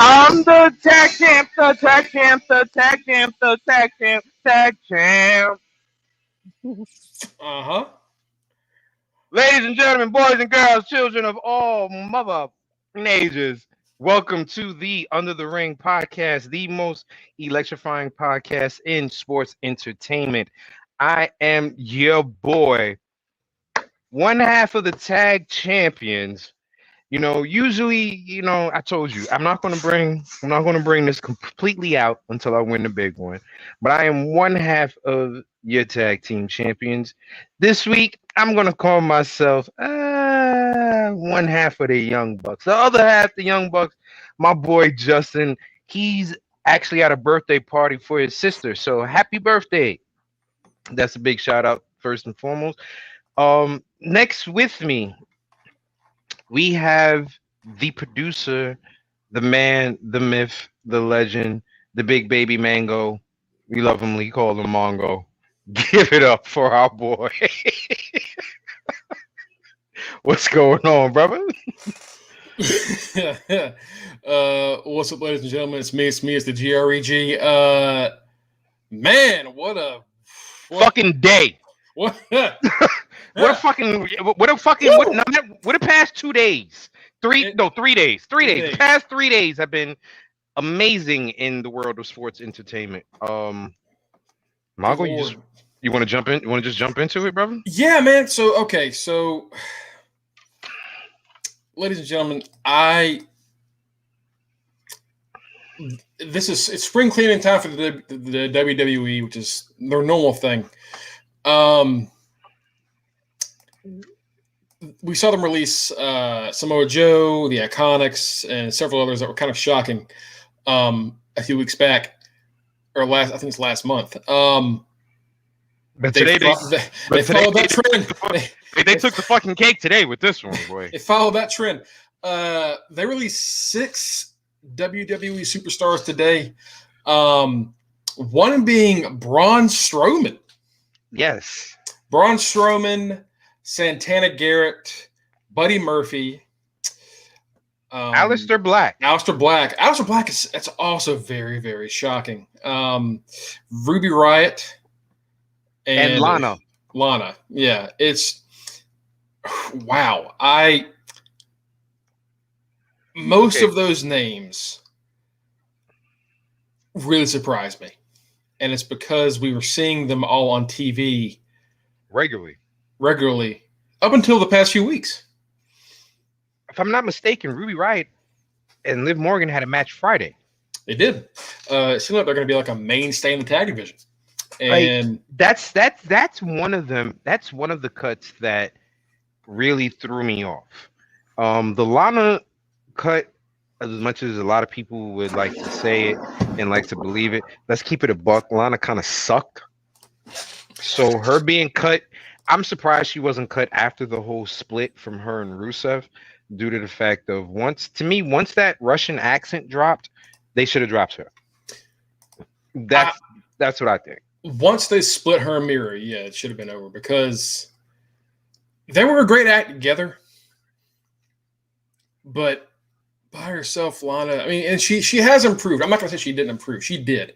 I'm the tag champ, the tag champ, the tag champ, the tag champ, tag champ. Uh-huh. Ladies and gentlemen, boys and girls, children of all mother ages, welcome to the Under the Ring podcast, the most electrifying podcast in sports entertainment. I am your boy, one half of the tag champions. Usually, I told you I'm not gonna bring this completely out until I win the big one. But I am one half of your tag team champions. This week, I'm gonna call myself one half of the Young Bucks. The other half, the Young Bucks, my boy Justin. He's actually at a birthday party for his sister. So happy birthday! That's a big shout out first and foremost. Next with me, we have the producer, the man, the myth, the legend, the big baby Mango. We love him. We call him Mongo. Give it up for our boy. What's going on, brother? What's up, ladies and gentlemen? It's me. It's the GREG. Man, what a fucking day. What? What the past 2 days? 3 days. The past 3 days have been amazing in the world of sports entertainment. Margo, you want to jump in? You want to just jump into it, brother? Yeah, man. So ladies and gentlemen, it's spring cleaning time for the WWE, which is their normal thing. We saw them release Samoa Joe, the Iconics, and several others that were kind of shocking a few weeks back, or last month. But they followed that trend. They took the fucking cake today with this one, boy. They followed that trend. They released 6 WWE superstars today. One being Braun Strowman. Yes. Braun Strowman, Santana, Garrett, Buddy Murphy, Alistair Black. Alistair Black that's also very, very shocking. Ruby Riott and Lana. Yeah, it's wow. Most of those names really surprised me. And it's because we were seeing them all on TV regularly up until the past few weeks. If I'm not mistaken, Ruby Riott and Liv Morgan had a match Friday. They did. It seemed like they're going to be like a mainstay in the tag division. And that's one of them. That's one of the cuts that really threw me off. The Lana cut, as much as a lot of people would like to say it and like to believe it, let's keep it a buck. Lana kind of sucked. So her being cut, I'm surprised she wasn't cut after the whole split from her and Rusev, due to the fact of once that Russian accent dropped, they should have dropped her. That's what I think. Once they split her and Mira, yeah, it should have been over because they were a great act together. But by herself, Lana, I mean, and she has improved. I'm not going to say she didn't improve. She did.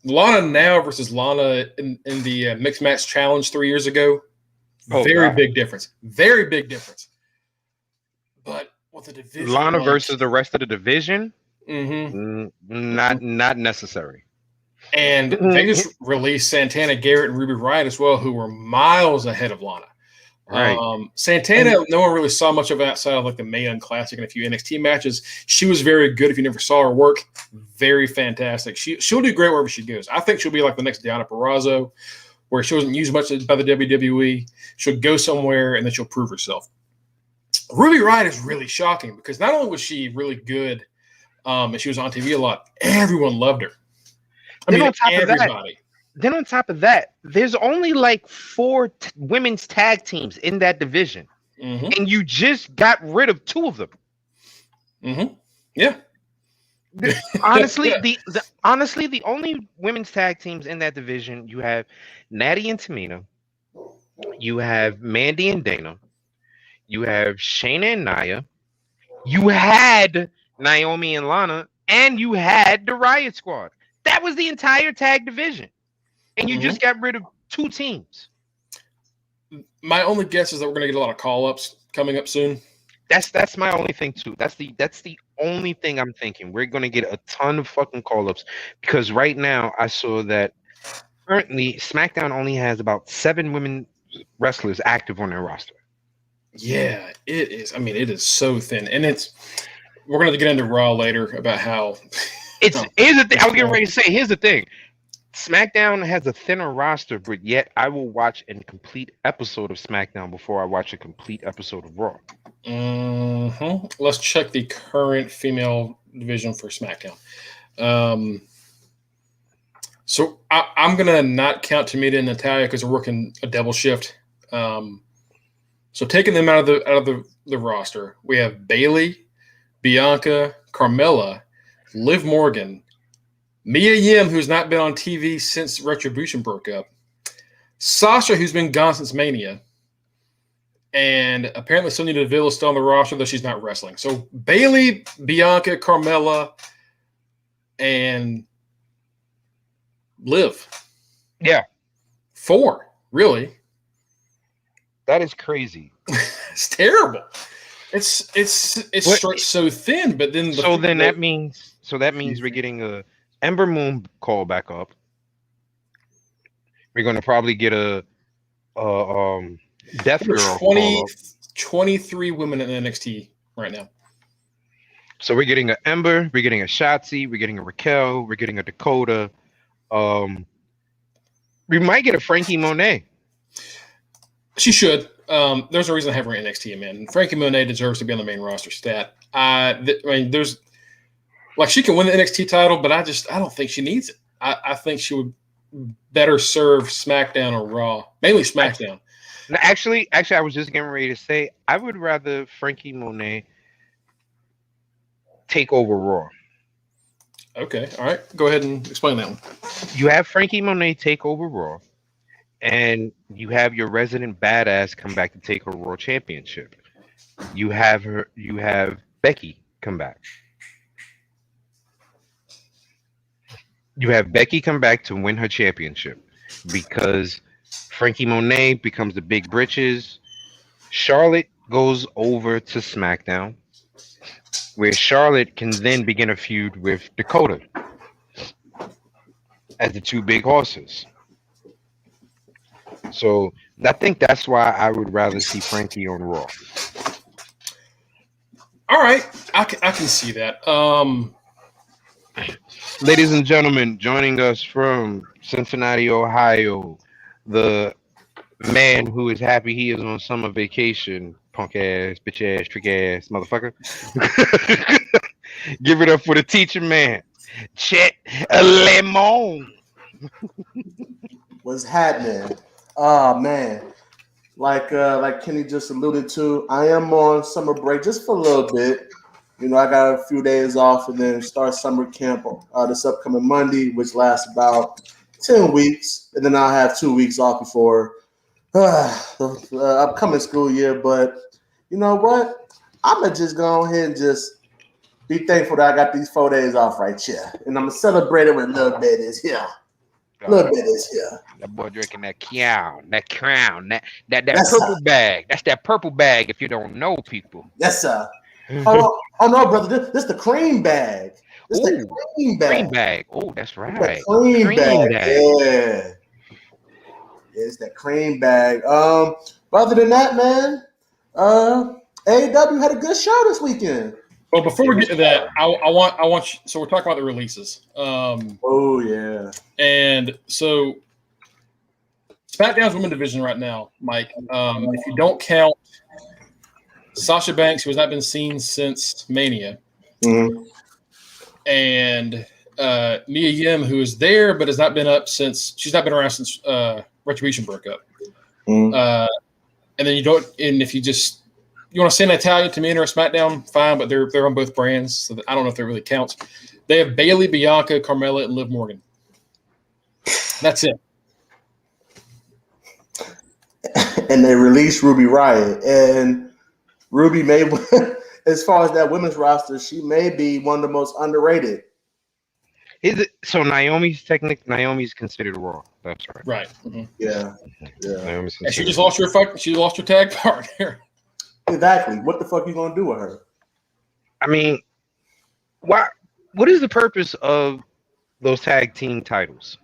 Lana now versus Lana in the Mixed Match Challenge 3 years ago, big difference. Very big difference. But what the division Lana versus the rest of the division, not necessary. And they just released Santana, Garrett, and Ruby Riott as well, who were miles ahead of Lana. Right. Santana, no one really saw much of outside of like the Mae Young Classic and a few NXT matches. She was very good. If you never saw her work, very fantastic. She'll do great wherever she goes. I think she'll be like the next Deonna Purrazzo, where she wasn't used much by the WWE. She'll go somewhere and then she'll prove herself. Ruby Riott is really shocking because not only was she really good, and she was on TV a lot, everyone loved her. Everybody. Then on top of that, there's only like 4 women's tag teams in that division, and you just got rid of 2 of them. Yeah. Honestly, the only women's tag teams in that division, you have Natty and Tamina, you have Mandy and Dana, you have Shayna and Nia, you had Naomi and Lana, and you had the Riot Squad. That was the entire tag division, and you just got rid of 2 teams. My only guess is that we're going to get a lot of call-ups coming up soon. That's my only thing too. That's the only thing I'm thinking. We're going to get a ton of fucking call-ups because right now I saw that currently SmackDown only has about 7 women wrestlers active on their roster. Yeah, it is. I mean, it is so thin, and we're going to get into Raw later about how here's the thing. I was getting ready to say. Here's the thing. SmackDown has a thinner roster, but yet I will watch a complete episode of SmackDown before I watch a complete episode of Raw. Let's check the current female division for SmackDown. So I'm gonna not count Tamina and Natalya because they're working a double shift. So taking them out of the roster, we have Bayley, Bianca, Carmella, Liv Morgan, Mia Yim, who's not been on TV since Retribution broke up, Sasha, who's been gone since Mania, and apparently Sonya Deville is still on the roster, though she's not wrestling. So Bayley, Bianca, Carmella, and Liv. Yeah. 4, really. That is crazy. It's terrible. It's stretched so thin, but then that means we're getting a Ember Moon call back up. We're gonna probably get a Death Girl. 23 women in NXT right now. So we're getting an Ember, we're getting a Shotzi, we're getting a Raquel, we're getting a Dakota. We might get a Frankie Monet. She should. There's a reason I have her in NXT, man. Frankie Monet deserves to be on the main roster stat. I mean, there's like she can win the NXT title, but I don't think she needs it. I think she would better serve SmackDown or Raw, mainly SmackDown. Actually, I was just getting ready to say I would rather Frankie Monet take over Raw. Okay, all right. Go ahead and explain that one. You have Frankie Monet take over Raw, and you have your resident badass come back to take her Raw Championship. You have Becky come back. You have Becky come back to win her championship because Frankie Monet becomes the big britches. Charlotte goes over to SmackDown, where Charlotte can then begin a feud with Dakota as the 2 big horses. So I think that's why I would rather see Frankie on Raw. All right, I can see that. Ladies and gentlemen, joining us from Cincinnati, Ohio, the man who is happy he is on summer vacation, punk ass, bitch ass, trick ass, motherfucker. Give it up for the teacher man, Chet Lemon. What's happening? Oh man, like Kenny just alluded to, I am on summer break just for a little bit. You know, I got a few days off and then start summer camp this upcoming Monday, which lasts about 10 weeks. And then I'll have 2 weeks off before the upcoming school year. But you know what? I'm going to just go ahead and just be thankful that I got these 4 days off right here. And I'm going to celebrate it with a little bit is here. A little bit is here. That boy drinking that crown, that purple bag. That's that purple bag if you don't know people. Yes, sir. Oh no, brother! This the cream bag. This the cream bag. Cream bag. Oh, that's right. The cream bag. Yeah, it's that cream bag. But other than that, man, AEW had a good show this weekend. Well, before we get to that, I want you, so we're talking about the releases. Oh yeah. And so SmackDown's women's division right now, Mike. If you don't count Sasha Banks, who has not been seen since Mania, and Mia Yim, who is there but has not been up since she's not been around since Retribution broke up. And then you don't, and if you want to send Natalya to Mania or SmackDown, fine, but they're on both brands, so I don't know if that really counts. They have Bayley, Bianca, Carmella, and Liv Morgan. That's it. And they released Ruby Riott, and Ruby may as far as that women's roster, she may be one of the most underrated. Is it so? Naomi's considered Raw. That's right. Right. Mm-hmm. Yeah. Naomi's And she considered just lost her She lost her tag partner. Exactly. What the fuck you gonna do with her? I mean, why? What is the purpose of those tag team titles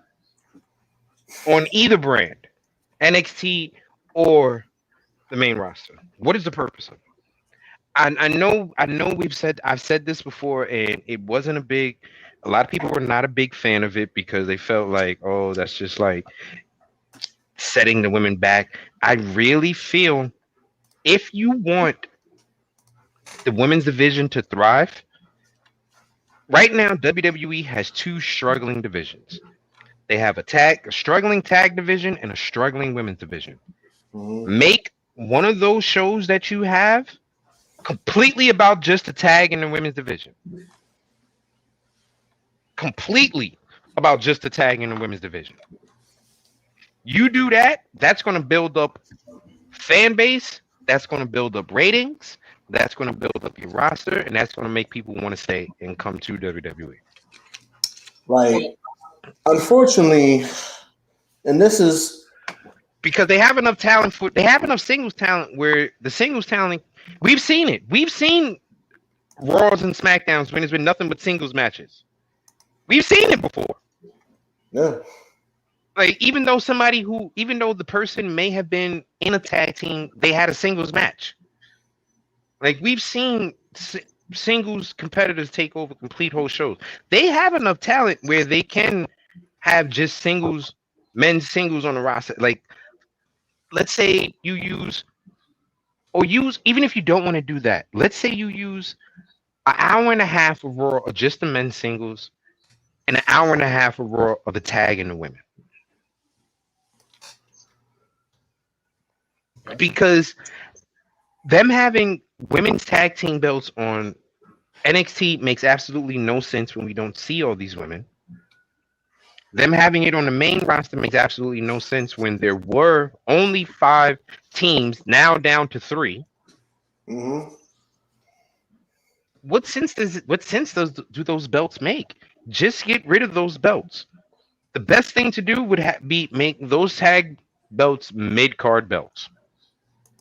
on either brand, NXT or the main roster? What is the purpose of it? I know I've said this before, and it wasn't a lot of people were not a big fan of it because they felt like, oh, that's just like setting the women back. I really feel if you want the women's division to thrive, right now WWE has two struggling divisions. They have a struggling tag division and a struggling women's division. Mm-hmm. Make one of those shows that you have completely about just the tag and the women's division. Completely about just the tag and the women's division. You do that, that's going to build up fan base, that's going to build up ratings, that's going to build up your roster, and that's going to make people want to stay and come to WWE. Like, unfortunately, and this is because they have enough talent they have enough singles talent where the singles talent, we've seen it. We've seen Raws and Smackdowns when there's been nothing but singles matches. We've seen it before. Yeah. Like, even though the person may have been in a tag team, they had a singles match. Like, we've seen singles competitors take over complete whole shows. They have enough talent where they can have just men's singles on the roster. Like, let's say you use, even if you don't want to do that, let's say you use an hour and a half of Raw of just the men's singles and an hour and a half of Raw of the tag and the women. Because them having women's tag team belts on NXT makes absolutely no sense when we don't see all these women. Them having it on the main roster makes absolutely no sense when there were only 5 teams, now down to 3. Mm-hmm. What sense do those belts make? Just get rid of those belts. The best thing to do would be make those tag belts mid-card belts.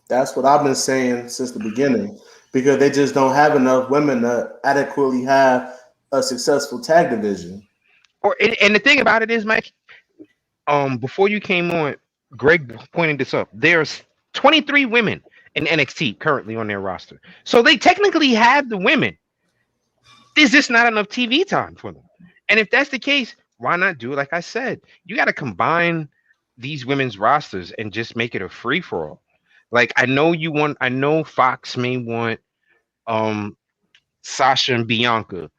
That's what I've been saying since the beginning, because they just don't have enough women to adequately have a successful tag division. And the thing about it is, Mike, before you came on, Greg pointed this up. There's 23 women in NXT currently on their roster. So they technically have the women. There's just not enough TV time for them. And if that's the case, why not do it like I said? You got to combine these women's rosters and just make it a free-for-all. Like, I know Fox may want Sasha and Bianca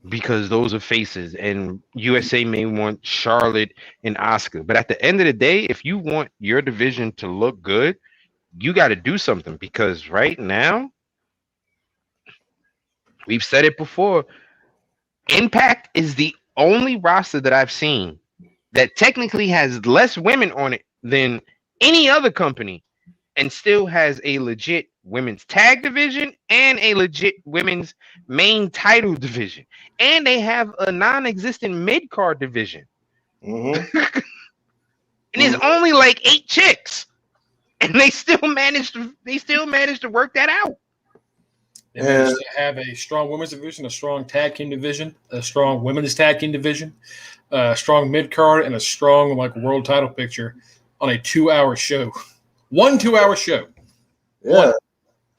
because those are faces, and USA may want Charlotte and Asuka. But at the end of the day, if you want your division to look good, you got to do something, because right now, we've said it before, Impact is the only roster that I've seen that technically has less women on it than any other company, and still has a legit women's tag division and a legit women's main title division. And they have a non-existent mid-card division. Mm-hmm. And there's only like 8 chicks. And they still managed to work that out. They managed to have a strong women's division, a strong tag team division, a strong women's tag team division, a strong mid-card, and a strong world title picture on a 2-hour show. 1 2-hour show. Yeah.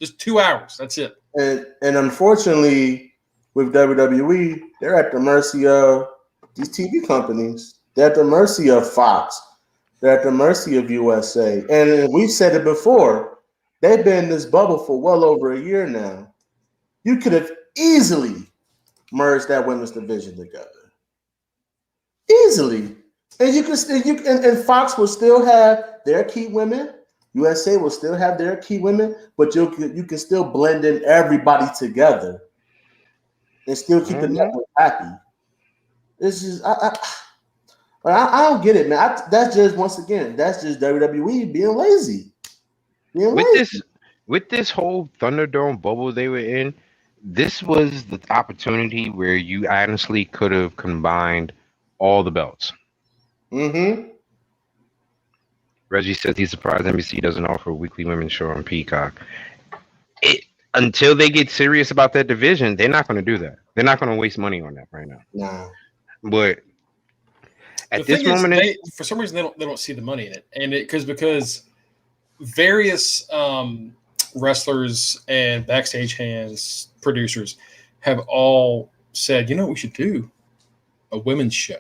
Just 2 hours. That's it. And unfortunately, with WWE, they're at the mercy of these TV companies. They're at the mercy of Fox. They're at the mercy of USA. And we've said it before. They've been in this bubble for well over a year now. You could have easily merged that women's division together. Easily. And Fox will still have their key women. USA will still have their key women, but you can still blend in everybody together and still keep the network happy. This is I don't get it, man. That's just WWE being lazy. with this whole Thunderdome bubble they were in, this was the opportunity where you honestly could have combined all the belts. Mm-hmm. Reggie says he's surprised NBC doesn't offer a weekly women's show on Peacock. Until they get serious about that division, they're not going to do that. They're not going to waste money on that right now. Nah. But at this moment, for some reason they don't see the money in it, and because various wrestlers and backstage hands, producers have all said, what we should do? A women's show.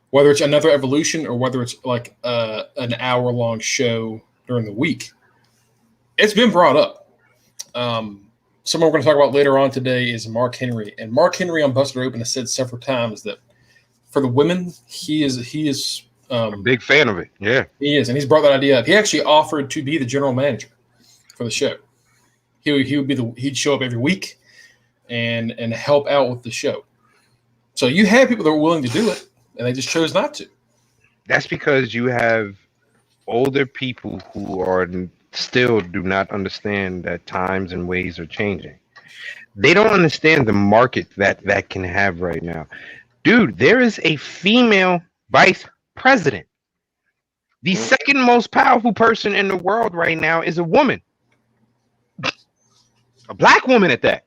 Whether it's another Evolution or whether it's like an hour-long show during the week. It's been brought up. Someone we're going to talk about later on today is Mark Henry. And Mark Henry on Busted Open has said several times that for the women, he is a big fan of it. Yeah. He is, and he's brought that idea up. He actually offered to be the general manager for the show. He'd show up every week and help out with the show. So you have people that are willing to do it, and they just chose not to. That's because you have older people who are still do not understand that times and ways are changing. They don't understand the market that can have right now. Dude, there is a female vice president. The second most powerful person in the world right now is a woman. A black woman at that.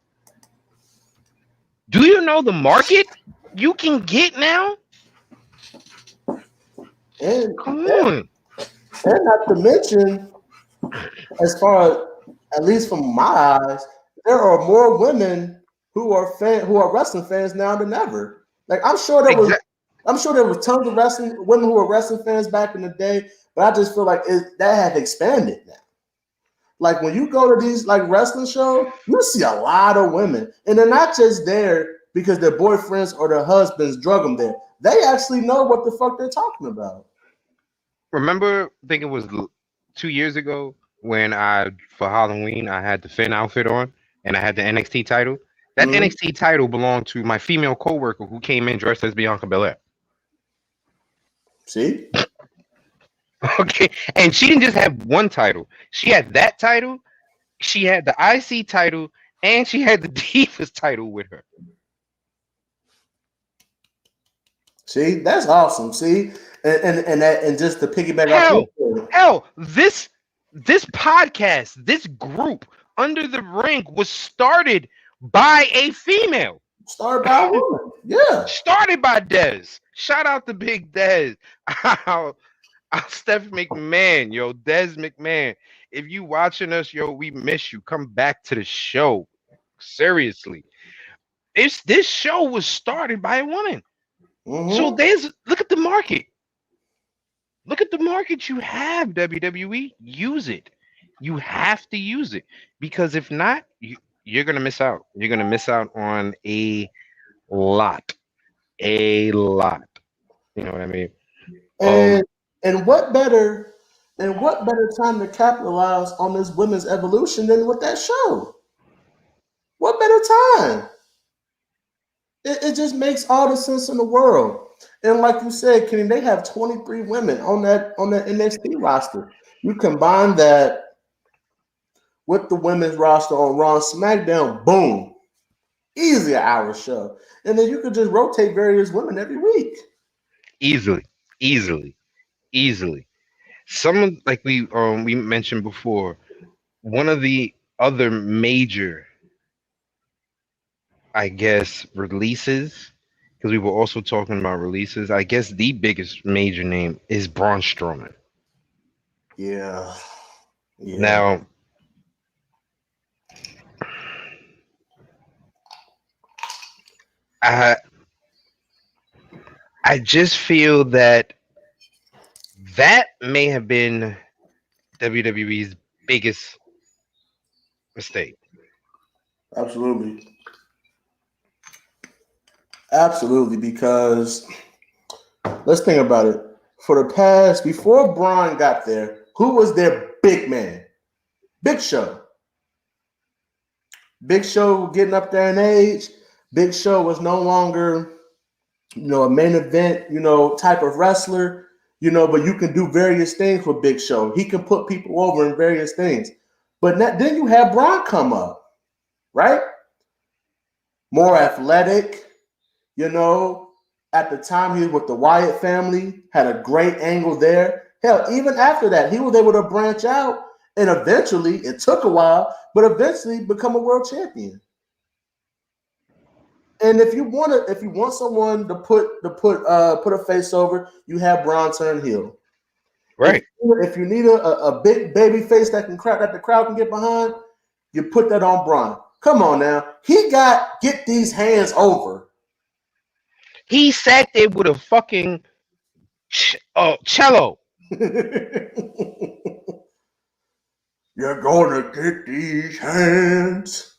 Do you know the market you can get now? And come on. And not to mention, as far as, at least from my eyes, there are more women who are wrestling fans now than ever. Like I'm sure there was tons of women who were wrestling fans back in the day, but I just feel like that had expanded now. Like when you go to these like wrestling shows, you see a lot of women, and they're not just there because their boyfriends or their husbands drug them there. They actually know what the fuck they're talking about. Remember, I think it was 2 years ago when for Halloween, I had the Finn outfit on and I had the NXT title. That NXT title belonged to my female coworker who came in dressed as Bianca Belair. See? Okay. And she didn't just have one title. She had that title, she had the IC title, and she had the Divas title with her. See, that's awesome. See? And just to piggyback off this podcast, this group Under the Ring was started by a female. Started by a woman. Yeah. Started by Dez. Shout out to Big Dez. Steph McMahon, yo, Dez McMahon. If you watching us, yo, we miss you. Come back to the show. Seriously. This show was started by a woman. Mm-hmm. So look at the market. Look at the market you have, WWE. Use it. You have to use it. Because if not, you're going to miss out. You're going to miss out on a lot. A lot. You know what I mean? And what better time to capitalize on this women's evolution than with that show? What better time? It just makes all the sense in the world. And like you said, Kenny, they have 23 women on that NXT roster. You combine that with the women's roster on Raw and SmackDown, boom, easy an hour show. And then you could just rotate various women every week. Easily. Some like we mentioned before, one of the other major, I guess, releases, because we were also talking about releases. I guess the biggest major name is Braun Strowman. Yeah. Now, I just feel that may have been WWE's biggest mistake. Absolutely, because let's think about it. For the past, before Braun got there, who was their big man? Big Show. Big Show getting up there in age. Big Show was no longer, a main event, type of wrestler, but you can do various things with Big Show. He can put people over in various things. But then you have Braun come up, right? More athletic, At the time, he was with the Wyatt family, had a great angle there. Hell, even after that, he was able to branch out and eventually, it took a while, but eventually become a world champion. And if you want someone to put a face over, you have Braun turn heel. Right. If you need a big baby face that the crowd can get behind, you put that on Braun. Come on now, get these hands over. He sat there with a fucking cello. You're gonna get these hands.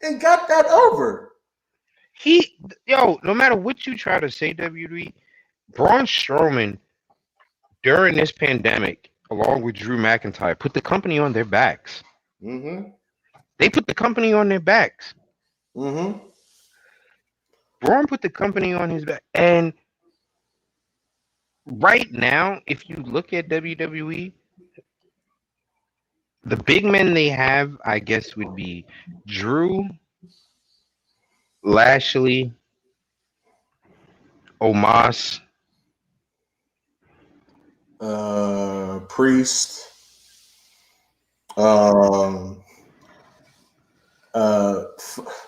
And got that over. No matter what you try to say, WWE, Braun Strowman during this pandemic, along with Drew McIntyre, put the company on their backs. Mm-hmm. They put the company on their backs. Mm-hmm. Braun put the company on his back. And right now, if you look at WWE, the big men they have, I guess, would be Drew, Lashley, Omos, Priest,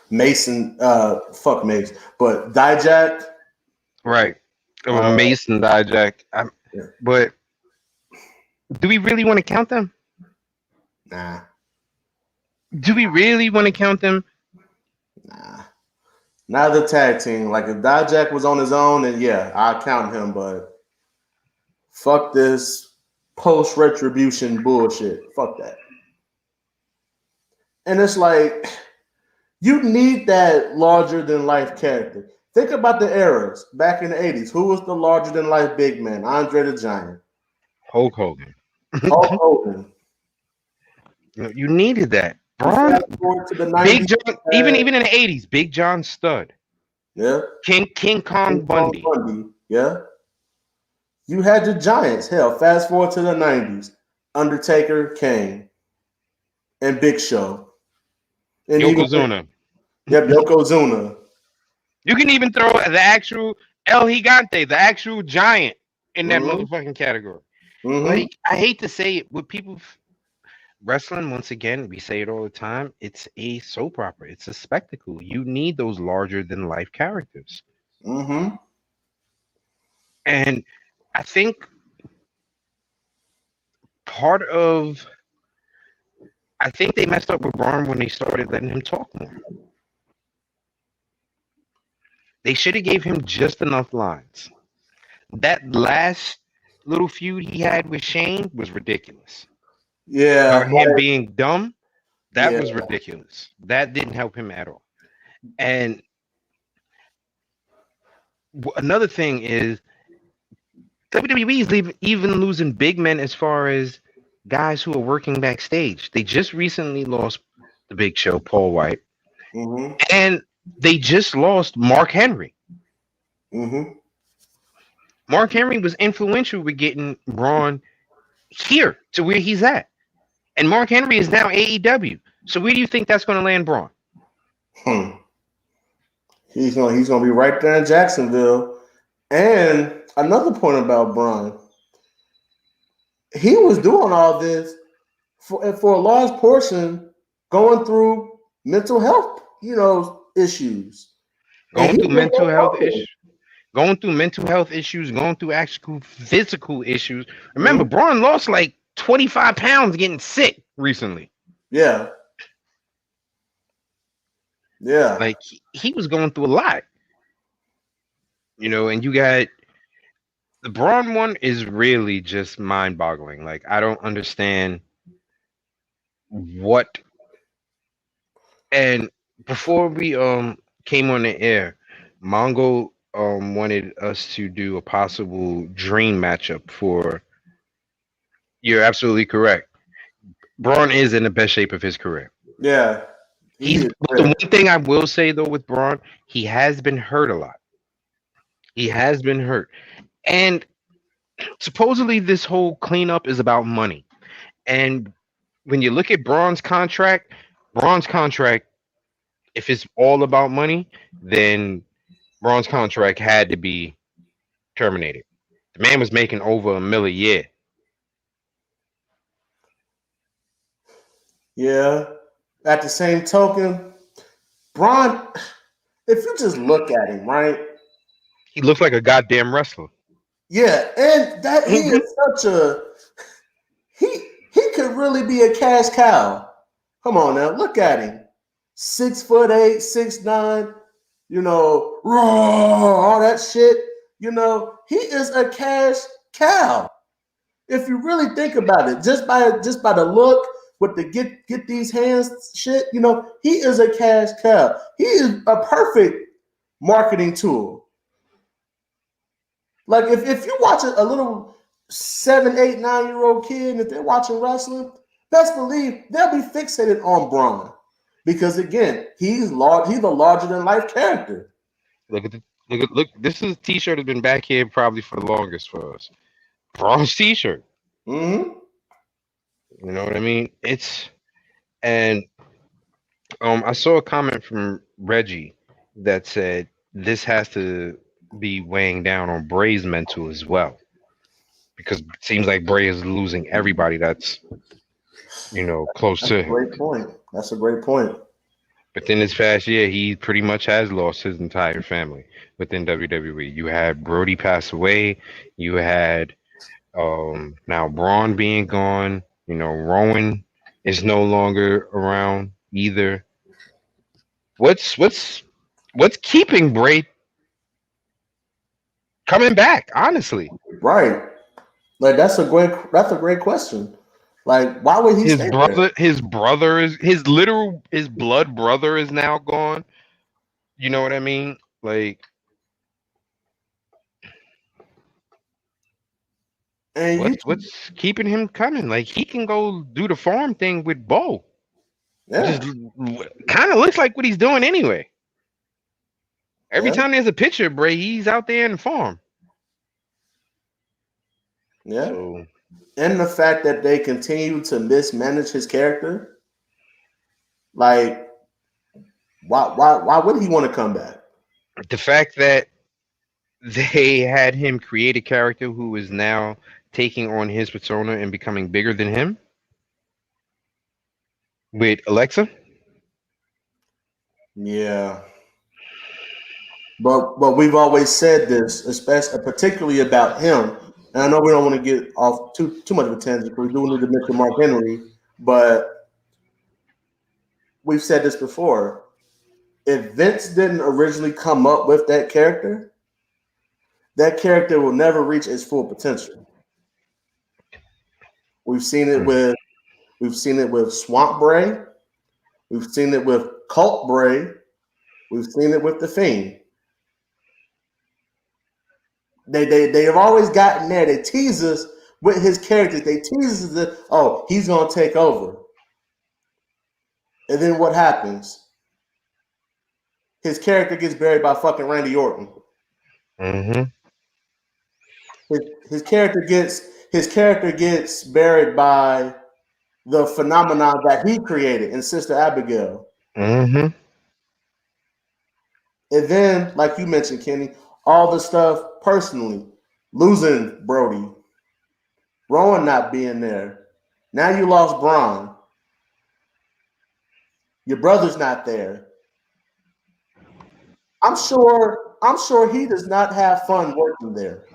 Mason, fuck Mason, but Dijak. Right. Mason, Dijak. Yeah. But do we really want to count them? Nah. Do we really want to count them? Nah. Not the tag team. Like if Dijak was on his own, then yeah, I'd count him, but fuck this post-retribution bullshit. Fuck that. And it's like, you need that larger-than-life character. Think about the eras back in the 80s. Who was the larger-than-life big man? Andre the Giant. Hulk Hogan. Hulk Hogan. You needed that. Braun, Big John, even in the 80s, Big John Studd. Yeah. King Kong Bundy. Yeah. You had the Giants. Hell, fast forward to the 90s. Undertaker, Kane, and Big Show. And Yokozuna. Yep, Yokozuna. You can even throw the actual El Gigante, the actual giant, in that motherfucking category. Mm-hmm. Like, I hate to say it, with people wrestling, once again, we say it all the time, it's a soap opera. It's a spectacle. You need those larger-than-life characters. Mm-hmm. And I think they messed up with Braun when they started letting him talk more. They should have gave him just enough lines. That last little feud he had with Shane was ridiculous. Yeah. Him being dumb, that was ridiculous. That didn't help him at all. And another thing is, WWE is even losing big men as far as guys who are working backstage. They just recently lost the Big Show, Paul White, and they just lost Mark Henry. Mm-hmm. Mark Henry was influential with getting Braun here to where he's at. And Mark Henry is now AEW. So where do you think that's going to land Braun? He's gonna be right there in Jacksonville. And another point about Braun, he was doing all this for a large portion going through mental health, issues. Going through mental health issues, going through actual physical issues. Remember, Braun lost like 25 pounds getting sick recently. Yeah. Yeah. Like he was going through a lot. And you got the Braun one is really just mind-boggling. Like, I don't understand what. And before we came on the air, Mongo wanted us to do a possible dream matchup for. You're absolutely correct. Braun is in the best shape of his career. Yeah. The one thing I will say though with Braun, he has been hurt a lot. He has been hurt. And supposedly this whole cleanup is about money. And when you look at Braun's contract, if it's all about money, then Braun's contract had to be terminated. The man was making over $1 million a year. Yeah. At the same token, Braun, if you just look at him, right? He looks like a goddamn wrestler. Yeah, and that he is such a he could really be a cash cow. Come on now, look at him. 6'8", 6'9", you know, all that shit. You know, he is a cash cow. If you really think about it, just by the look with the get these hands shit, you know, he is a cash cow. He is a perfect marketing tool. Like if you watch a little 7, 8, 9-year-old kid, and if they're watching wrestling, best believe they'll be fixated on Braun. Because again, he's a larger than life character. Look. This is a T-shirt has been back here probably for the longest for us. Braun's T-shirt. Mm-hmm. You know what I mean? And I saw a comment from Reggie that said this has to be weighing down on Bray's mental as well, because it seems like Bray is losing everybody that's close to him. Great point. That's a great point. But then this past year, he pretty much has lost his entire family within WWE. You had Brody pass away. You had now Braun being gone. Rowan is no longer around either. What's keeping Bray coming back? Honestly, right? Like that's a great question. Like, why would he? His brother is his blood brother is now gone. You know what I mean? Like, and what's keeping him coming? Like, he can go do the farm thing with Bo. Yeah, just kind of looks like what he's doing anyway. Every time there's a picture of Bray, he's out there in the farm. Yeah. So, and the fact that they continue to mismanage his character, like, why would he want to come back? The fact that they had him create a character who is now taking on his persona and becoming bigger than him with Alexa. Yeah. But we've always said this, especially particularly about him. And I know we don't want to get off too much of a tangent because we do need to mention Mark Henry, but we've said this before. If Vince didn't originally come up with that character will never reach its full potential. We've seen it with Swamp Bray, we've seen it with Cult Bray, we've seen it with The Fiend. They have always gotten there. They tease us with his characters. They tease us that, he's gonna take over. And then what happens? His character gets buried by fucking Randy Orton. Mm-hmm. His character gets buried by the phenomenon that he created in Sister Abigail. Mm-hmm. And then, like you mentioned, Kenny, all the stuff personally, losing Brody, Rowan not being there. Now you lost Braun. Your brother's not there. I'm sure he does not have fun working there.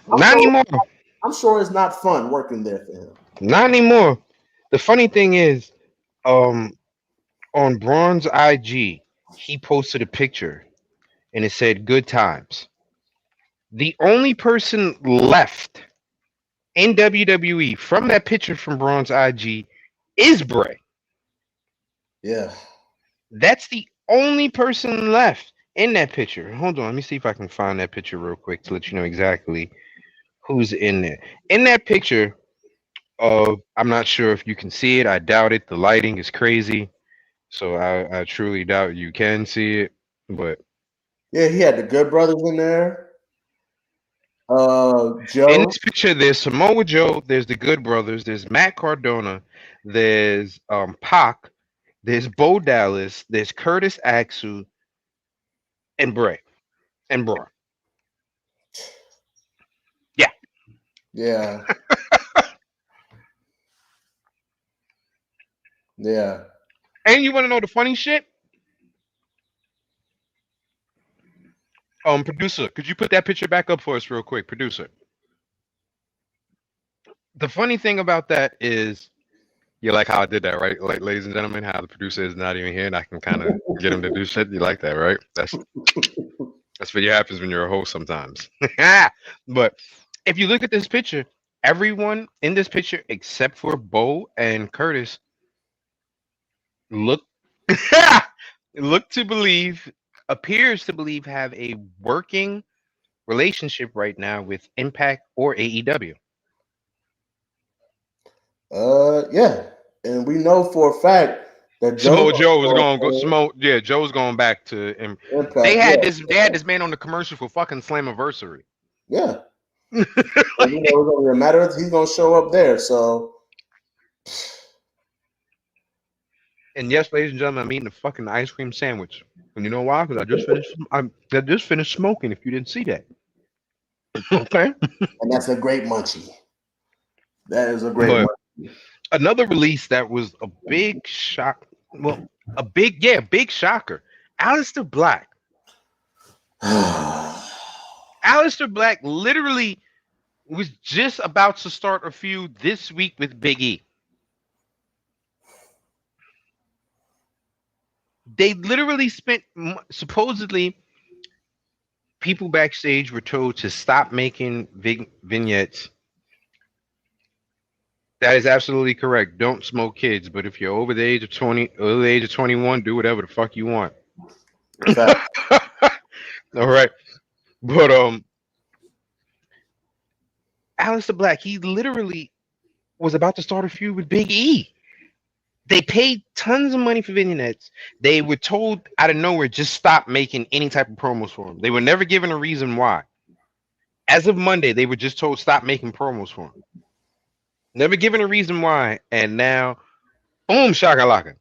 Not anymore. I'm sure it's not fun working there for him. Not anymore. The funny thing is, on Braun's IG, he posted a picture and it said "Good times." The only person left in WWE from that picture from Braun's IG is Bray. Yeah. That's the only person left in that picture. Hold on, let me see if I can find that picture real quick to let you know exactly who's in there. In that picture I'm not sure if you can see it. I doubt it. The lighting is crazy. So I truly doubt you can see it. But yeah, he had the Good Brothers in there. Joe. In this picture, there's Samoa Joe, there's the Good Brothers, there's Matt Cardona, there's Pac, there's Bo Dallas, there's Curtis Axel, and Bray and Braun. Yeah. Yeah. And you want to know the funny shit? Producer, could you put that picture back up for us real quick, producer? The funny thing about that is, you like how I did that, right? Like, ladies and gentlemen, how the producer is not even here, and I can kind of get him to do shit. You like that, right? That's what happens when you're a host sometimes. But if you look at this picture, everyone in this picture except for Bo and Curtis appears to believe have a working relationship right now with Impact or AEW. Yeah, and we know for a fact that Joe's going back to Impact. They had this man on the commercial for fucking Slammiversary. Yeah. And, it's gonna be a matter of he's gonna show up there. So, and yes, ladies and gentlemen, I'm eating a fucking ice cream sandwich. And you know why? Because I just finished smoking. If you didn't see that, okay. And that's a great munchie. That is a great munchie. Another release that was a big shock. Well, a big shocker. Alistair Black. Alistair Black literally was just about to start a feud this week with Big E. They literally spent, supposedly, people backstage were told to stop making vignettes. That is absolutely correct. Don't smoke, kids. But if you're over the age of 20, over the age of 21, do whatever the fuck you want. All right. But Alistair Black, he literally was about to start a feud with Big E. They paid tons of money for vignettes. They were told out of nowhere, just stop making any type of promos for him. They were never given a reason why. As of Monday, they were just told stop making promos for him. Never given a reason why, and now, boom, shakalaka.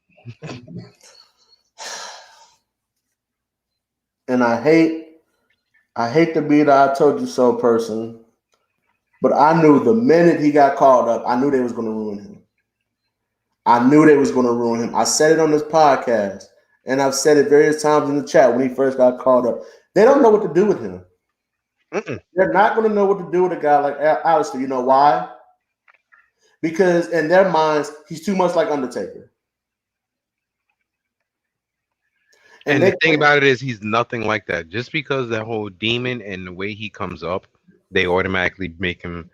And I hate to be the I told you so person, but I knew the minute he got called up, I knew they was going to ruin him. I said it on this podcast, and I've said it various times in the chat when he first got called up. They don't know what to do with him. They're not going to know what to do with a guy like Alistair. You know why? Because in their minds, he's too much like Undertaker. And the thing about it is he's nothing like that. Just because that whole demon and the way he comes up, they automatically make him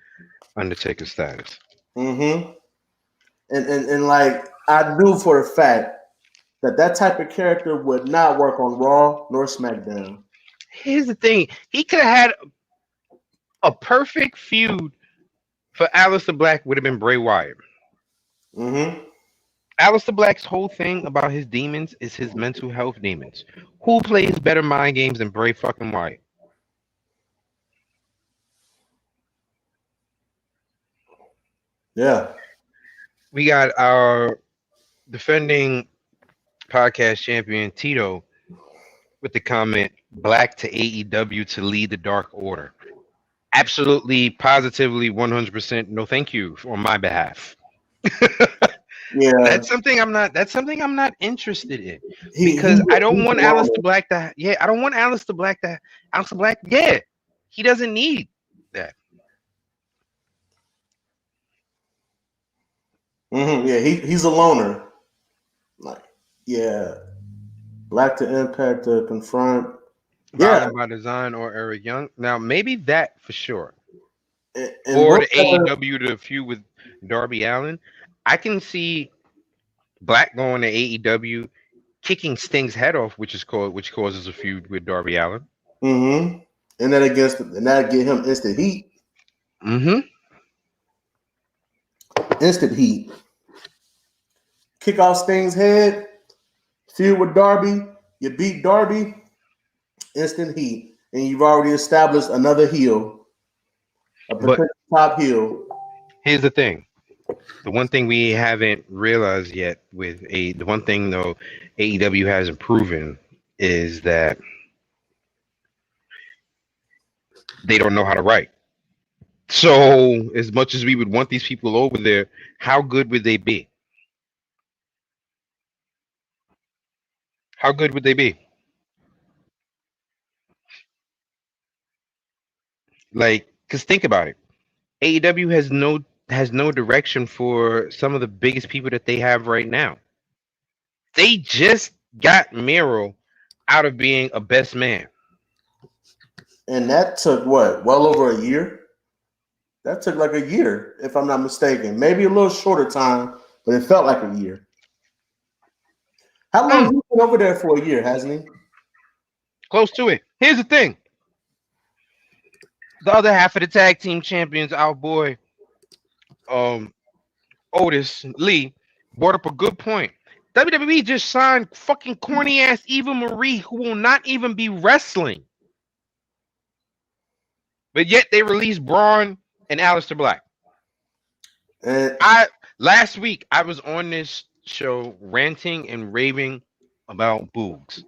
Undertaker status. Mm-hmm. And like I knew for a fact that type of character would not work on Raw nor SmackDown. Here's the thing. He could have had a perfect feud for Alistair Black would have been Bray Wyatt. Mm-hmm. Alistair Black's whole thing about his demons is his mental health demons. Who plays better mind games than Bray fucking Wyatt? Yeah. We got our defending podcast champion, Tito, with the comment, Black to AEW to lead the Dark Order. Absolutely, positively, 100%. No, thank you on my behalf. Yeah, that's something I'm not interested in because I don't want Alistair Black to. Yeah, I don't want Alistair Black to. Alistair Black, yeah, he doesn't need that. Mm-hmm. Yeah, he's a loner. Like, yeah, Black to Impact to confront. Violent by Design or Eric Young. Now maybe that for sure. And or the AEW to feud with Darby Allin. I can see Black going to AEW, kicking Sting's head off, which causes a feud with Darby Allin. Mm-hmm. And that get him instant heat. Mm-hmm. Instant heat. Kick off Sting's head, feud with Darby. You beat Darby, instant heat, and you've already established another heel. A But potential top heel. here's the thing. The one thing we haven't realized yet the one thing though AEW hasn't proven is that they don't know how to write. So as much as we would want these people over there, how good would they be? How good would they be? Like, cause think about it. AEW has no direction for some of the biggest people that they have right now. They just got Miro out of being a best man. And that took what? Well over a year? That took like a year, if I'm not mistaken. Maybe a little shorter time, but it felt like a year. How long has he been over there for a year, hasn't he? Close to it. Here's the thing. The other half of the tag team champions, our boy Otis Lee, brought up a good point. WWE just signed fucking corny ass Eva Marie, who will not even be wrestling. But yet they released Braun and Alistair Black. And Last week I was on this show ranting and raving about Boogs.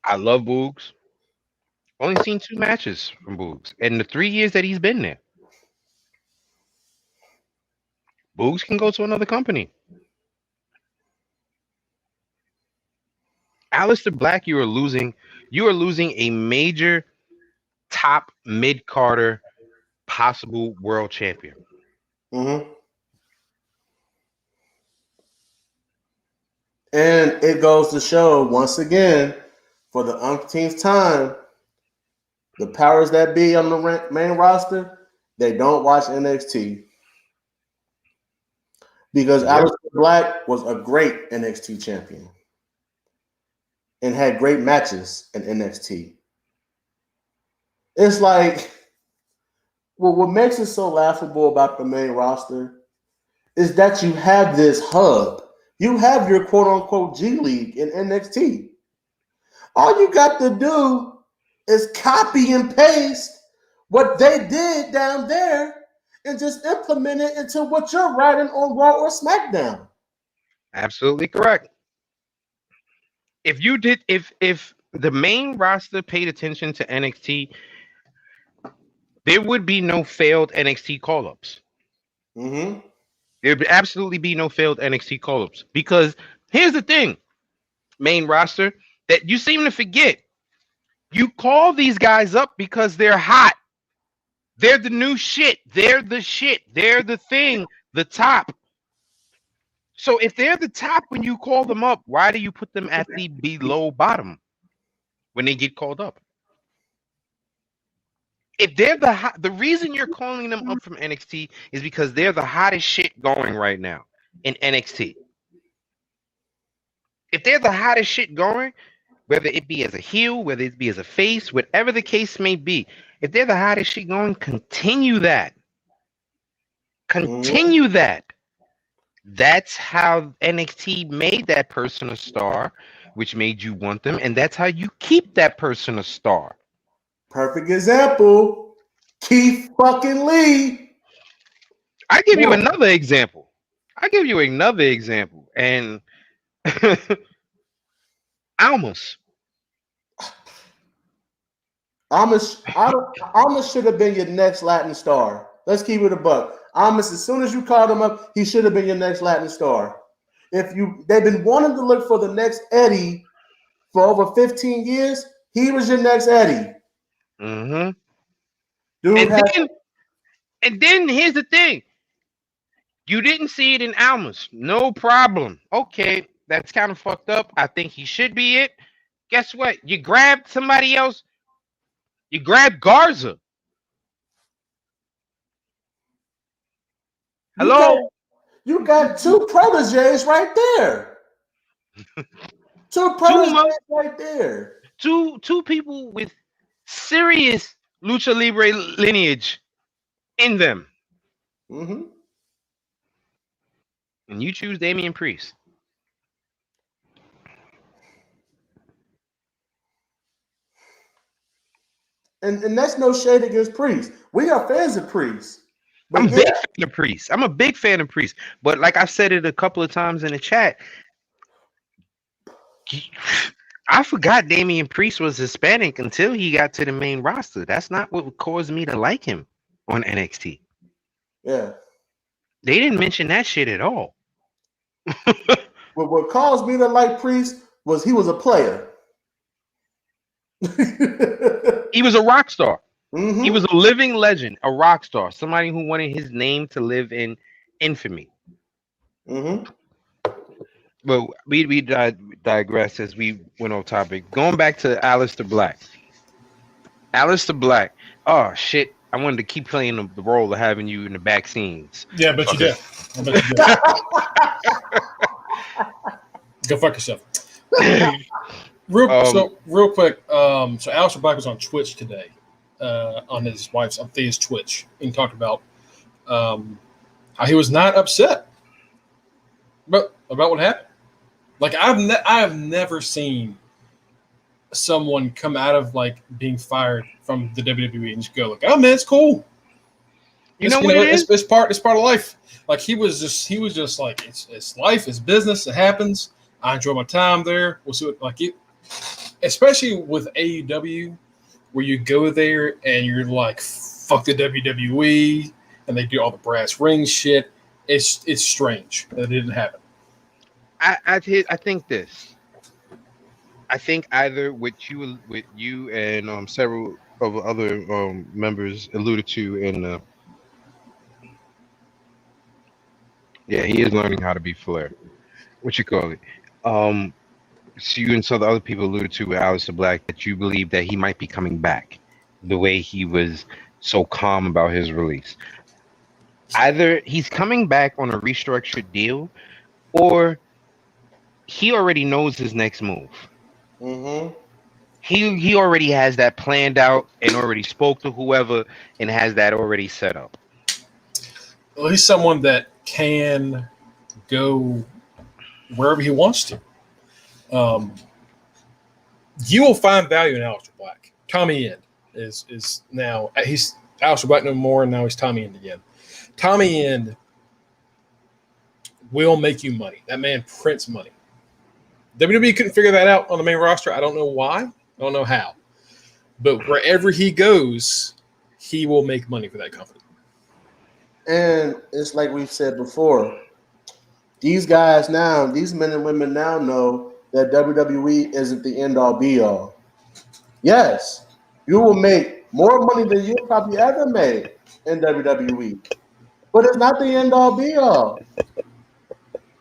I love Boogs. Only seen 2 matches from Boogs in the 3 years that he's been there. Boogs can go to another company. Alistair Black, you are losing a major top mid-carder possible world champion. and it goes to show once again, for the umpteenth time, the powers that be on the main roster, they don't watch NXT. Because Alistair Black was a great NXT champion and had great matches in NXT. It's like, well, what makes it so laughable about the main roster is that you have this hub. You have your quote-unquote G League in NXT. All you got to do is copy and paste what they did down there and just implement it into what you're writing on Raw or SmackDown. Absolutely correct. If the main roster paid attention to NXT, there would be no failed NXT call-ups. Mm-hmm. There would absolutely be no failed NXT call-ups. Because here's the thing, main roster, that you seem to forget. You call these guys up because they're hot. They're the new shit. They're the shit. They're the thing, the top. So if they're the top when you call them up, why do you put them at the below bottom when they get called up? If they're the reason you're calling them up from NXT is because they're the hottest shit going right now in NXT. If they're the hottest shit going, whether it be as a heel, whether it be as a face, whatever the case may be, if they're the hottest shit going, continue that. Continue that. That's how NXT made that person a star, which made you want them, and that's how you keep that person a star. Perfect example, Keith fucking Lee. I give you another example. And Almas. Almas should have been your next Latin star. Let's keep it a buck. Almas, as soon as you called him up, he should have been your next Latin star. They've been wanting to look for the next Eddie for over 15 years. He was your next Eddie. Mm-hmm. And then here's the thing. You didn't see it in Almas. No problem. Okay, that's kind of fucked up. I think he should be it. Guess what? You grabbed somebody else. You grabbed Garza. Hello? You got 2 proteges right there. 2 proteges right there. Two people with serious lucha libre lineage in them. Mm-hmm. And you choose Damian Priest. And that's no shade against Priest. We are fans of Priest. I'm a big fan of Priest. I'm a big fan of Priest. But like I've said it a couple of times in the chat, I forgot Damian Priest was Hispanic until he got to the main roster. That's not what caused me to like him on NXT. Yeah. They didn't mention that shit at all. What caused me to like Priest was he was a player. He was a rock star. Mm-hmm. He was a living legend, a rock star, somebody who wanted his name to live in infamy. Mm-hmm. But we digress as we went off topic. Going back to Alistair Black. Alistair Black. Oh, shit. I wanted to keep playing the role of having you in the back scenes. Yeah, but Okay. you did. I bet you did. Go fuck yourself. Real quick. So Alistair Black was on Twitch today, on his wife's Thea's Twitch, and talked about how he was not upset about what happened. Like I've never seen someone come out of like being fired from the WWE and just go like, "Oh man, it's cool." It's part of life. Like he was just like it's life, it's business, it happens. I enjoy my time there. We'll see what especially with AEW, where you go there and you're like, fuck the WWE, and they do all the brass ring shit. It's strange that it didn't happen. I think this. I think either with you and several of other members alluded to in he is learning how to be Flair. What you call it? So you and some of the other people alluded to with Alistair Black that you believe that he might be coming back the way he was so calm about his release. Either he's coming back on a restructured deal, or he already knows his next move. Mm-hmm. He already has that planned out and already spoke to whoever and has that already set up. Well, he's someone that can go wherever he wants to. You will find value in Alistair Black. Tommy End is now he's Alistair Black no more, and now he's Tommy End again. Tommy End will make you money. That man prints money. WWE couldn't figure that out on the main roster. I don't know why. I don't know how. But wherever he goes, he will make money for that company. And it's like we've said before, these guys now, these men and women now know that WWE isn't the end-all be-all. Yes, you will make more money than you probably ever made in WWE. But it's not the end-all be-all.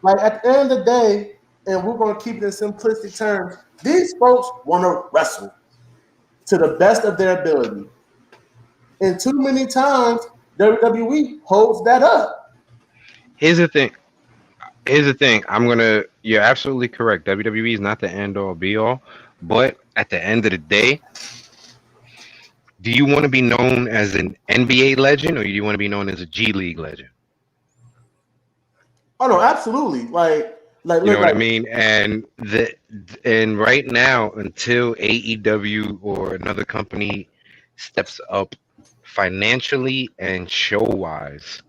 Like, at the end of the day, and we're going to keep it in simplistic terms, these folks want to wrestle to the best of their ability. And too many times, WWE holds that up. Here's the thing. You're absolutely correct. WWE is not the end all be all, but at the end of the day, do you want to be known as an NBA legend or do you want to be known as a G League legend? Oh no, absolutely. Like you know what I mean? And right now, until AEW or another company steps up financially and show wise,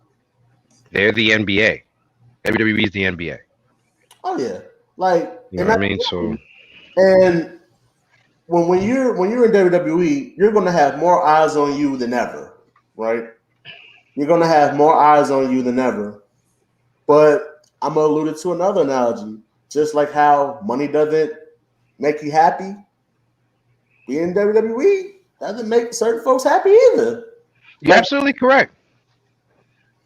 they're the NBA. WWE is the NBA. Oh yeah, like you know what I mean. So, and when you're in WWE, you're going to have more eyes on you than ever, right? You're going to have more eyes on you than ever. But I'm gonna allude to another analogy, just like how money doesn't make you happy. Being in WWE doesn't make certain folks happy either. You're absolutely correct.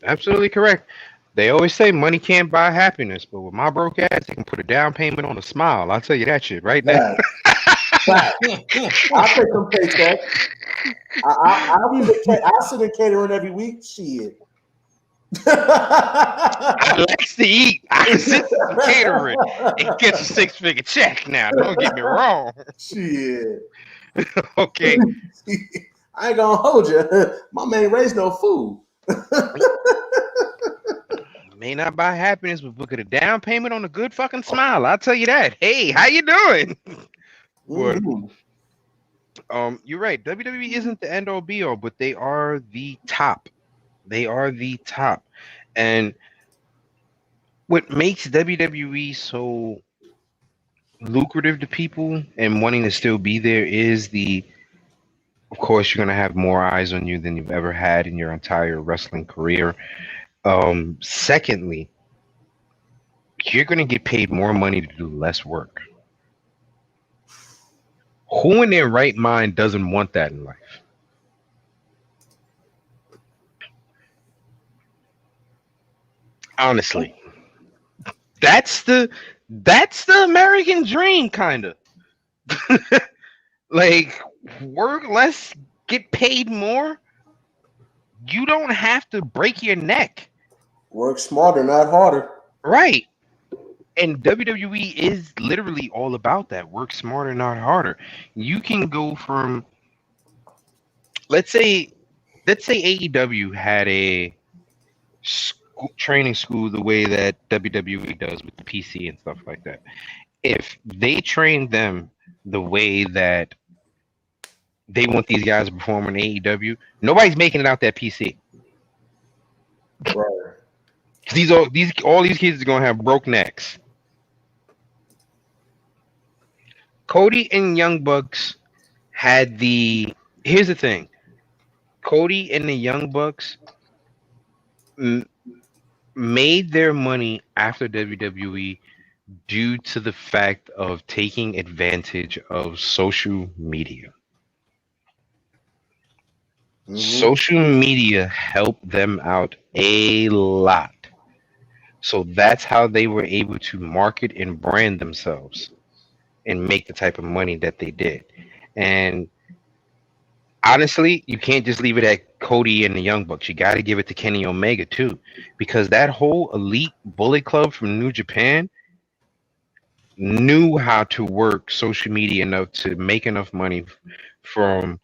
Absolutely correct. They always say money can't buy happiness, but with my broke ass, they can put a down payment on a smile. I'll tell you that shit right now. I'll take some paycheck. I'll sit in catering every week. Shit. I like to eat. I can sit in catering and get a 6-figure check now. Don't get me wrong. Shit. Okay. I ain't gonna hold you. My man raised no food. May not buy happiness, but look at a down payment on a good fucking smile. I'll tell you that. Hey, how you doing? Mm-hmm. You're right. WWE isn't the end all be all, but they are the top. They are the top. And what makes WWE so lucrative to people and wanting to still be there is of course, you're going to have more eyes on you than you've ever had in your entire wrestling career. Secondly, you're going to get paid more money to do less work. Who in their right mind doesn't want that in life? Honestly, that's the American dream, kind of. Like, work less, get paid more. You don't have to break your neck. Work smarter, not harder. Right. And WWE is literally all about that. Work smarter, not harder. You can go from, let's say AEW had a training school the way that WWE does with the PC and stuff like that. If they trained them the way that they want these guys to perform on AEW, nobody's making it out that PC. Right. All these kids are gonna have broke necks. Cody and Young Bucks had here's the thing. Cody and the Young Bucks made their money after WWE due to the fact of taking advantage of social media. Mm-hmm. Social media helped them out a lot. So that's how they were able to market and brand themselves and make the type of money that they did. And honestly, you can't just leave it at Cody and the Young Bucks. You got to give it to Kenny Omega too, because that whole elite Bullet Club from New Japan knew how to work social media enough to make enough money from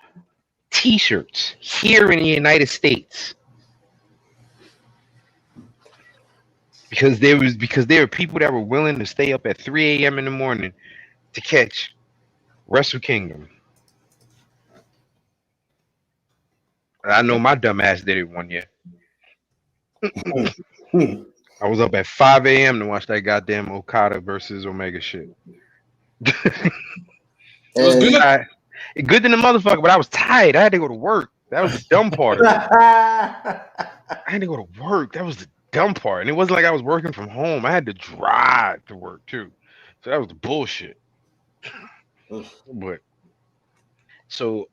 T-shirts here in the United States. Because there were people that were willing to stay up at 3 a.m. in the morning to catch Wrestle Kingdom. I know my dumb ass did it one year. I was up at 5 a.m. to watch that goddamn Okada versus Omega shit. It was good. Good than the motherfucker, but I was tired. I had to go to work. That was the dumb part of it. I had to go to work. That was the dumb part. And it wasn't like I was working from home. I had to drive to work too. So that was the bullshit. But so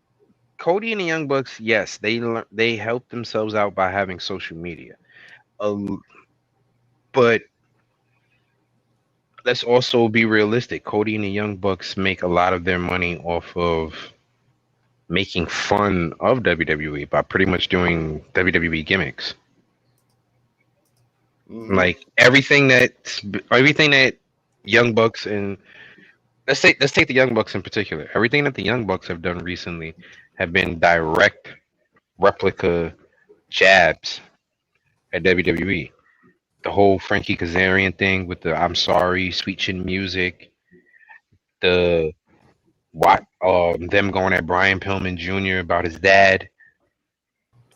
Cody and the Young Bucks, yes, they helped themselves out by having social media. But let's also be realistic. Cody and the Young Bucks make a lot of their money off of making fun of WWE by pretty much doing WWE gimmicks. Like everything that Young Bucks and let's take the Young Bucks in particular. Everything that the Young Bucks have done recently have been direct replica jabs at WWE. The whole Frankie Kazarian thing with the "I'm sorry" sweet chin music, them going at Brian Pillman Jr. about his dad.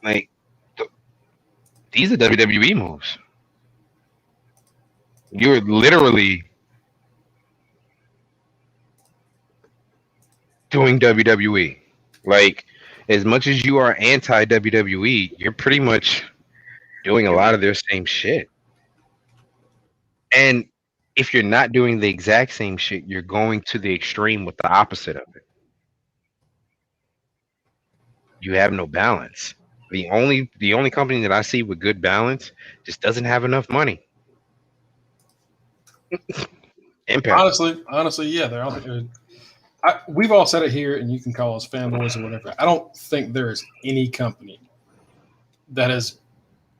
Like these are WWE moves. You're literally doing WWE. Like, as much as you are anti-WWE, you're pretty much doing a lot of their same shit. And if you're not doing the exact same shit, you're going to the extreme with the opposite of it. You have no balance. The only company that I see with good balance just doesn't have enough money. Impact. Honestly, yeah, they're out there. We've all said it here, and you can call us fanboys or whatever. I don't think there is any company that has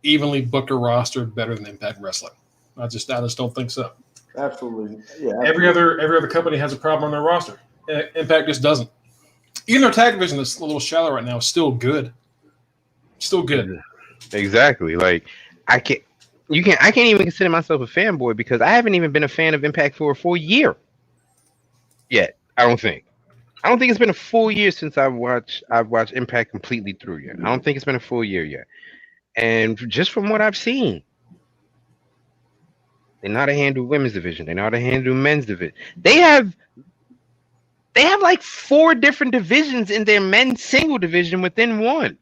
evenly booked a roster better than Impact Wrestling. I just don't think so. Absolutely, yeah. Every other company has a problem on their roster. Impact just doesn't. Even their tag division is a little shallow right now. Still good. Still good. Exactly. Like I can't even consider myself a fanboy because I haven't even been a fan of Impact for a full year yet. I don't think. I don't think it's been a full year since I've watched Impact completely through yet. I don't think it's been a full year yet. And just from what I've seen, they know how to handle women's division. They know how to handle men's division. They have like 4 different divisions in their men's single division within one.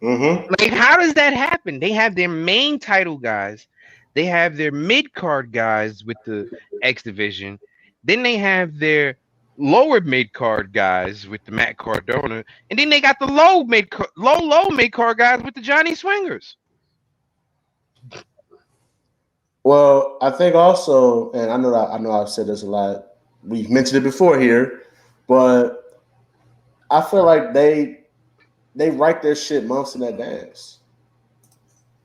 Mm-hmm. Like, how does that happen? They have their main title guys. They have their mid-card guys with the X division. Then they have their lower mid-card guys with the Matt Cardona. And then they got the low mid-card guys with the Johnny Swingers. Well, I think also, and I know I've said this a lot. We've mentioned it before here, but I feel like they write their shit months in advance.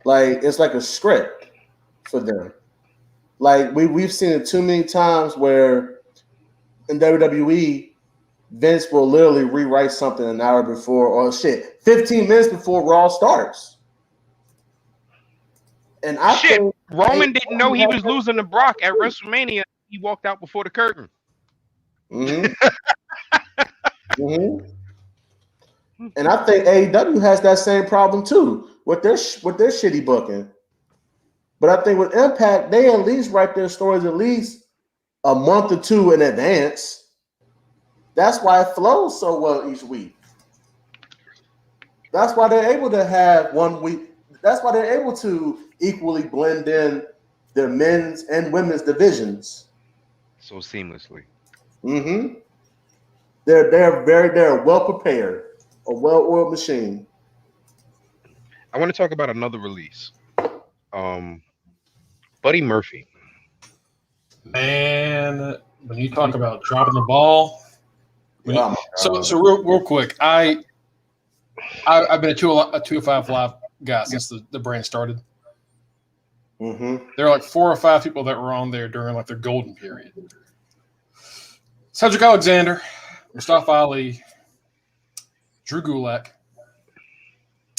Like, it's like a script for them. Like, we've seen it too many times where in WWE, Vince will literally rewrite something an hour before, or 15 minutes before Raw starts. And I think Roman didn't know he was losing to Brock at WrestleMania. He walked out before the curtain. Mm-hmm. Mm-hmm. And I think AEW has that same problem too with their shitty booking. But I think with Impact, they at least write their stories at least a month or 2 in advance. That's why it flows so well each week. That's why they're able to have 1 week. That's why they're able to equally blend in their men's and women's divisions so seamlessly. Mm-hmm. They're well prepared, a well-oiled machine. I want to talk about another release. Buddy Murphy. Man, when you talk about dropping the ball, so real quick, I've been a 205 Live guy since the brand started. Mm-hmm. There are like 4 or 5 people that were on there during like their golden period. Cedric Alexander, Mustafa Ali, Drew Gulak,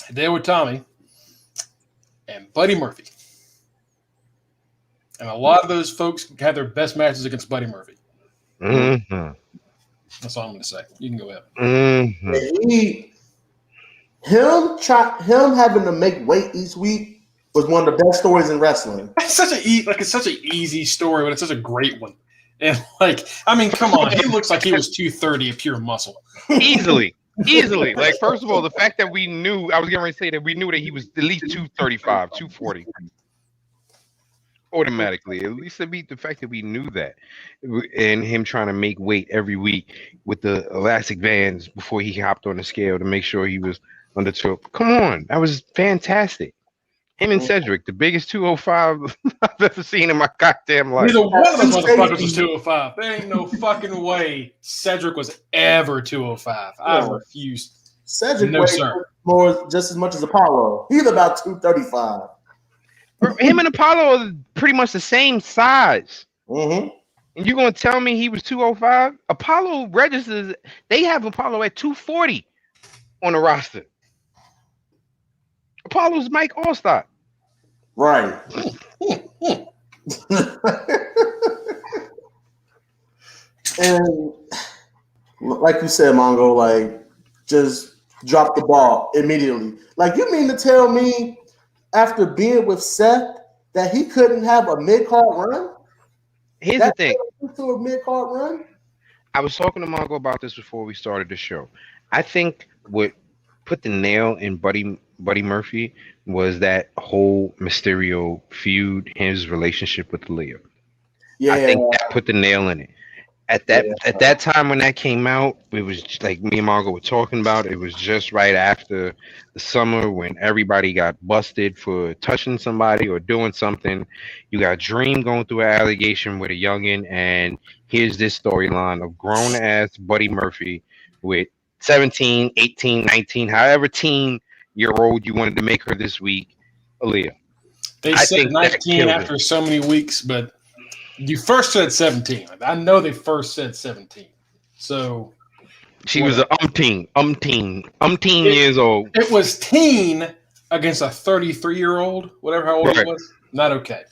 Hideo Itami, and Buddy Murphy. And a lot of those folks had their best matches against Buddy Murphy. Mm-hmm. That's all I'm going to say. You can go ahead. Mm-hmm. Him having to make weight each week was one of the best stories in wrestling. It's such an easy story, but it's such a great one. And I mean, come on, he looks like he was 230 of pure muscle. Easily. Like, first of all, the fact that we knew, I was getting ready to say that we knew that he was at least 235, 240. Automatically, at least the fact that we knew that, and him trying to make weight every week with the elastic bands before he hopped on the scale to make sure he was under 12. Come on, that was fantastic. Him and Cedric, the biggest 205 I've ever seen in my goddamn life. Neither one of those motherfuckers was 205. There ain't no fucking way Cedric was ever 205. I refuse. Cedric weighs more just as much as Apollo. He's about 235. Him and Apollo are pretty much the same size. Mm-hmm. And you're going to tell me he was 205? Apollo registers, they have Apollo at 240 on the roster. Apollo's Mike Allstott. Right. And like you said, Mongo, like, just drop the ball immediately. Like, you mean to tell me after being with Seth that he couldn't have a mid-card run? Here's the thing. To a mid-card run? I was talking to Mongo about this before we started the show. I think what put the nail in Buddy Murphy was that whole Mysterio feud, his relationship with Leo. Yeah, I think that put the nail in it. At that time when that came out, it was like me and Margo were talking about. It was just right after the summer when everybody got busted for touching somebody or doing something. You got Dream going through an allegation with a youngin, and here's this storyline of grown ass Buddy Murphy with 17, 18, 19, however teen-year-old you wanted to make her this week, Aaliyah. They said 19 after so many weeks, but you first said 17. I know they first said 17. So she was an umpteen years old. It was teen against a 33-year-old, whatever how old it was. Not okay.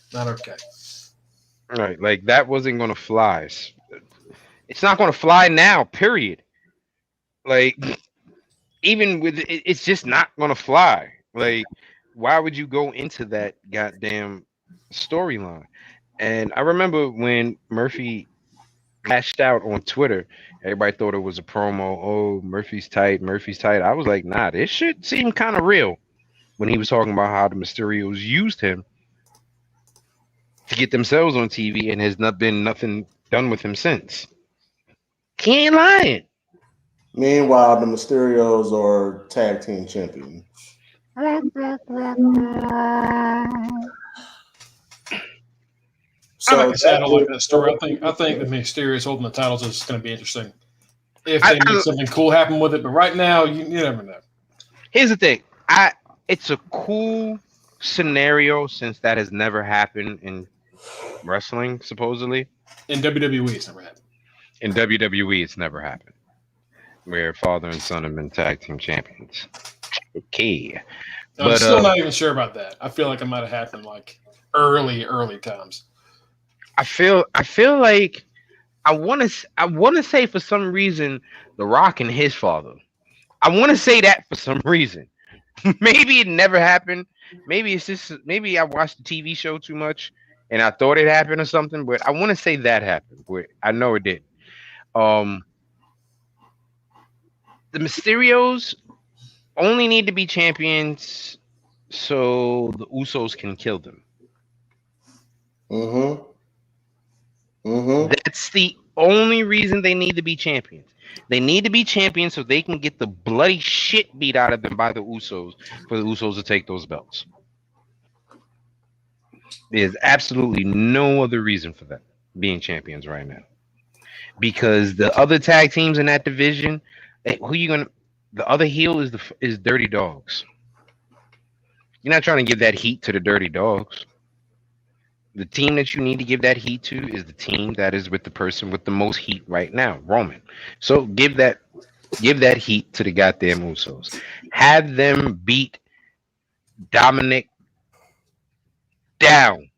Right, like that wasn't gonna fly. It's not going to fly now. Period. Like, even with it's just not going to fly. Like, why would you go into that goddamn storyline? And I remember when Murphy lashed out on Twitter, everybody thought it was a promo. Oh, Murphy's tight. Murphy's tight. I was like, nah, this shit seemed kind of real when he was talking about how the Mysterios used him to get themselves on TV and has not been nothing done with him since. He ain't lying. Meanwhile, the Mysterios are tag team champions. So like I said, I don't like that story. I think the Mysterios holding the titles is going to be interesting if they make something cool happen with it. But right now, you never know. Here's the thing. It's a cool scenario since that has never happened in wrestling, supposedly. In WWE, it's never happened. In WWE, it's never happened. Where father and son have been tag team champions. Okay. I'm still not even sure about that. I feel like it might have happened like early times. I feel like I want to say for some reason The Rock and his father. I want to say that for some reason. Maybe it never happened. Maybe it's just maybe I watched the TV show too much and I thought it happened or something. But I want to say that happened. But I know it did. The Mysterios only need to be champions so the Usos can kill them. That's the only reason they need to be champions. They need to be champions so they can get the bloody shit beat out of them by the Usos for the Usos to take those belts. There's absolutely no other reason for that being champions right now. Because the other tag teams in that division, the other heel is Dirty Dogs. You're not trying to give that heat to the Dirty Dogs. The team that you need to give that heat to is the team that is with the person with the most heat right now, Roman. So give that heat to the goddamn Usos. Have them beat Dominic down.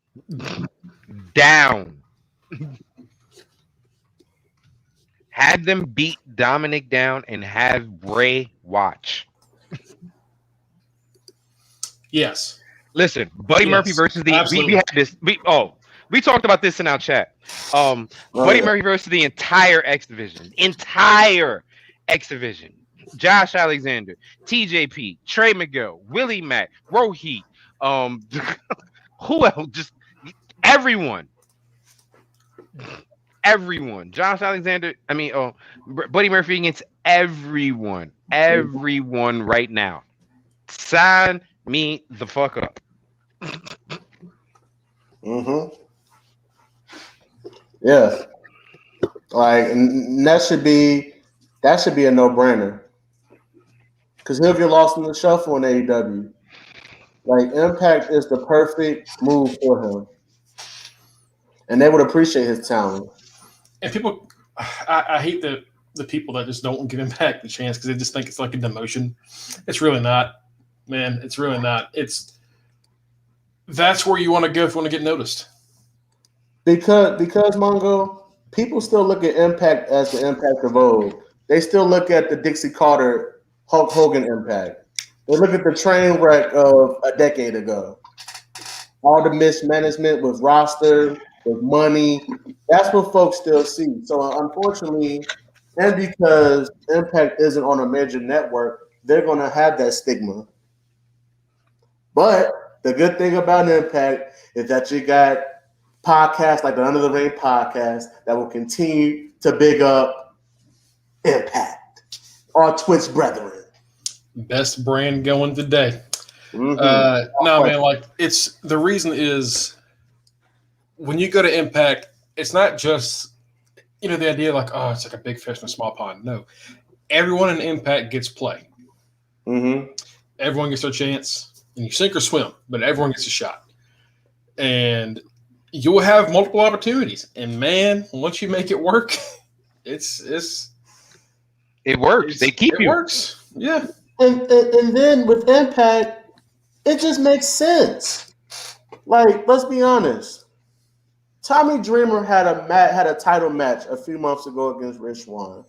Have them beat Dominic down and have Ray watch. Yes. Listen, Buddy Murphy versus we had this. We talked about this in our chat. Buddy Murphy versus the entire X division. Josh Alexander, TJP, Trey Miguel, Willie Mack, Rohit, who else? Just everyone. Josh Alexander, Buddy Murphy against everyone right now. Sign me the fuck up. Yeah. Like, and that should be a no-brainer. Because he'll get lost in the shuffle in AEW. Like, Impact is the perfect move for him. And they would appreciate his talent. And people, I hate the people that just don't give Impact the chance because they just think it's like a demotion. It's really not, man. It's really not. That's where you want to go if you want to get noticed. Because Mongo, people still look at Impact as the Impact of old. They still look at the Dixie Carter, Hulk Hogan Impact. They look at the train wreck of a decade ago. All the mismanagement with roster, with money. That's what folks still see. So unfortunately, and because Impact isn't on a major network, they're going to have that stigma. But the good thing about Impact is that you got podcasts like the Under the Ring podcast that will continue to big up Impact, our Twitch brethren. Best brand going today. No, man, like it's the reason is when you go to Impact, it's not just the idea like, oh, it's like a big fish in a small pond. No, everyone in Impact gets play. Everyone gets their chance, and you sink or swim, but everyone gets a shot. And you will have multiple opportunities. And man, once you make it work, it works. They keep you. It works. Yeah. And then with Impact, it just makes sense. Like, let's be honest. Tommy Dreamer had a title match a few months ago against Rich Swann.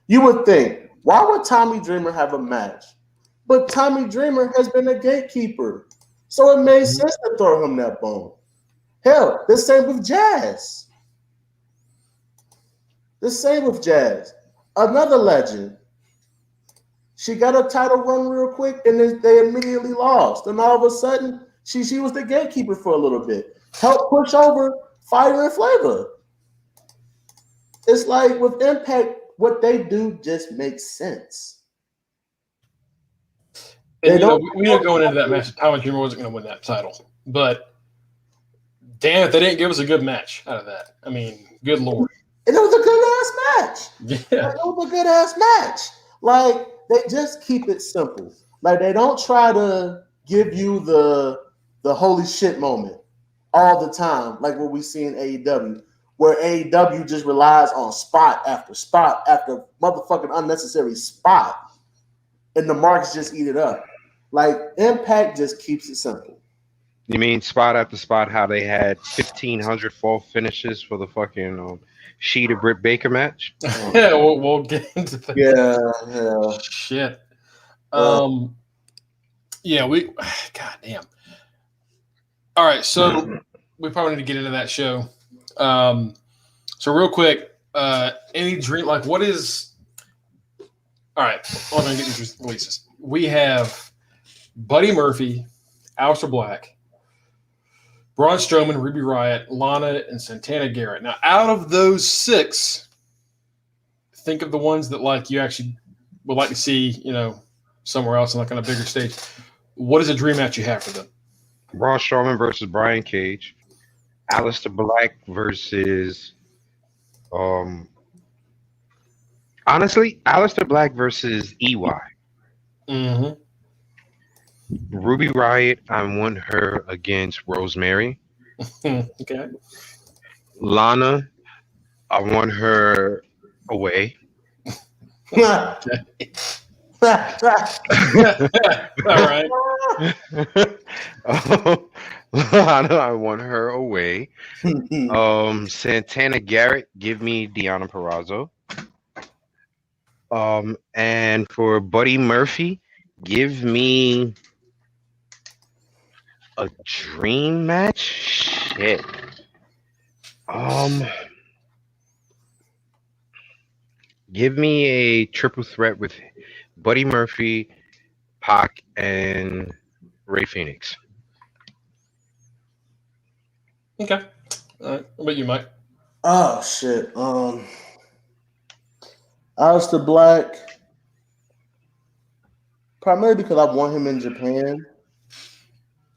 You would think, why would Tommy Dreamer have a match? But Tommy Dreamer has been a gatekeeper, so it made sense to throw him that bone. Hell, the same with Jazz. Another legend. She got a title run real quick, and then they immediately lost. And all of a sudden, she was the gatekeeper for a little bit. Helped push over Fire and Flavor. It's like with Impact, what they do just makes sense. And we know going into that match, Tommy Dreamer wasn't going to win that title. But damn it, they didn't give us a good match out of that. I mean, good Lord. And it was a good ass match. Yeah. It was a good ass match. Like, they just keep it simple. Like, they don't try to give you the holy shit moment all the time, like what we see in AEW, where AEW just relies on spot after motherfucking unnecessary spot, and the marks just eat it up. Like, Impact just keeps it simple. You mean spot after spot, how they had 1,500 fall finishes for the fucking Sheeda Britt Baker match? Yeah, we'll get into that. Yeah. Shit. God damn. All right, so we probably need to get into that show. So real quick, any dream, like what is, all right, I'm going to get these releases. We have Buddy Murphy, Alistair Black, Braun Strowman, Ruby Riott, Lana, and Santana Garrett. Now, out of those 6, think of the ones that like you actually would like to see, somewhere else on a bigger stage. What is a dream match you have for them? Braun Strowman versus Brian Cage, Alistair Black versus, honestly, Alistair Black versus EY. Mm-hmm. Ruby Riott, I want her against Rosemary. Okay. Lana, I want her away. All right. Lana, I want her away. Santana Garrett, give me Deonna Purrazzo. And for Buddy Murphy, give me a dream match. Shit. Give me a triple threat with Buddy Murphy, Pac, and Ray Phoenix. Okay. All right. What about you, Mike? Oh shit. Alistair Black, primarily because I want him in Japan.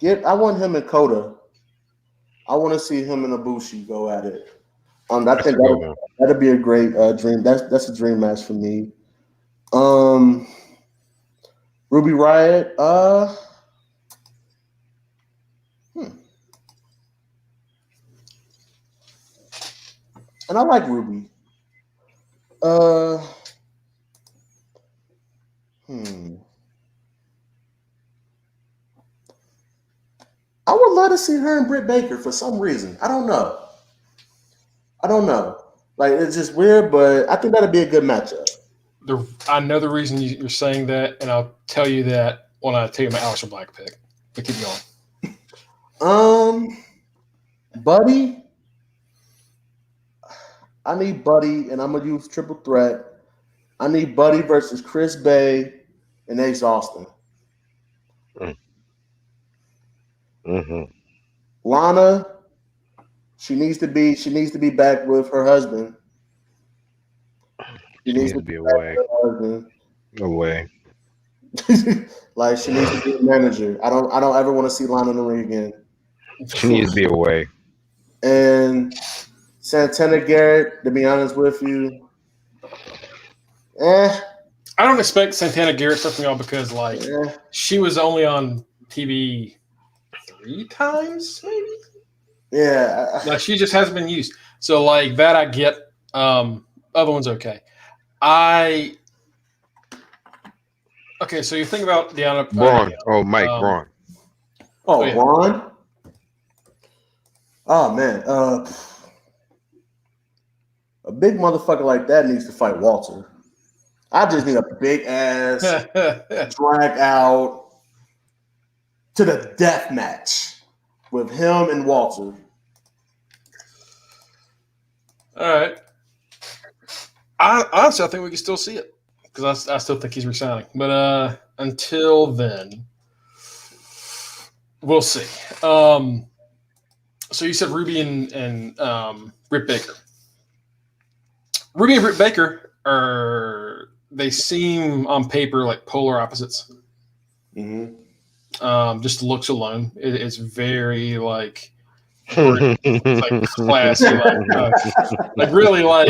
I want him in Coda. I want to see him and Ibushi go at it. I think that'd be a great dream. That's a dream match for me. Ruby Riott. And I like Ruby. I would love to see her and Britt Baker for some reason. I don't know. Like, it's just weird, but I think that'd be a good matchup. I know the reason you're saying that, and I'll tell you that when I tell you my Alistair Black pick. But keep going. Buddy. I need Buddy, and I'm gonna use triple threat. I need Buddy versus Chris Bay and Ace Austin. Mm-hmm. Lana, she needs to be back with her husband. She needs to be away. Away. Like, she needs to be a manager. I don't ever want to see Lana in the ring again. She needs to be away. And Santana Garrett, to be honest with you, I don't expect Santana Garrett stuff from y'all because she was only on TV 3 times, maybe. Yeah, like she just hasn't been used. So like that, I get. Other one's okay. Okay, so you think about Braun. Mike Braun. Braun. Oh man, a big motherfucker like that needs to fight Walter. I just need a big ass drag out to the death match with him and Walter. All right. Honestly, I think we can still see it because I still think he's resigning. But until then, we'll see. So you said Ruby and Britt Baker. Ruby and Britt Baker they seem on paper like polar opposites. Mm-hmm. Just looks alone, it's very like classy, like really like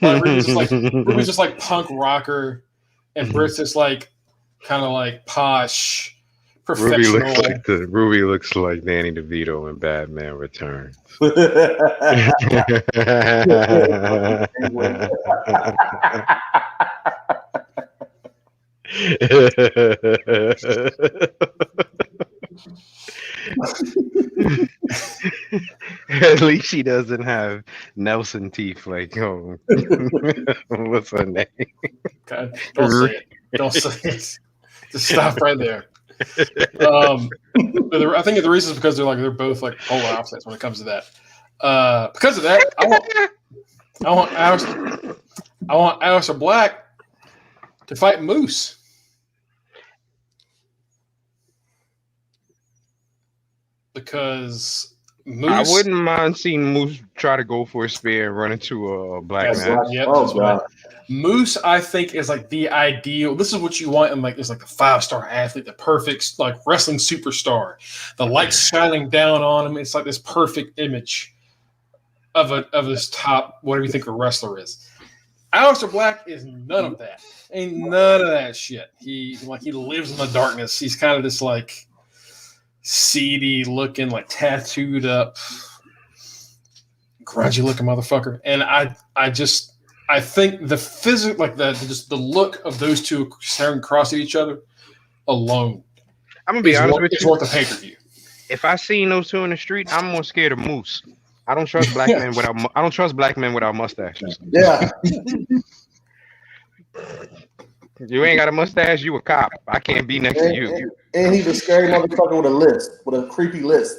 Ruby's just like punk rocker, and Britt's just like kind of like posh. Ruby looks like Danny DeVito in Batman Returns. At least she doesn't have Nelson teeth like what's her name? God, don't say it. Don't say it. Just stop right there. I think the reason is because they're both like polar opposites when it comes to that. Because of that, I want Alistair Black to fight Moose. Because Moose, I wouldn't mind seeing Moose try to go for a spear and run into a black man. Yep, Moose, I think, is like the ideal. This is what you want in like is like the 5-star athlete, the perfect like wrestling superstar. The lights shining down on him. It's like this perfect image of this top, whatever you think a wrestler is. Alistair Black is none of that. Ain't none of that shit. He lives in the darkness. He's kind of this like seedy looking, like tattooed up, grungy looking motherfucker. And I think the physical, like the look of those two staring across at each other alone. I'm gonna be honest with you. It's worth the pay-per-view. If I seen those two in the street, I'm more scared of Moose. I don't trust black men without. I don't trust black men without mustaches. Yeah. You ain't got a mustache, you a cop. I can't be next to you. And he's a scary motherfucker with a creepy list.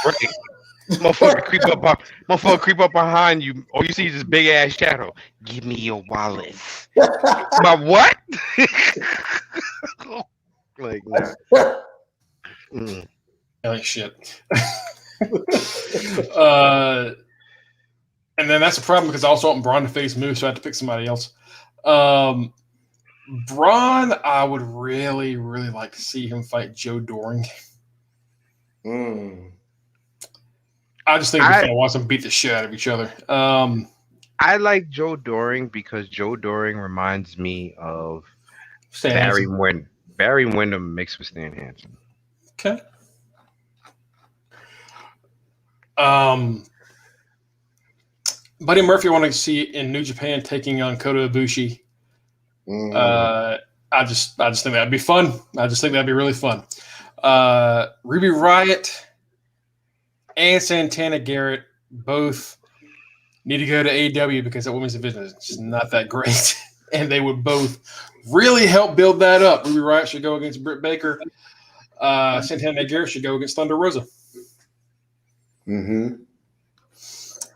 Right. Motherfucker creep up behind you. All you see is this big ass shadow. Give me your wallet. But what? Like nah. Like shit. And then that's a problem because I also want Braun to face Moose, so I had to pick somebody else. Braun, I would really, really like to see him fight Joe Doring. I just think we kind of want them to beat the shit out of each other. I like Joe Doring because Joe Doring reminds me of Barry Windham mixed with Stan Hansen. Okay. Buddy Murphy, I want to see in New Japan taking on Kota Ibushi. I just think that'd be fun. I just think that'd be really fun. Ruby Riott and Santana Garrett both need to go to AEW because that women's division is just not that great. And they would both really help build that up. Ruby Riott should go against Britt Baker. Santana Garrett should go against Thunder Rosa. Mm-hmm.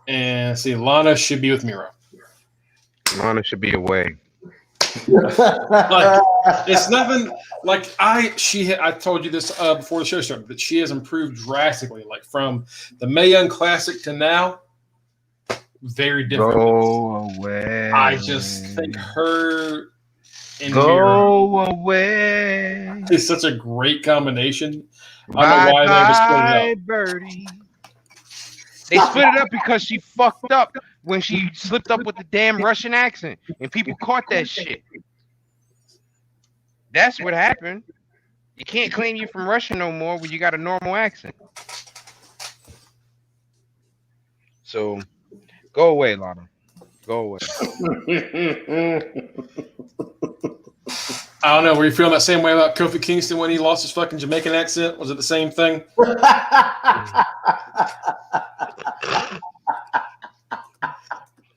And see, Lana should be with Miro. Lana should be away. Like it's nothing like I told you this before the show started that she has improved drastically, like from the Mae Young Classic to now. Very different. Go away. I just think her and Go Miro away. is such a great combination. I don't know why they just split it up. Birdie. They split it up because she fucked up when she slipped up with the damn Russian accent, and people caught that shit. That's what happened. You can't claim you're from Russia no more when you got a normal accent. So, go away, Lana. Go away. I don't know. Were you feeling that same way about Kofi Kingston when he lost his fucking Jamaican accent? Was it the same thing?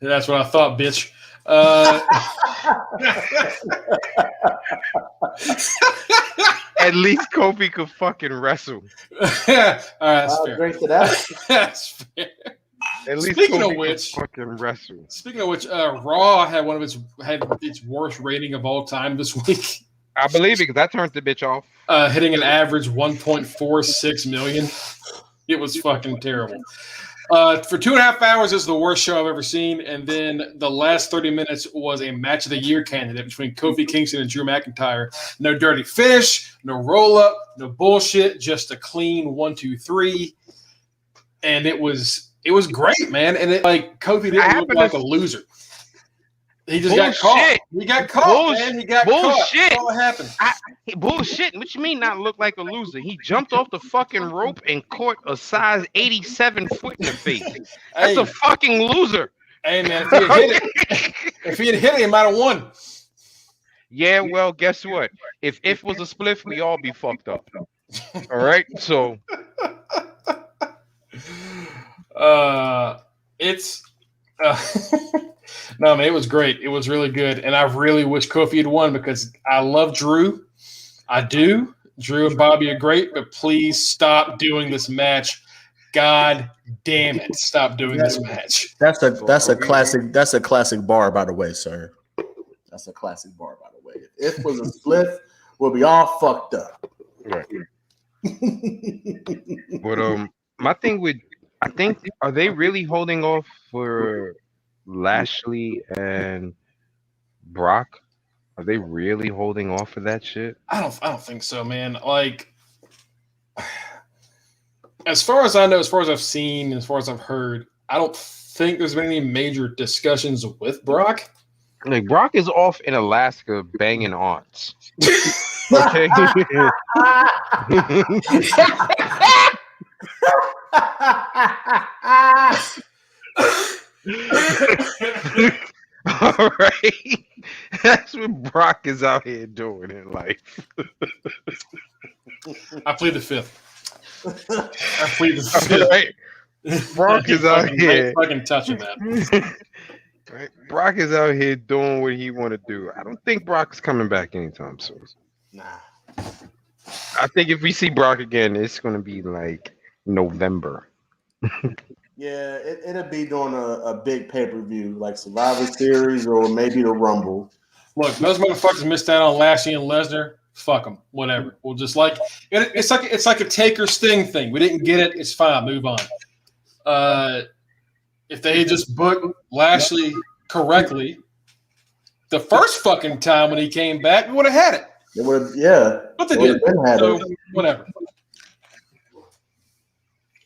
That's what I thought, bitch. At least Kofi could fucking wrestle. All right, that's fair. Drink to that. That's fair. At least Speaking Kofi of which, could fucking wrestle. Speaking of which, Raw had its worst rating of all time this week. I believe it because I turned the bitch off. Hitting an average 1.46 million. It was fucking terrible. For 2.5 hours, this is the worst show I've ever seen. And then the last 30 minutes was a match of the year candidate between Kofi Kingston and Drew McIntyre. No dirty finish, no roll up, no bullshit, just a clean 1, 2, 3. And it was great, man. And Kofi didn't look like a loser. He just got caught. He got caught, man. He got caught. That's what happened. Bullshit. What you mean not look like a loser? He jumped off the fucking rope and caught a size 87 foot in the face. That's a fucking loser. Hey, man, if he had hit it, he might have won. Yeah, well, guess what? If was a spliff, we all be fucked up. All right? So. No, man, it was great. It was really good. And I really wish Kofi had won because I love Drew. I do. Drew and Bobby are great, but please stop doing this match. God damn it. Stop doing this match. That's a classic bar, by the way, sir. That's a classic bar, by the way. If it was a split, we'll be all fucked up. Right. But my thing with are they really holding off for Lashley and Brock? Are they really holding off for that shit? I don't think so, man. Like, as far as I know, as far as I've seen, as far as I've heard, I don't think there's been any major discussions with Brock. Like, Brock is off in Alaska banging aunts. Okay. All right. That's what Brock is out here doing in life. I plead the fifth. Right. Brock is out here. Fucking touching that. Right. Brock is out here doing what he want to do. I don't think Brock's coming back anytime soon. Nah. I think if we see Brock again, it's going to be like November. Yeah, it'll be doing a big pay-per-view like Survivor Series or maybe the Rumble. Look, those motherfuckers missed out on Lashley and Lesnar. Fuck them. Whatever. We'll just it's like a Taker Sting thing. We didn't get it. It's fine. Move on. If they had just booked Lashley correctly the first fucking time when he came back, we would have had it. They would have, yeah. But they didn't. So, whatever.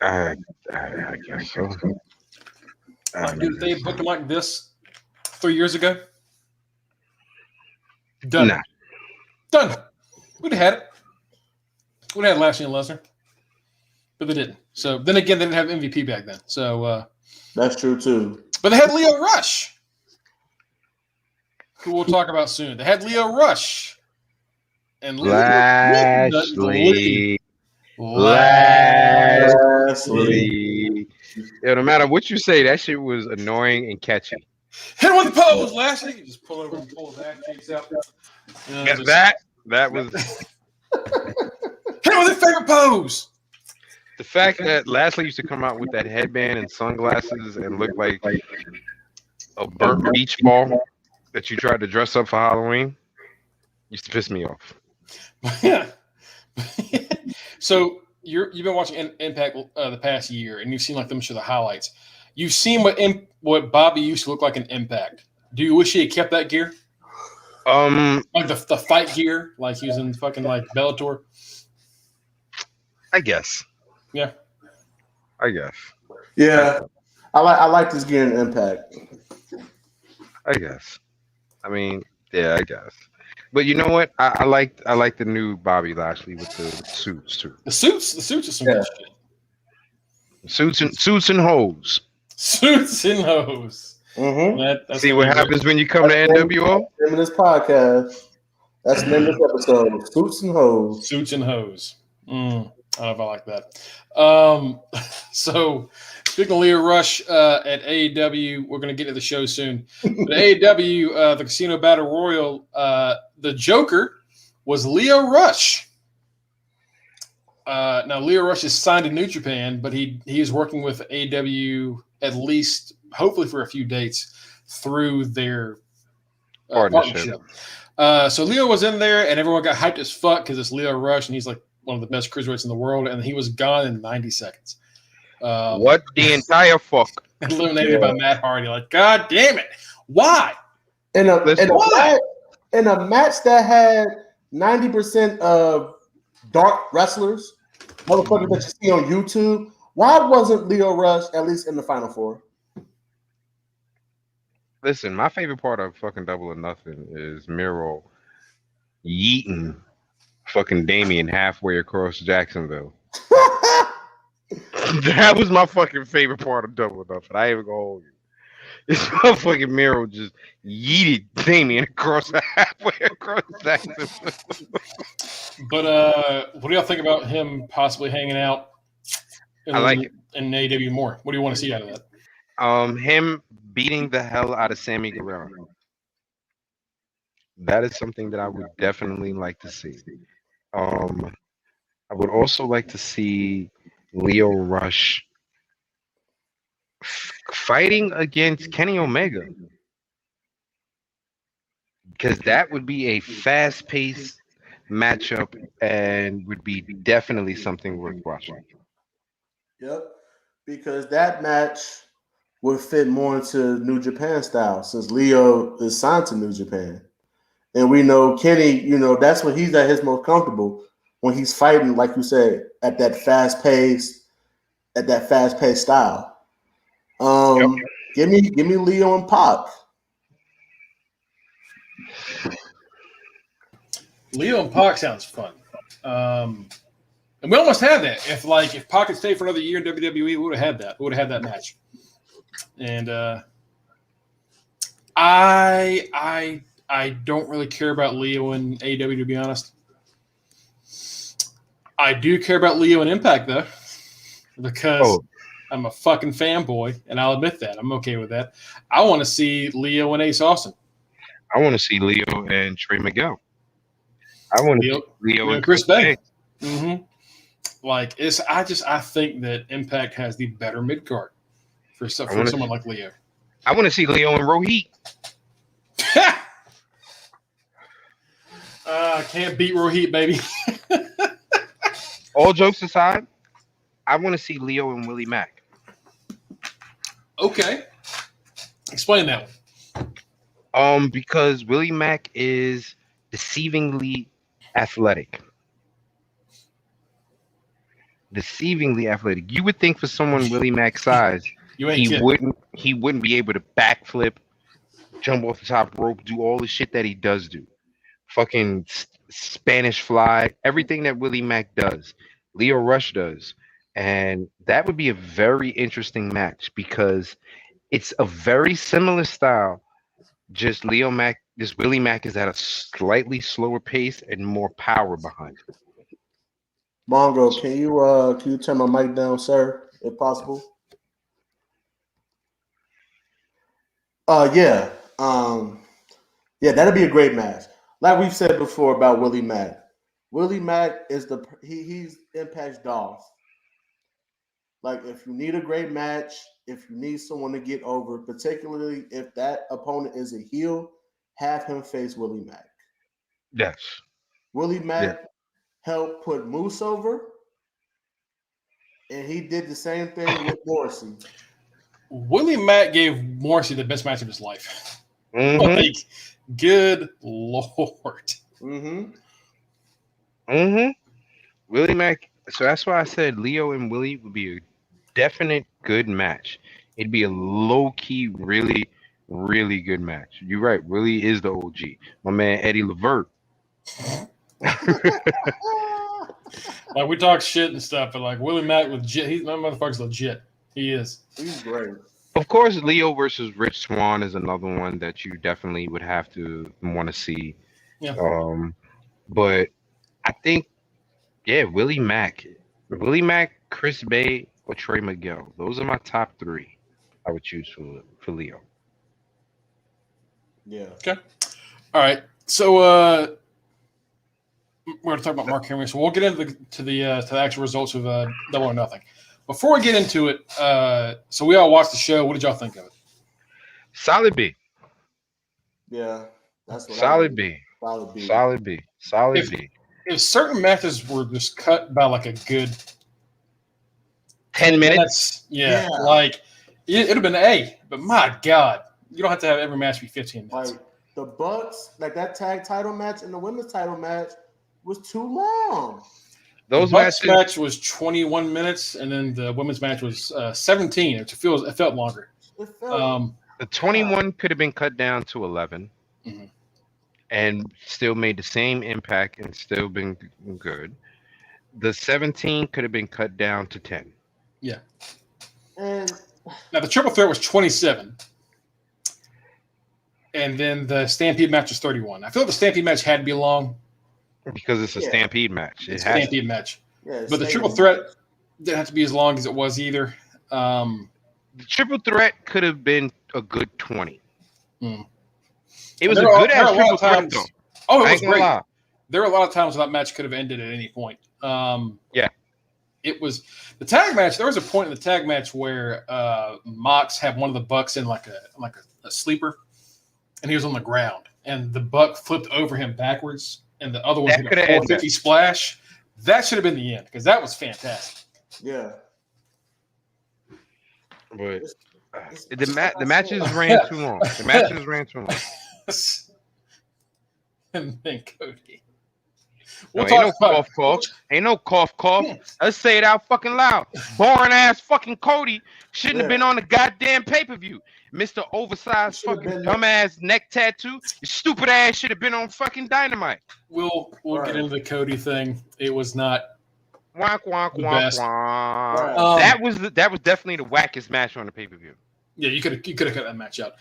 I guess so. Dude, if they booked him like this 3 years ago, done. Nah. Done. We'd have had it. We'd have had Lashley and Lesnar, but they didn't. So then again, they didn't have MVP back then. So that's true too. But they had Leo Rush, who we'll talk about soon. They had Leo Rush and Lashley. Yeah, no matter what you say, that shit was annoying and catchy. Hit him with the pose, Lashley. You just pull over and pull his ass cheeks out. That was hit him with his favorite pose. the fact that Lashley used to come out with that headband and sunglasses and look like a burnt beach ball that you tried to dress up for Halloween used to piss me off. Yeah. So you've been watching Impact the past year, and you've seen like them show the highlights. You've seen what Bobby used to look like in Impact. Do you wish he had kept that gear? Like the fight gear, like he was in fucking like Bellator. I guess. Yeah. I guess. Yeah. I like this gear in Impact. I guess. I mean, yeah, I guess. But you know what? I like the new Bobby Lashley with the suits too. The suits are some good shit. Suits and hoes. Suits and hoes. Mm-hmm. See what happens when you come to NWO? Name of this podcast. That's the name of this episode. Suits and hoes. Suits and hoes. I don't know if I like that. So, speaking of Leo Rush at AEW, we're going to get to the show soon. But AEW, the Casino Battle Royal, the Joker was Leo Rush. Now, Leo Rush is signed to New Japan, but he is working with AEW at least, hopefully, for a few dates through their partnership. So Leo was in there, and everyone got hyped as fuck because it's Leo Rush, and he's like one of the best cruiserweights in the world, and he was gone in 90 seconds. What the entire fuck? Eliminated by Matt Hardy. Like, God damn it. Why? In a match that had 90% of dark wrestlers, motherfuckers that you see on YouTube, why wasn't Leo Rush at least in the Final Four? Listen, my favorite part of fucking Double or Nothing is Miro yeeting fucking Damien halfway across Jacksonville. That was my fucking favorite part of Double or Nothing. I ain't even gonna hold you. This motherfucking Miro just yeeted Damien halfway across Jacksonville. But what do y'all think about him possibly hanging out in AEW more? What do you want to see out of that? Him beating the hell out of Sammy Guevara. That is something that I would definitely like to see. I would also like to see Leo Rush fighting against Kenny Omega, because that would be a fast-paced matchup and would be definitely something worth watching. Yep, because that match would fit more into New Japan style since Leo is signed to New Japan. And we know Kenny, that's when he's at his most comfortable, when he's fighting, like you said, at that fast-paced style. Give me Leo and Pac. Leo and Pac sounds fun. And we almost had that. If Pac had stayed for another year in WWE, we would have had that. We would have had that match. And I don't really care about Leo in AEW, to be honest. I do care about Leo in Impact, though, because I'm a fucking fanboy, and I'll admit that. I'm okay with that. I want to see Leo and Ace Austin. I want to see Leo and Trey Miguel. I want to see Leo and Chris Bay. Mm-hmm. I think that Impact has the better mid card for someone like Leo. I want to see Leo and Rohit. Can't beat Rohit, baby. All jokes aside, I want to see Leo and Willie Mack. Okay. Explain that one. Because Willie Mack is deceivingly athletic. You would think for someone Willie Mack's size, he wouldn't be able to backflip, jump off the top rope, do all the shit that he does do. Fucking Spanish fly, everything that Willie Mack does, Leo Rush does. And that would be a very interesting match because it's a very similar style. Just Willie Mack is at a slightly slower pace and more power behind it. Mongo, can you turn my mic down, sir, if possible? Yeah, that'd be a great match. Like we've said before about Willie Mack. Willie Mack is he's Impact's Dolph. Like, if you need a great match, if you need someone to get over, particularly if that opponent is a heel, have him face Willie Mack. Yes. Willie Mack helped put Moose over, and he did the same thing with Morrissey. Willie Mack gave Morrissey the best match of his life. Mm-hmm. Like, good Lord. Mm-hmm. Mm-hmm. Willie Mack. So that's why I said Leo and Willie would be a definite good match. It'd be a low-key, really, really good match. You're right. Willie is the OG. My man Eddie Levert. Like, we talk shit and stuff, but like Willie Mack legit, my motherfucker's legit. He is. He's great. Of course, Leo versus Rich Swann is another one that you definitely would have to want to see. Yeah. But I think, Willie Mack Willie Mack, Chris Bay, or Trey Miguel. Those are my top 3. I would choose for Leo. Yeah. Okay. All right. So we're going to talk about Mark Henry. So we'll get into the actual results of Double or Nothing. Before we get into it, so we all watched the show. What did y'all think of it? Solid B. Yeah. That's what Solid B. Solid B. Solid B. Solid B. If certain matches were just cut by like a good 10 minutes. Yeah. Like it'd have been A, but my God, you don't have to have every match be 15 minutes. Like the Bucks, like that tag title match and the women's title match was too long. Those the Bucks matches match was 21 minutes, and then the women's match was 17. It felt longer. It felt, the 21 could have been cut down to 11, mm-hmm. and still made the same impact and still been good. The 17 could have been cut down to 10. Yeah. and Now the triple threat was 27. And then the Stampede match was 31. I feel like the Stampede match had to be long. Because it's a Stampede match. It's a Stampede match. yeah, But the triple threat didn't have to be as long as it was either. The triple threat could have been a good 20. Hmm. It was a good ass triple threat, though. Oh, I it ain't was gonna great. lie. There were a lot of times when that match could have ended at any point. Yeah. It was the tag match. There was a point in the tag match where Mox had one of the Bucks in like a sleeper, and he was on the ground, and the Buck flipped over him backwards, and the other one hit a 450 splash. That should have been the end because that was fantastic. Yeah. But the matches ran too long. The matches ran too long. And then Cody. Ain't no cough. Ain't no cough. Let's say it out fucking loud. Boring ass fucking Cody shouldn't have been on the goddamn pay-per-view. Mr. Oversized fucking dumbass neck tattoo. Your stupid ass should have been on fucking Dynamite. We'll get into the Cody thing. It was not Wonk. Right. That was definitely the wackest match on the pay-per-view. Yeah, you could have cut that match out.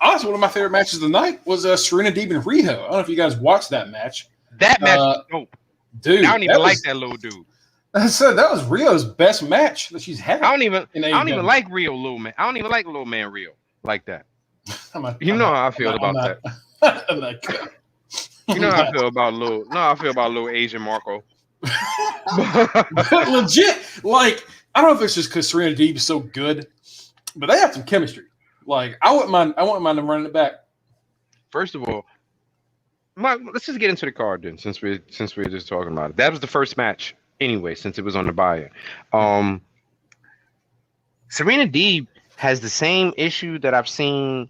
Honestly, one of my favorite matches of the night was Serena Deeb and Riho. I don't know if you guys watched that match. That match was dope. Dude, I don't even like that little dude. I said that was Rio's best match that she's had. I don't even like Rio, little man. I don't even like little man Rio like that. You know how I feel about that. I'm not good. You know how I feel about little. No, I feel about little Asian Marco. Legit, like I don't know if it's just because Serena Deeb is so good, but they have some chemistry. Like I wouldn't mind them running it back. First of all, let's just get into the card then, since we're just talking about it. That was the first match anyway, since it was on the buy-in. Serena Deeb has the same issue that I've seen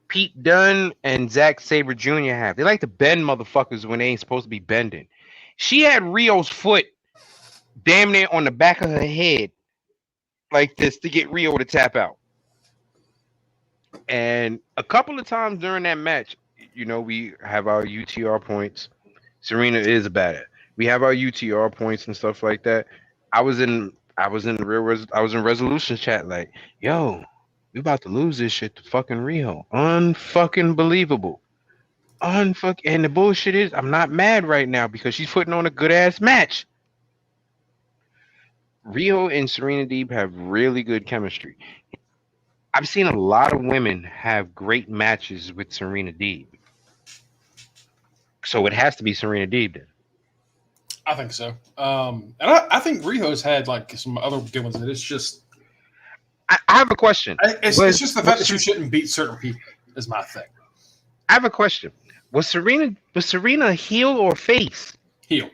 Pete Dunne and Zack Sabre Jr. have. They like to bend motherfuckers when they ain't supposed to be bending. She had Rio's foot damn near on the back of her head like this to get Rio to tap out. And a couple of times during that match, you know, we have our UTR points. Serena is a badass. We have our UTR points and stuff like that. I was in resolution chat like, yo, we about to lose this shit to fucking Rio. Unfucking believable. And the bullshit is, I'm not mad right now because she's putting on a good ass match. Rio and Serena Deeb have really good chemistry. I've seen a lot of women have great matches with Serena Deeb. So it has to be Serena Deeb then. I think so. And I think Rio's had like some other good ones. It's just I have a question. It's just the fact that you shouldn't beat certain people is my thing. I have a question. Was Serena a heel or face? Heel.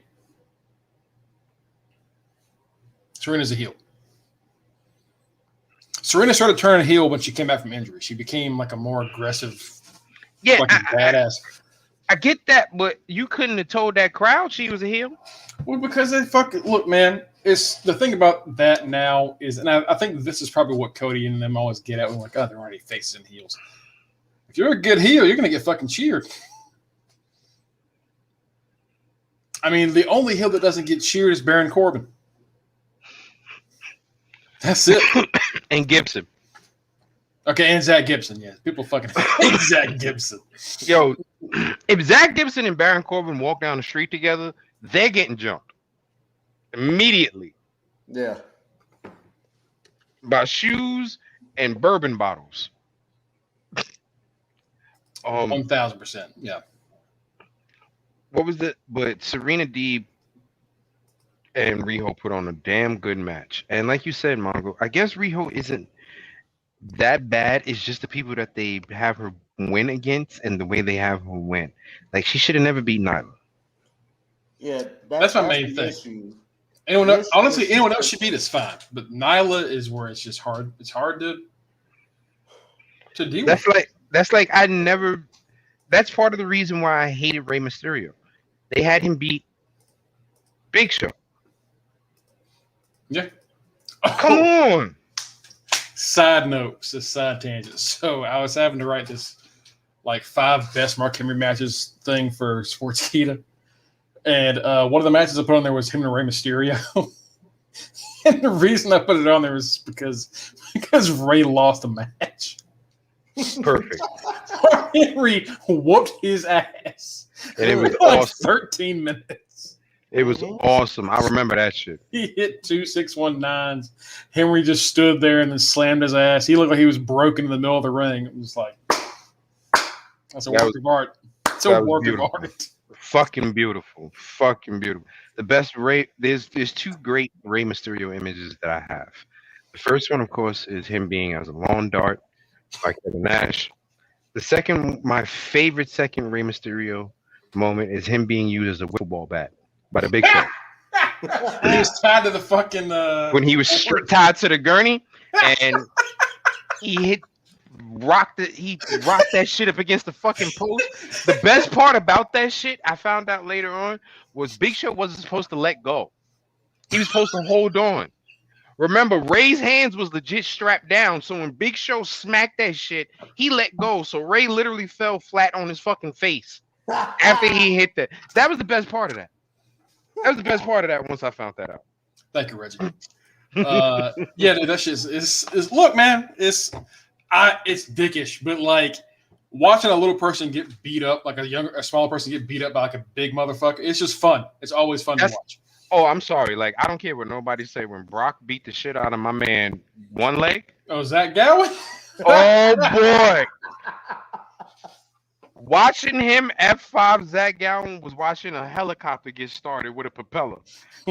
Serena's a heel. Serena started turning heel when she came back from injury. She became like a more aggressive, badass. I get that, but you couldn't have told that crowd she was a heel. Well, because they look, man. It's the thing about that now is, and I think this is probably what Cody and them always get at when like, oh, there aren't any faces and heels. If you're a good heel, you're gonna get fucking cheered. I mean, the only heel that doesn't get cheered is Baron Corbin. That's it. And Gibson. Okay, and Zach Gibson, yeah. People fucking hate Zach Gibson. Yo, if Zach Gibson and Baron Corbin walk down the street together, they're getting jumped. immediately. Yeah. By shoes and bourbon bottles. 1,000%. Yeah. What was it? But Serena Deeb and Riho put on a damn good match. And like you said, Mongo, I guess Riho isn't that bad. It's just the people that they have her win against and the way they have her win. Like, she should have never beat Nyla. Yeah, that's my main thing. Issue. Anyone else, honestly, anyone else she beat is fine, but Nyla is where it's just hard. It's hard to deal with. That's part of the reason why I hated Rey Mysterio. They had him beat Big Show. Yeah. Come on. Side notes, a side tangent. So I was having to write this like 5 best Mark Henry matches thing for Sportskeeda. And one of the matches I put on there was him and Rey Mysterio. And the reason I put it on there was because Rey lost a match. Perfect. Mark Henry whooped his ass. And it was like awesome. 13 minutes. It was awesome. I remember that shit. He hit 2 619s. Henry just stood there and then slammed his ass. He looked like he was broken in the middle of the ring. It was like, that's a work of art. It's a work of art. Fucking beautiful. Fucking beautiful. The best Rey, there's 2 great Rey Mysterio images that I have. The first one, of course, is him being as a lawn dart by Kevin Nash. The second, my favorite second Rey Mysterio moment is him being used as a wiffle ball bat by the Big Show. He was tied to the fucking when he was tied to the gurney and he rocked that shit up against the fucking post. The best part about that shit, I found out later on, was Big Show wasn't supposed to let go. He was supposed to hold on. Remember, Ray's hands was legit strapped down, so when Big Show smacked that shit, he let go. So Ray literally fell flat on his fucking face after he hit that. That was the best part of that. That was the best part of that once I found that out. Thank you, Reggie. Yeah, dude, that shit is look, man, it's dickish, but like watching a little person get beat up, like a smaller person get beat up by like a big motherfucker, it's just fun. It's always fun to watch. Oh, I'm sorry. Like, I don't care what nobody say. When Brock beat the shit out of my man, one leg. Oh, Zach Gowen? Oh, boy. Watching him F5 Zach Gowen was watching a helicopter get started with a propeller.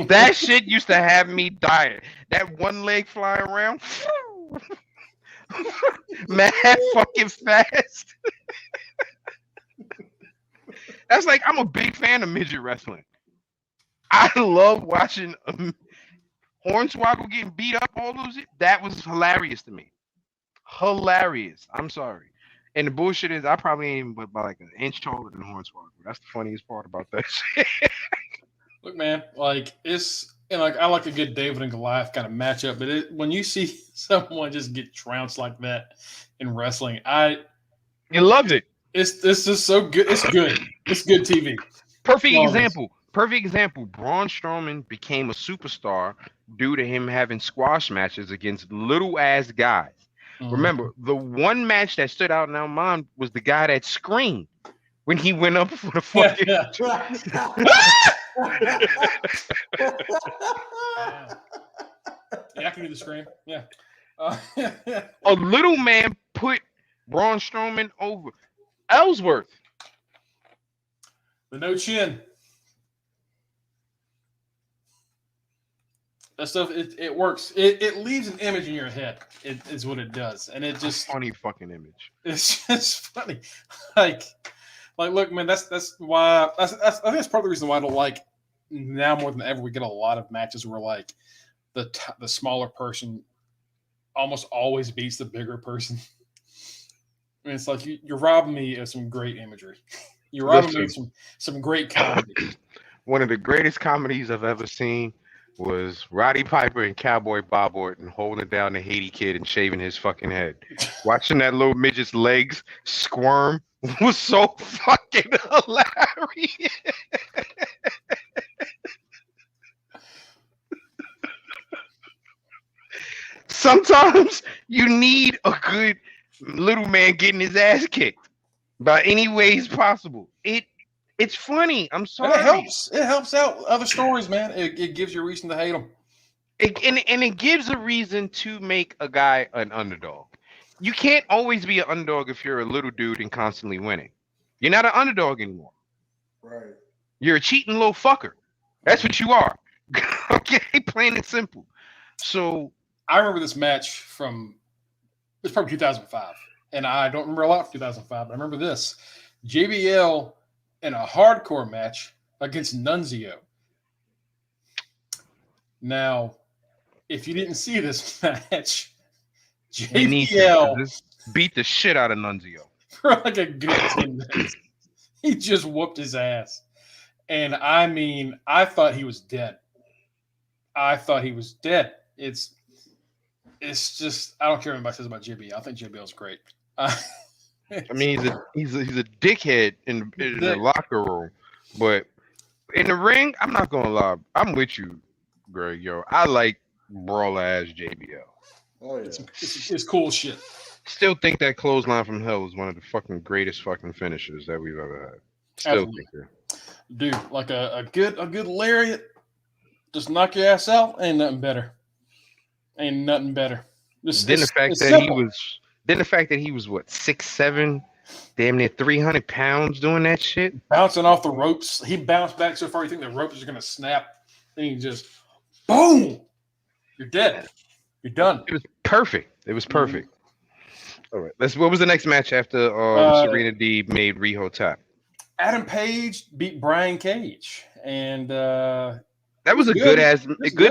That shit used to have me dying. That one leg flying around. Mad fucking fast. That's like, I'm a big fan of midget wrestling. I love watching Hornswoggle getting beat up, all those. That was hilarious to me. Hilarious. I'm sorry. And the bullshit is, I probably ain't but by like an inch taller than Hornswoggle. That's the funniest part about that shit. Look, man, like I like a good David and Goliath kind of matchup, but when you see someone just get trounced like that in wrestling, you loved it. It's just so good. It's good. It's good TV. Perfect example. Braun Strowman became a superstar due to him having squash matches against little ass guys. Mm-hmm. Remember, the one match that stood out in our mind was the guy that screamed when he went up for the fucking. Yeah, I can do the scream. Yeah. A little man put Braun Strowman over. Ellsworth. The no chin. That stuff, it works. It leaves an image in your head. It is what it does. And it just funny fucking image. It's just funny. Like look, man, that's why I think that's part of the reason why I don't like now more than ever we get a lot of matches where like the smaller person almost always beats the bigger person. I mean, it's like you're robbing me of some great imagery. You're robbing me of some great comedy. One of the greatest comedies I've ever seen was Roddy Piper and Cowboy Bob Orton holding down the Haiti kid and shaving his fucking head. Watching that little midget's legs squirm was so fucking hilarious. Sometimes you need a good little man getting his ass kicked by any ways possible. It It's funny. I'm And sorry. it helps. It helps out other stories, man. It gives you a reason to hate them. And it gives a reason to make a guy an underdog. You can't always be an underdog if you're a little dude and constantly winning. You're not an underdog anymore. Right. You're a cheating little fucker. That's what you are. Okay, plain and simple. So I remember this match from it's probably 2005, and I don't remember a lot from 2005, but I remember this JBL in a hardcore match against Nunzio. Now, if you didn't see this match, you need to JBL just beat the shit out of Nunzio. for like a good 10 minutes. He just whooped his ass. And I mean, I thought he was dead. It's just I don't care what anybody says about JBL. I think JBL's great. I mean, he's a dickhead in the locker room, but in the ring, I'm not gonna lie. I'm with you, Greg. Yo, I like brawl ass JBL. Oh yeah. It's cool shit. Still think that clothesline from hell is one of the fucking greatest fucking finishers that we've ever had. Still Absolutely. think that. Dude, like a good lariat, just knock your ass out. Ain't nothing better. Then the fact that he was what 6'7", damn near 300 pounds doing that shit, bouncing off the ropes. He bounced back so far you think the ropes are gonna snap. Then he just boom. You're dead. You're done. It was perfect. All right, what was the next match after Serena Deeb made Riho tap? Adam Page beat Brian Cage, and that was a good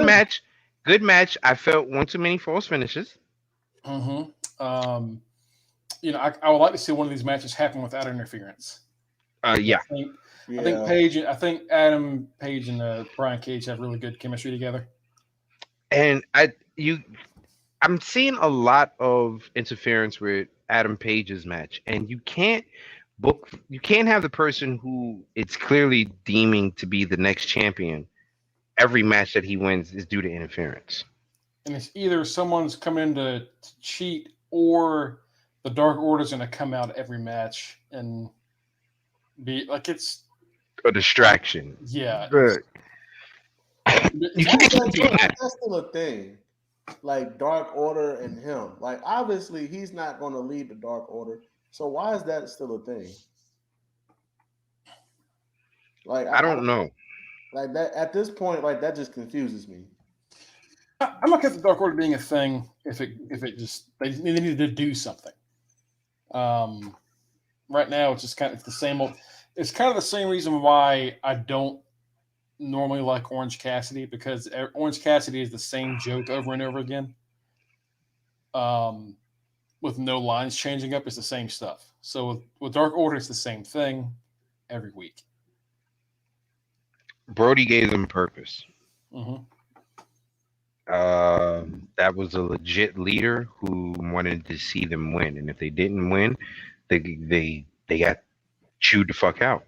match. Good match. I felt one too many false finishes. Mm-hmm. I would like to see one of these matches happen without interference. Yeah. I think Adam Page and Brian Cage have really good chemistry together. And I'm seeing a lot of interference with Adam Page's match, and you can't have the person who it's clearly deeming to be the next champion. Every match that he wins is due to interference. And it's either someone's coming in to cheat or the Dark Order's going to come out every match and be like it's a distraction. Yeah. But that's still a thing. Like Dark Order and him. Like obviously he's not going to lead the Dark Order. So why is that still a thing? Like I don't know. Like that at this point, like that just confuses me. I'm okay with the Dark Order being a thing if it just they needed to do something. Right now it's just kind of the same old. It's kind of the same reason why I don't normally like Orange Cassidy, because Orange Cassidy is the same joke over and over again. With no lines changing up, it's the same stuff. So with Dark Order, it's the same thing every week. Brody gave them purpose. Mm-hmm. That was a legit leader who wanted to see them win, and if they didn't win, they got chewed the fuck out.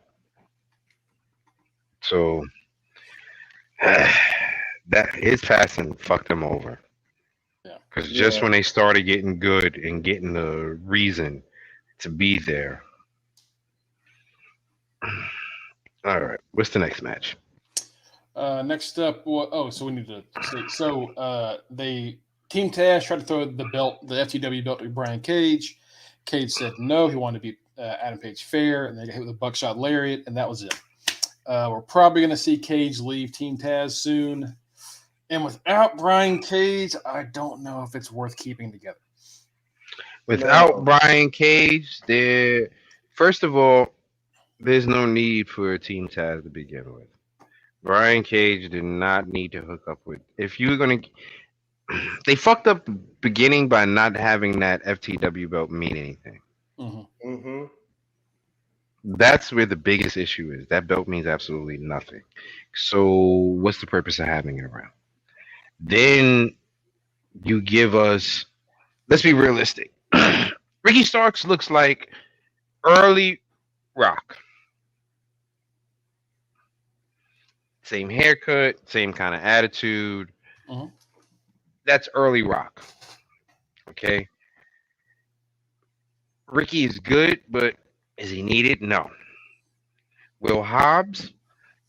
So that his passing fucked them over. Yeah, because just when they started getting good and getting the reason to be there. All right, what's the next match? Next up, so we need to see. So they Team Taz tried to throw the FTW belt to Brian Cage. Cage said no, he wanted to beat Adam Page fair, and they got hit with a buckshot lariat, and that was it. We're probably going to see Cage leave Team Taz soon. And without Brian Cage, I don't know if it's worth keeping together. Without Brian Cage, first of all, there's no need for Team Taz to begin with. Brian Cage did not need to hook up with. If you're going to. They fucked up beginning by not having that FTW belt mean anything. Mm-hmm. Mm-hmm. That's where the biggest issue is. That belt means absolutely nothing. So what's the purpose of having it around? Then you give us, let's be realistic. Ricky Starks looks like early Rock. Same haircut, same kind of attitude. Mm-hmm. That's early Rock. Okay. Ricky is good, but is he needed? No. Will Hobbs,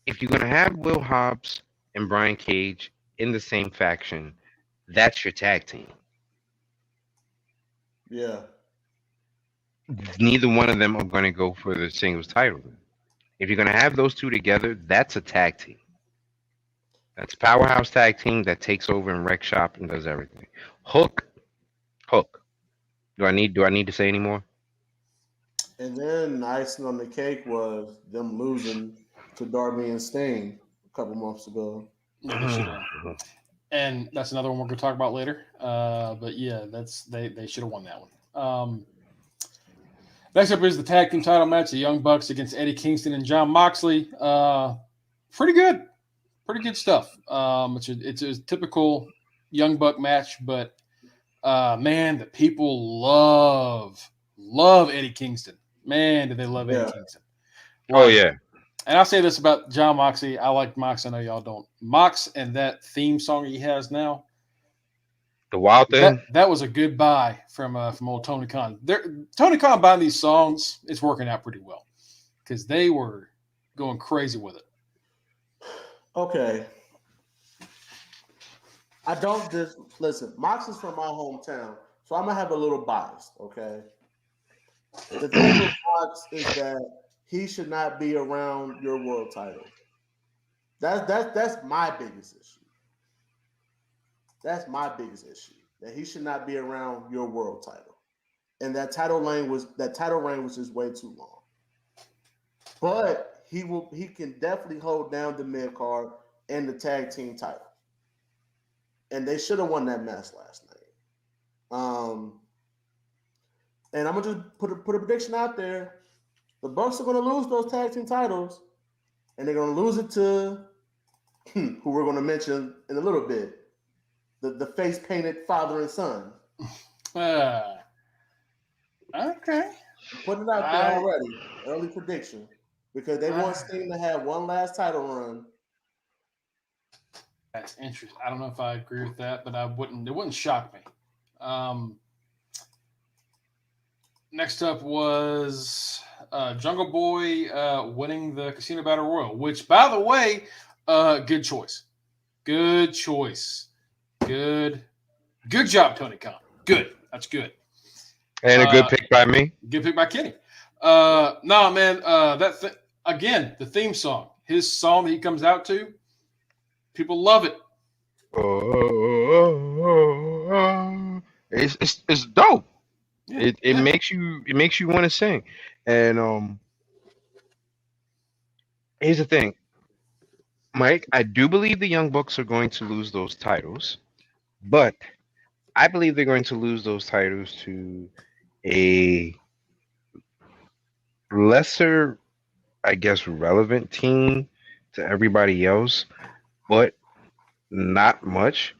if you're gonna have Will Hobbs and Brian Cage in the same faction, that's your tag team. Yeah. Neither one of them are gonna go for the singles title. If you're gonna have those two together, that's a tag team. That's a powerhouse tag team that takes over and wreck shop and does everything. Hook. Do I need to say any more? And then the icing on the cake was them losing to Darby and Sting a couple months ago. Yeah, they should have. And that's another one we're going to talk about later. But yeah, they should have won that one. Next up is the tag team title match: the Young Bucks against Eddie Kingston and Jon Moxley. Pretty good stuff. It's a typical Young Buck match, but man, the people love Eddie Kingston. Man, do they love Eddie Kingston? Oh yeah. And I'll say this about Jon Moxley. I like Mox. I know y'all don't. Mox and that theme song he has now. The Wild Thing. That was a good buy from old Tony Khan. Tony Khan buying these songs, it's working out pretty well because they were going crazy with it. Okay. I don't just listen. Mox is from my hometown, so I'm gonna have a little bias. Okay. The thing with Mox is that he should not be around your world title. That's my biggest issue. That's my biggest issue. That he should not be around your world title. And that title reign was just way too long. But he can definitely hold down the mid card and the tag team title. And they should have won that match last night. And I'm gonna just put a prediction out there. The Bucks are gonna lose those tag team titles, and they're gonna lose it to who we're gonna mention in a little bit. The face painted father and son. Okay. Putting it out there already. Early prediction. Because they want Sting to have one last title run. That's interesting. I don't know if I agree with that, but it wouldn't shock me. Next up was Jungle Boy winning the Casino Battle Royal, which, by the way, good choice. Good choice. Good job, Tony Khan. Good. That's good. And a good pick by me. Good pick by Kenny. No, man. Again, the theme song, his song that he comes out to, people love it. It's dope. Yeah, it makes you want to sing. And here's the thing, Mike. I do believe the Young Bucks are going to lose those titles, but I believe they're going to lose those titles to a lesser, I guess, relevant team to everybody else, but not much.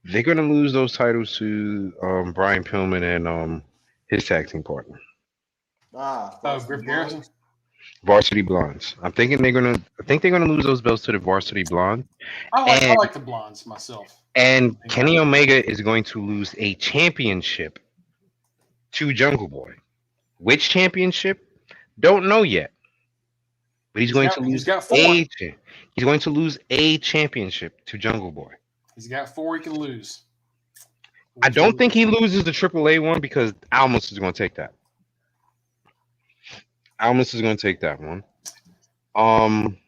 They're going to lose those titles to Brian Pillman and his tag team partner. Griff Garrison. Varsity Blondes. I think they're gonna lose those belts to the Varsity Blondes. I like the Blondes myself. And Kenny Omega is going to lose a championship to Jungle Boy. Which championship? Don't know yet. But he's going to lose a championship to Jungle Boy. He's got 4 he can lose. I don't think he loses the AAA one because Almas is going to take that. Almas is going to take that one.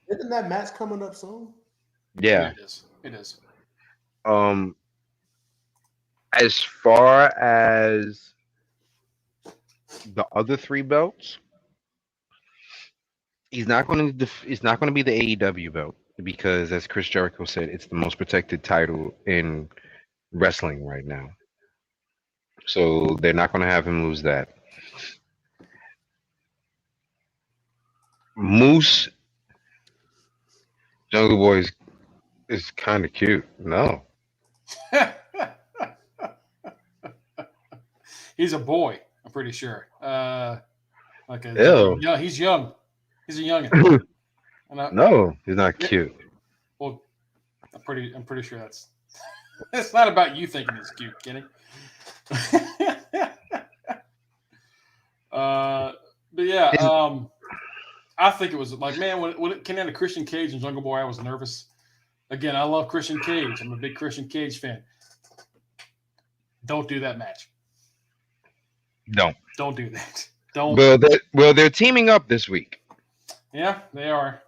Isn't that match coming up soon? Yeah. It is. As far as the other 3 belts, it's not going to be the AEW belt because, as Chris Jericho said, it's the most protected title in wrestling right now. So they're not going to have him lose that. Moose Jungle Boy is kind of cute. No. He's a boy, I'm pretty sure. Ew. Yeah, he's young. He's a youngin'. No, he's not cute. Well, I'm pretty sure that's it's not about you thinking he's cute, Kenny. But yeah, I think it was like, man, when it came down to Christian Cage and Jungle Boy, I was nervous. Again, I love Christian Cage. I'm a big Christian Cage fan. Don't do that match. Don't do that. Don't. They're teaming up this week. Yeah, they are.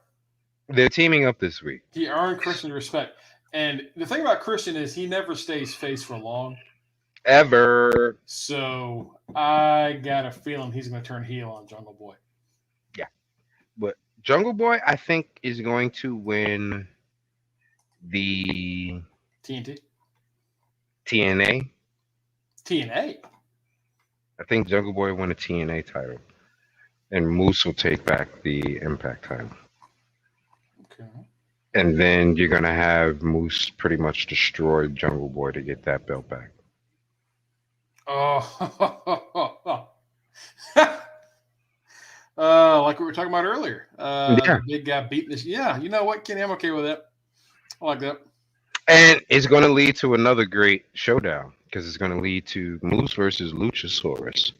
They're teaming up this week. He earned Christian respect. And the thing about Christian is he never stays face for long. Ever. So I got a feeling he's going to turn heel on Jungle Boy. Yeah. But Jungle Boy, I think, is going to win the TNA. I think Jungle Boy won a TNA title. And Moose will take back the Impact title. Okay. And then you're going to have Moose pretty much destroy Jungle Boy to get that belt back. Oh. Like we were talking about earlier. The big guy beat this. Yeah, you know what, Kenny? I'm okay with that. I like that. And it's going to lead to another great showdown because it's going to lead to Moose versus Luchasaurus.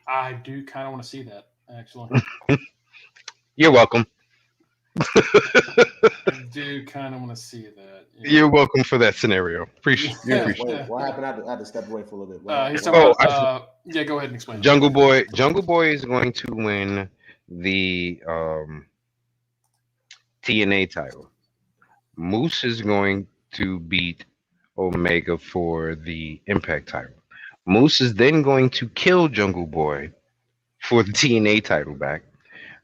I do kind of want to see that, actually. You're welcome. I do kind of want to see that. Yeah. You're welcome for that scenario. Appreciate. Wait, what happened? I had to step away for a little bit. He's talking about, yeah, go ahead and explain. Jungle Boy is going to win the TNA title. Moose is going to beat Omega for the Impact title. Moose is then going to kill Jungle Boy for the TNA title back,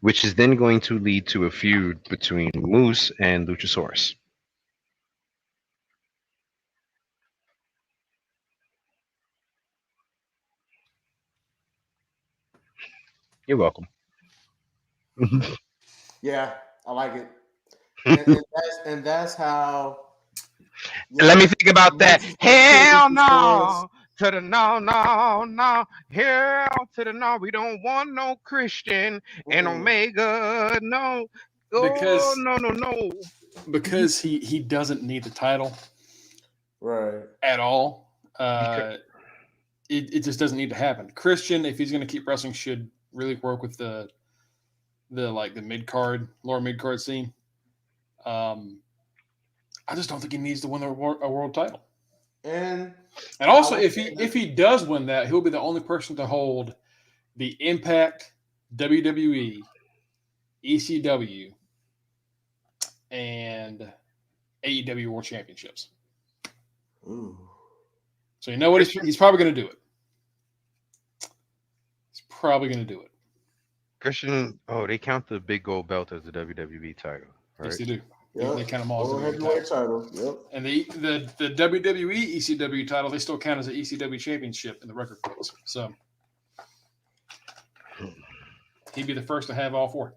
which is then going to lead to a feud between Moose and Luchasaurus. You're welcome. Yeah, I like it. And that's how. Let me think about that. Hell no. To the no. Hell to the no. We don't want no Christian and Omega. No. Because No. Because he doesn't need the title. Right. At all. It just doesn't need to happen. Christian, if he's going to keep wrestling, should really work with the mid-card, lower mid-card scene. I just don't think he needs to win a world title. And also, if he does win that, he'll be the only person to hold the Impact, WWE, ECW, and AEW World Championships. Ooh. So you know what? He's probably going to do it. Christian, they count the big gold belt as the WWE title. Right? Yes, they do. Yep. They count them all as the heavyweight title. Yep. And the WWE ECW title, they still count as an ECW championship in the record books. So he'd be the first to have all four.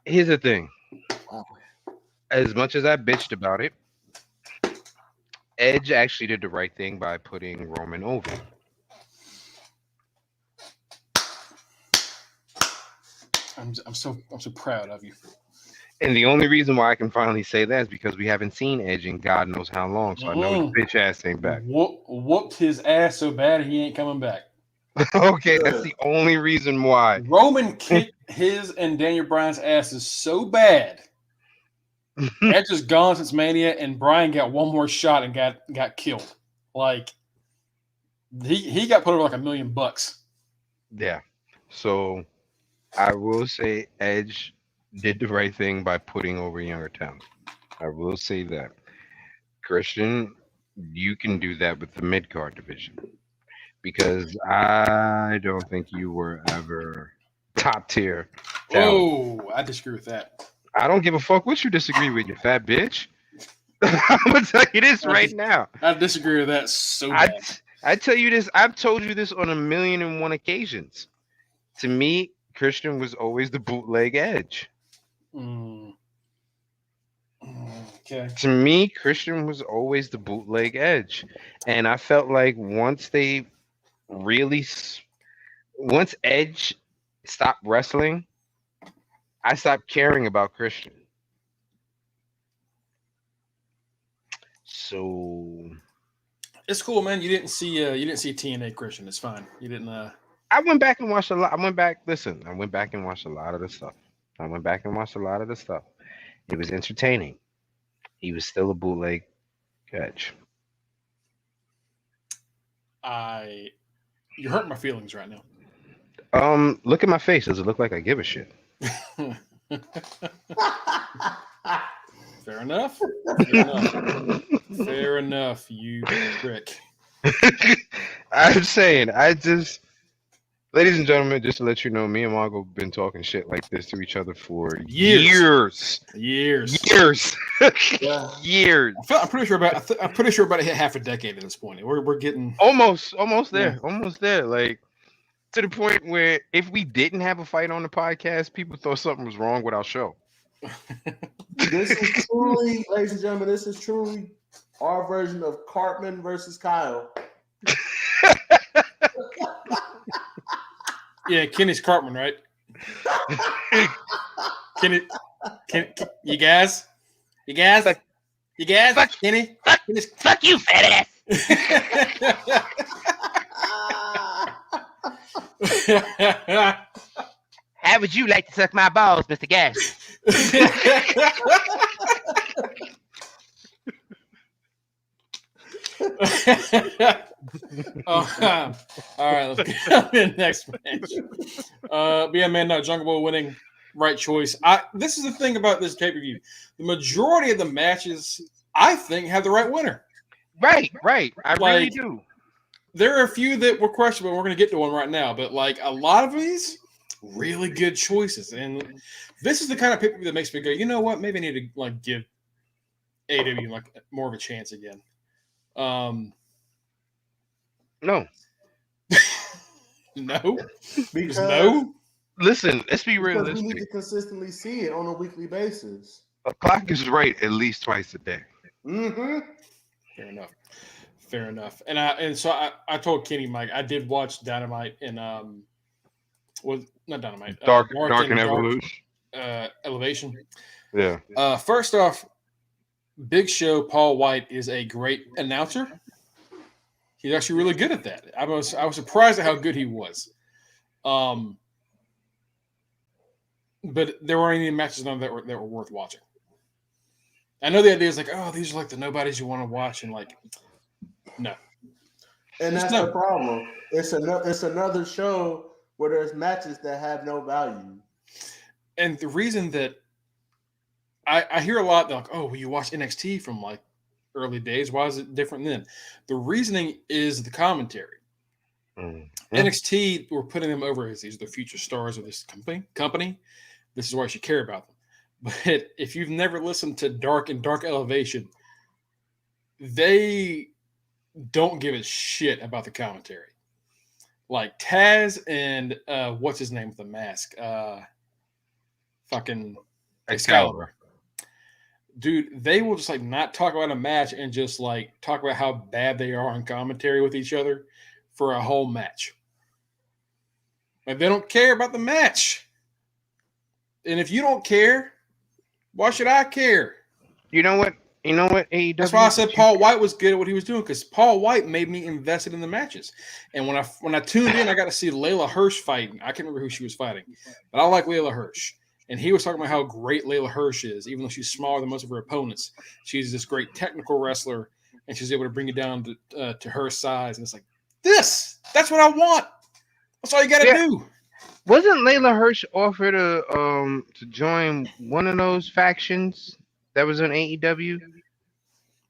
Here's the thing. Wow. As much as I bitched about it, Edge actually did the right thing by putting Roman over. I'm so proud of you. And the only reason why I can finally say that is because we haven't seen Edge in God knows how long. So I know his bitch ass ain't back. Whooped his ass so bad he ain't coming back. Okay, that's the only reason why. Roman kicked his and Daniel Bryan's asses so bad. Edge is gone since Mania, and Bryan got one more shot and got killed. Like he got put over like $1 million. Yeah. So I will say Edge did the right thing by putting over younger talent. I will say that. Christian, you can do that with the mid-card division. Because I don't think you were ever top tier talent. Oh, I disagree with that. I don't give a fuck what you disagree with, you fat bitch. I'm going to tell you this right now. I disagree with that so bad. I tell you this. I've told you this on 1,000,001 occasions. To me, Christian was always the bootleg Edge. Okay. To me, Christian was always the bootleg Edge. And I felt like once Edge stopped wrestling, I stopped caring about Christian. So it's cool, man. You didn't see TNA Christian. It's fine. You didn't. I went back and watched a lot. I went back. Listen, I went back and watched a lot of the stuff. I went back and watched a lot of the stuff. It was entertaining. He was still a bootleg catch. You hurt my feelings right now. Look at my face. Does it look like I give a shit? Fair enough. Fair enough, you prick. I'm saying, ladies and gentlemen, just to let you know, me and Margo have been talking shit like this to each other for years. Years. Years. I'm pretty sure about to hit half a decade at this point. We're getting almost there. Almost there. Like, to the point where if we didn't have a fight on the podcast, people thought something was wrong with our show. This is truly, ladies and gentlemen, this is truly our version of Cartman versus Kyle. Yeah, Kenny's Cartman, right? Kenny, you guys, fuck Kenny, fuck you, fat ass. How would you like to suck my balls, Mr. Gas? All right, let's get to the next match. But yeah, man, no, Jungle Boy winning, right choice. This is the thing about this pay-per-view. The majority of the matches, I think, have the right winner. Right. I really do. There are a few that were questionable. We're going to get to one right now, but like a lot of these, really good choices. And this is the kind of pay-per-view that makes me go, you know what? Maybe I need to like give AEW like more of a chance again. No. No. Because no. Listen, let's be realistic. We need to consistently see it on a weekly basis. A clock is right at least twice a day. Mm-hmm. Fair enough. And so I told Kenny, Mike, I did watch Dynamite and was not Dynamite. Dark and Evolution. Elevation. Yeah. First off, Big Show Paul White is a great announcer. He's actually really good at that. I was surprised at how good he was. But there weren't any matches on that were worth watching. I know the idea is like, oh, these are like the nobodies you want to watch, and like, no. And that's the problem. It's another show where there's matches that have no value. And the reason that I hear a lot, they're like, oh, well, you watch NXT from like early days. Why is it different then? The reasoning is the commentary. Mm-hmm. NXT, we're putting them over as these are the future stars of this company. This is why you should care about them. But if you've never listened to Dark and Dark Elevation, they don't give a shit about the commentary. Like Taz and what's his name with the mask? Fucking Excalibur. Dude, they will just like not talk about a match and just like talk about how bad they are on commentary with each other for a whole match. Like they don't care about the match. And if you don't care, why should I care? You know what? AEW. That's why I said Paul White was good at what he was doing, because Paul White made me invested in the matches. And when I tuned in, I got to see Layla Hirsch fighting. I can't remember who she was fighting, but I like Layla Hirsch. And he was talking about how great Layla Hirsch is, even though she's smaller than most of her opponents. She's this great technical wrestler, and she's able to bring it down to her size. And it's like, that's what I want. That's all you got to do. Wasn't Layla Hirsch offered to join one of those factions that was on AEW?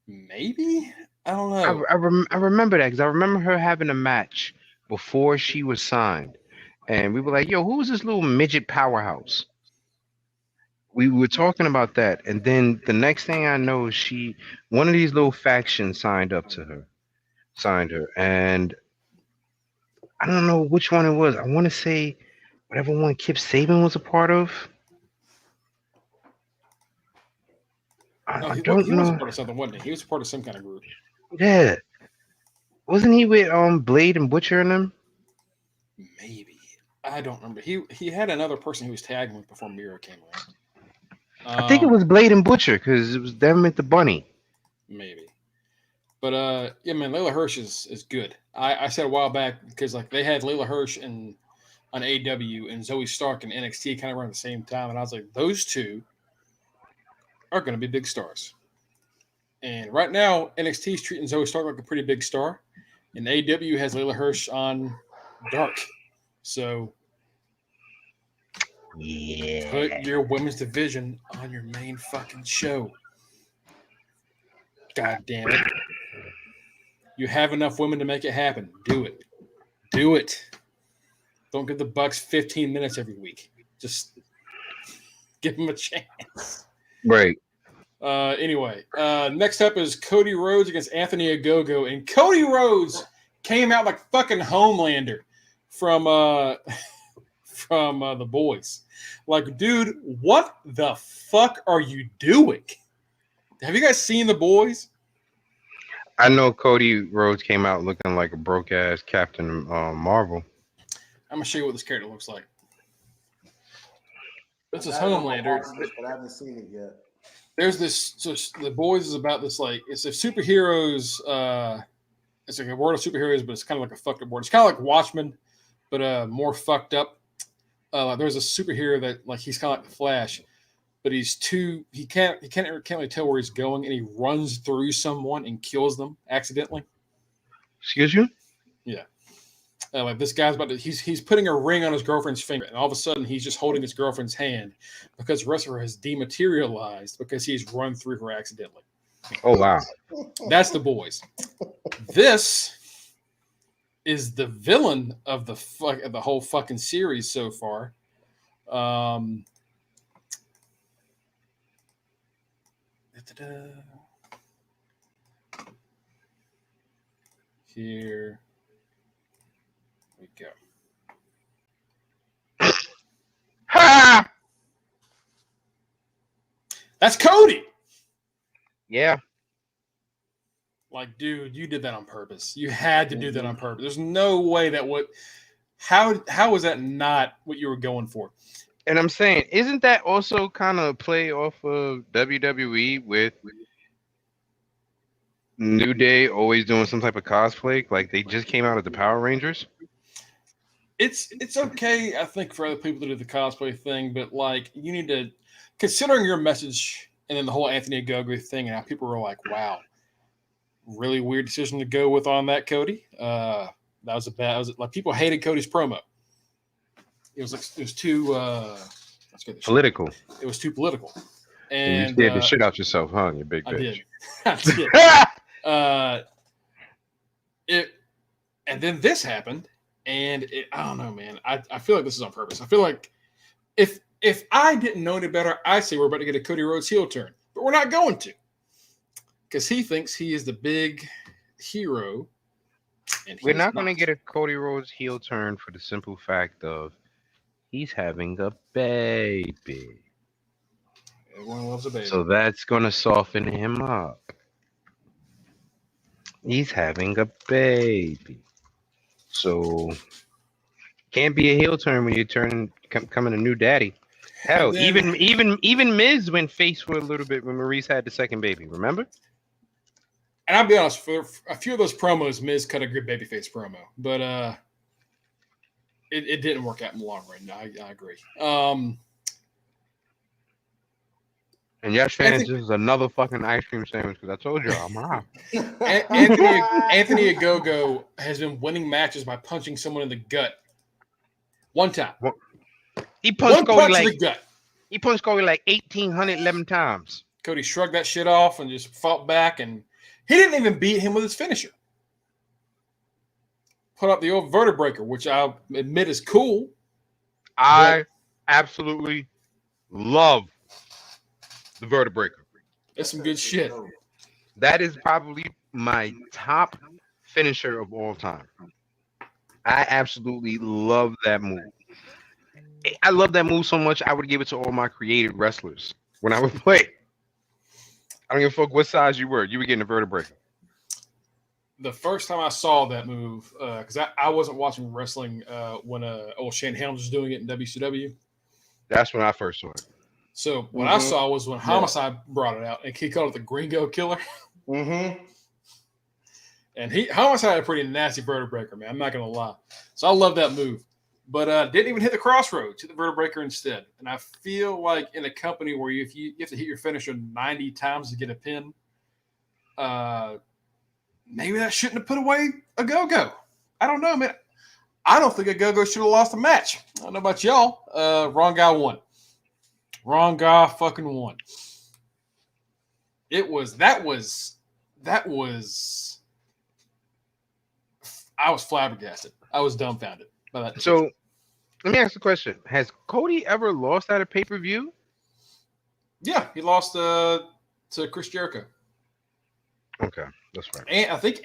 Maybe? I don't know. I remember that because I remember her having a match before she was signed. And we were like, yo, who's this little midget powerhouse? We were talking about that. And then the next thing I know is one of these little factions signed her. And I don't know which one it was. I want to say whatever one Kip Saban was a part of. I don't know. He was a part of something, wasn't he? He was a part of some kind of group. Yeah. Wasn't he with Blade and Butcher and them? Maybe. I don't remember. He had another person he was tagging with before Miro came around. I think it was Blade and Butcher because it was them at the Bunny. Maybe. But yeah, man, Layla Hirsch is good. I said a while back because like they had Layla Hirsch on AEW and Zoe Stark in NXT kind of around the same time, and I was like, those two are going to be big stars. And right now, NXT is treating Zoe Stark like a pretty big star, and AEW has Layla Hirsch on Dark. So Yeah. put your women's division on your main fucking show. God damn it. You have enough women to make it happen. Do it. Do it. Don't give the Bucks 15 minutes every week. Just give them a chance. Right. Anyway, next up is Cody Rhodes against Anthony Gogo. And Cody Rhodes came out like fucking Homelander from The Boys. Like, dude, what the fuck are you doing? Have you guys seen The Boys? I know Cody Rhodes came out looking like a broke ass Captain Marvel. I'm gonna show you what this character looks like. This is Homelander. But I haven't seen it yet. There's this. So The Boys is about this like it's a superheroes. It's like a world of superheroes, but it's kind of like a fucked up world. It's kind of like Watchmen, but more fucked up. There's a superhero that like he's kind of like the Flash, but he can't really tell where he's going, and he runs through someone and kills them accidentally. Excuse you? Yeah. Like this guy's about to, he's putting a ring on his girlfriend's finger, and all of a sudden he's just holding his girlfriend's hand because the rest of her has dematerialized because he's run through her accidentally. Oh wow. That's The Boys. This is the villain of the whole fucking series so far. Here we go. Ha! That's Cody. Yeah. Like, dude, you did that on purpose. You had to do that on purpose. There's no way that how was that not what you were going for? And I'm saying, isn't that also kind of play off of WWE with New Day always doing some type of cosplay? Like they just came out of the Power Rangers. It's okay, I think, for other people to do the cosplay thing, but like you need to, considering your message and then the whole Anthony Gogo thing, and how people were like, "Wow, really weird decision to go with on that, Cody." Like people hated Cody's promo. It was too political. It was too political, And you scared the shit out yourself, huh? You big bitch. I did. And then this happened, and I don't know, man. I feel like this is on purpose. I feel like if I didn't know any better, I'd say we're about to get a Cody Rhodes heel turn, but we're not going to, because he thinks he is the big hero. And we're not going to get a Cody Rhodes heel turn for the simple fact of he's having a baby. Everyone loves a baby. So that's going to soften him up. He's having a baby. So can't be a heel turn when you're coming a new daddy. Hell, then, even Miz went face for a little bit when Maurice had the second baby, remember? And I'll be honest, for a few of those promos, Miz cut a good babyface promo, but it didn't work out in the long run. I agree. And yes, fans, this is another fucking ice cream sandwich because I told you I'm hot. Anthony Gogo has been winning matches by punching someone in the gut. One time. He punched Cody like 1,811 times. Cody shrugged that shit off and just fought back, and he didn't even beat him with his finisher. Put up the old vertebraker, which I admit is cool. I absolutely love the vertebraker. That's some good shit. That is probably my top finisher of all time. I absolutely love that move. I love that move so much, I would give it to all my creative wrestlers when I would play. I don't give a fuck what size you were. You were getting a vertebraker. The first time I saw that move, because I wasn't watching wrestling when old Shane Helms was doing it in WCW. That's when I first saw it. So what I saw was when Homicide brought it out, and he called it the Gringo Killer. Mm-hmm. And he almost had a pretty nasty vertebraker, man. I'm not going to lie. So I love that move. But didn't even hit the crossroads, hit the vertebraker instead. And I feel like in a company where you have to hit your finisher 90 times to get a pin, maybe that shouldn't have put away a Gogo. I don't know, man. I don't think a Gogo should have lost the match. I don't know about y'all. Wrong guy won. Wrong guy fucking won. That was I was flabbergasted. I was dumbfounded by that. So let me ask the question. Has Cody ever lost at a pay-per-view? Yeah, he lost to Chris Jericho. Okay, that's right. And I think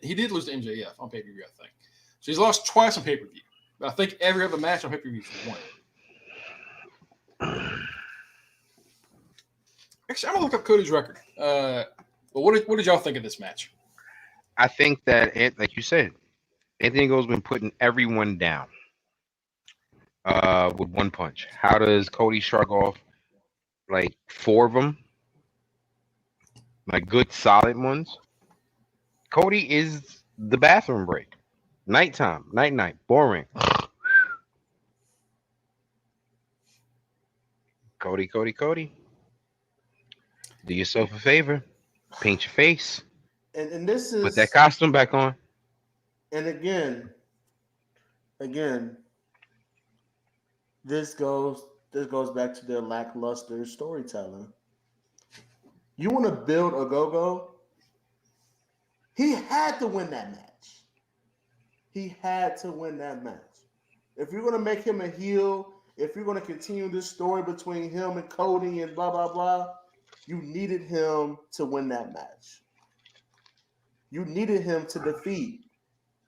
he did lose to MJF on pay-per-view, I think. So he's lost twice on pay-per-view. But I think every other match on pay-per-view he won. Actually, I'm gonna look up Cody's record. But what did y'all think of this match? I think that, like you said, Anthony Go's been putting everyone down with one punch. How does Cody shrug off like 4 of them? Like good, solid ones. Cody is the bathroom break. Nighttime, night, boring. Cody. Do yourself a favor. Paint your face. And this is put that costume back on. And again, this goes back to their lackluster storytelling. You want to build a Gogo? He had to win that match. He had to win that match. If you're going to make him a heel, if you're going to continue this story between him and Cody and blah, blah, blah, you needed him to win that match. You needed him to defeat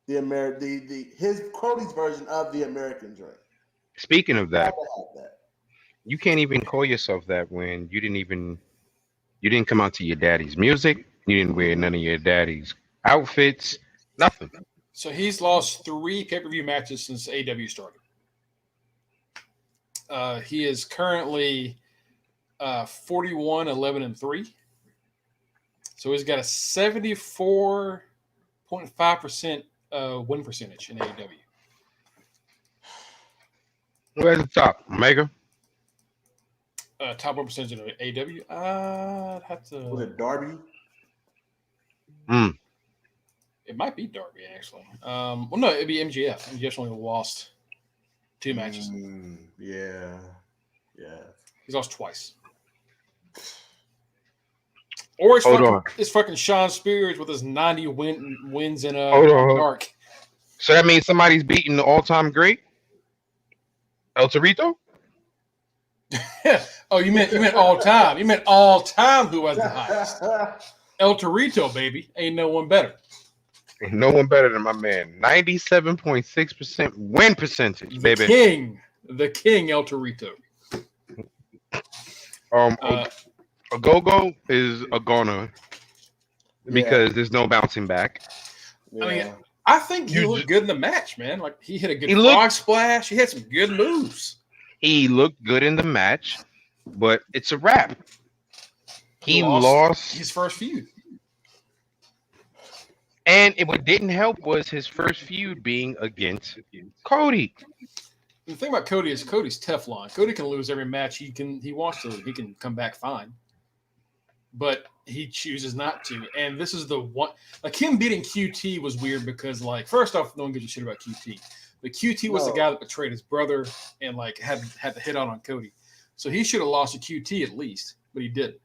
his Cody's version of the American Dream. Speaking of that, you can't even call yourself that when you didn't come out to your daddy's music. You didn't wear none of your daddy's outfits. Nothing. So he's lost 3 pay-per-view matches since AEW started. He is currently 41-11-3. So he's got a 74.5% win percentage in AEW. Where's the top? Omega? Top 1 percentage in AEW? I'd have to... Was it Darby? It might be Darby, actually. Well, no, it'd be MJF. MJF's only lost 2 matches. Yeah. He's lost twice. Or it's fucking Sean Spears with his 90 wins in Dark. So that means somebody's beating the all-time great? El Torito? Oh, you meant all time. You meant all time who has the highest. El Torito, baby. Ain't no one better. Ain't no one better than my man. 97.6% win percentage, baby. The king, El Torito. A Gogo is a goner because there's no bouncing back. Yeah. I mean, I think he looked good in the match, man. Like he hit a good frog splash. He had some good moves. He looked good in the match, but it's a wrap. He lost his first feud. And what didn't help was his first feud being against Cody. The thing about Cody is Cody's Teflon. Cody can lose every match he wants to. He can come back fine. But he chooses not to. And this is the one, like him beating QT was weird because, like, first off, no one gives a shit about QT. But QT was the guy that betrayed his brother and like had the hit on Cody. So he should have lost to QT at least, but he didn't.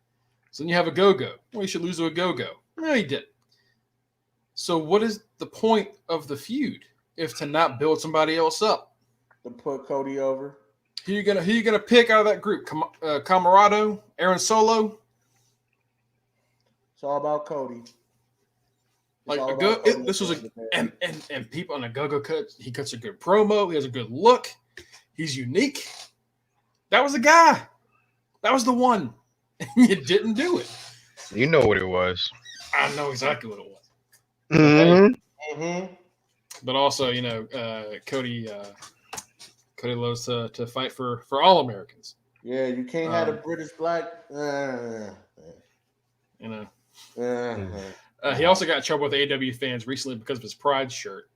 So then you have a Gogo. Well, he should lose to a Gogo. No, he didn't. So what is the point of the feud if to not build somebody else up? To put Cody over. Who you gonna pick out of that group? Camarado, Aaron Solo. It's all about Cody. This was and people on a Gogo cuts. He cuts a good promo. He has a good look. He's unique. That was the guy. That was the one. You didn't do it. You know what it was. I know exactly what it was. Mm-hmm. Mm-hmm. But also, Cody loves to fight for all Americans. Yeah, you can't have a British black. He also got in trouble with AEW fans recently because of his Pride shirt,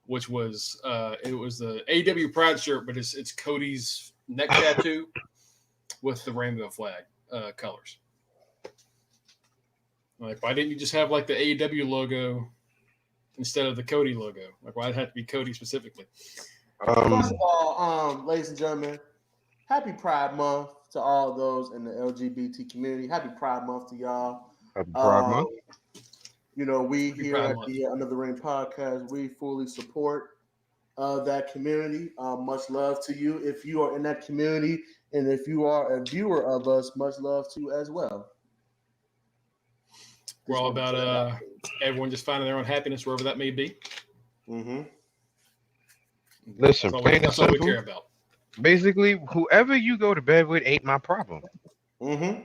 which was it was the AEW Pride shirt, but it's Cody's neck tattoo with the rainbow flag colors. Like, why didn't you just have like the AEW logo instead of the Cody logo? Like, why did it have to be Cody specifically? First of all, ladies and gentlemen, happy Pride Month to all those in the LGBT community. Happy Pride Month to y'all. Happy Pride Month. You know, we Happy here Pride at Month. the Under the Ring podcast, we fully support that community. Much love to you if you are in that community, and if you are a viewer of us, much love to you as well. We're all about everyone just finding their own happiness wherever that may be. Mm-hmm. Listen, plain and that's all we simple. care about. Basically, whoever you go to bed with ain't my problem. Mm-hmm.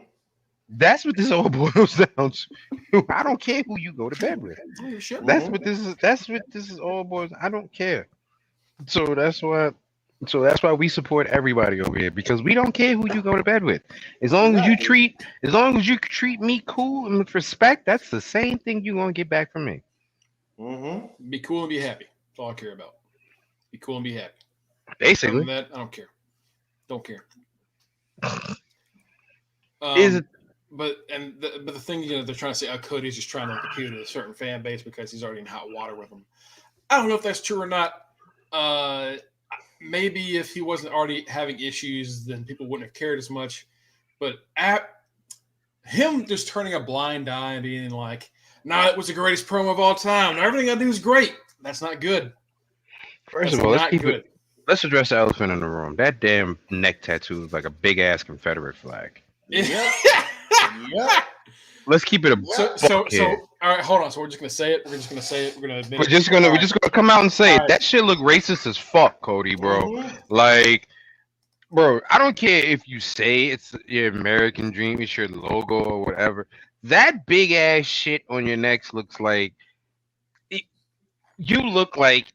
That's what this all boils down to. I don't care who you go to bed with. That's what this is. That's what this is all boils. I don't care. So that's why we support everybody over here, because we don't care who you go to bed with. As long as you treat me cool and with respect, that's the same thing you're gonna get back from me. Mm-hmm. Be cool and be happy. That's all I care about. Be cool and be happy. Basically, Other than that, I don't care. Don't care. But the thing, they're trying to say, Cody's just trying to appeal to a certain fan base because he's already in hot water with them. I don't know if that's true or not. Maybe if he wasn't already having issues, then people wouldn't have cared as much. But him just turning a blind eye and being like, "Nah, it was the greatest promo of all time. Everything I do is great." That's not good. First of all, let's address the elephant in the room. That damn neck tattoo is like a big ass Confederate flag. Yeah. Yeah. Let's keep it a So all right, hold on. So we're just gonna say it. We're just gonna say it. We're gonna admit We're just gonna come out and say it. That shit look racist as fuck, Cody, bro. Mm-hmm. Like, bro, I don't care if you say it's your American dream, it's your logo or whatever. That big ass shit on your neck looks like you look like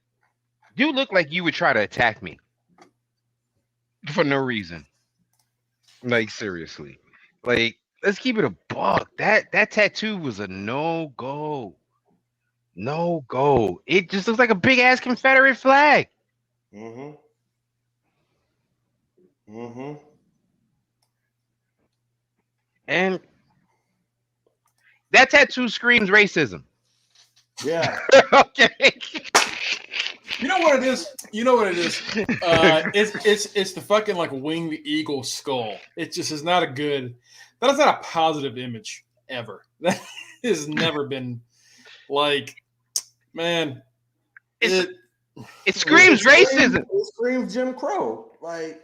you would try to attack me for no reason. Like, seriously. Like, let's keep it a buck. That tattoo was a no-go. No-go. It just looks like a big-ass Confederate flag. Mm-hmm. Mm-hmm. Mm-hmm. And that tattoo screams racism. Yeah. Okay. You know what it is? It's the fucking like winged eagle skull. It just is not a good. That is not a positive image ever. That has never been like, man. It screams racism. It screams Jim Crow. Like,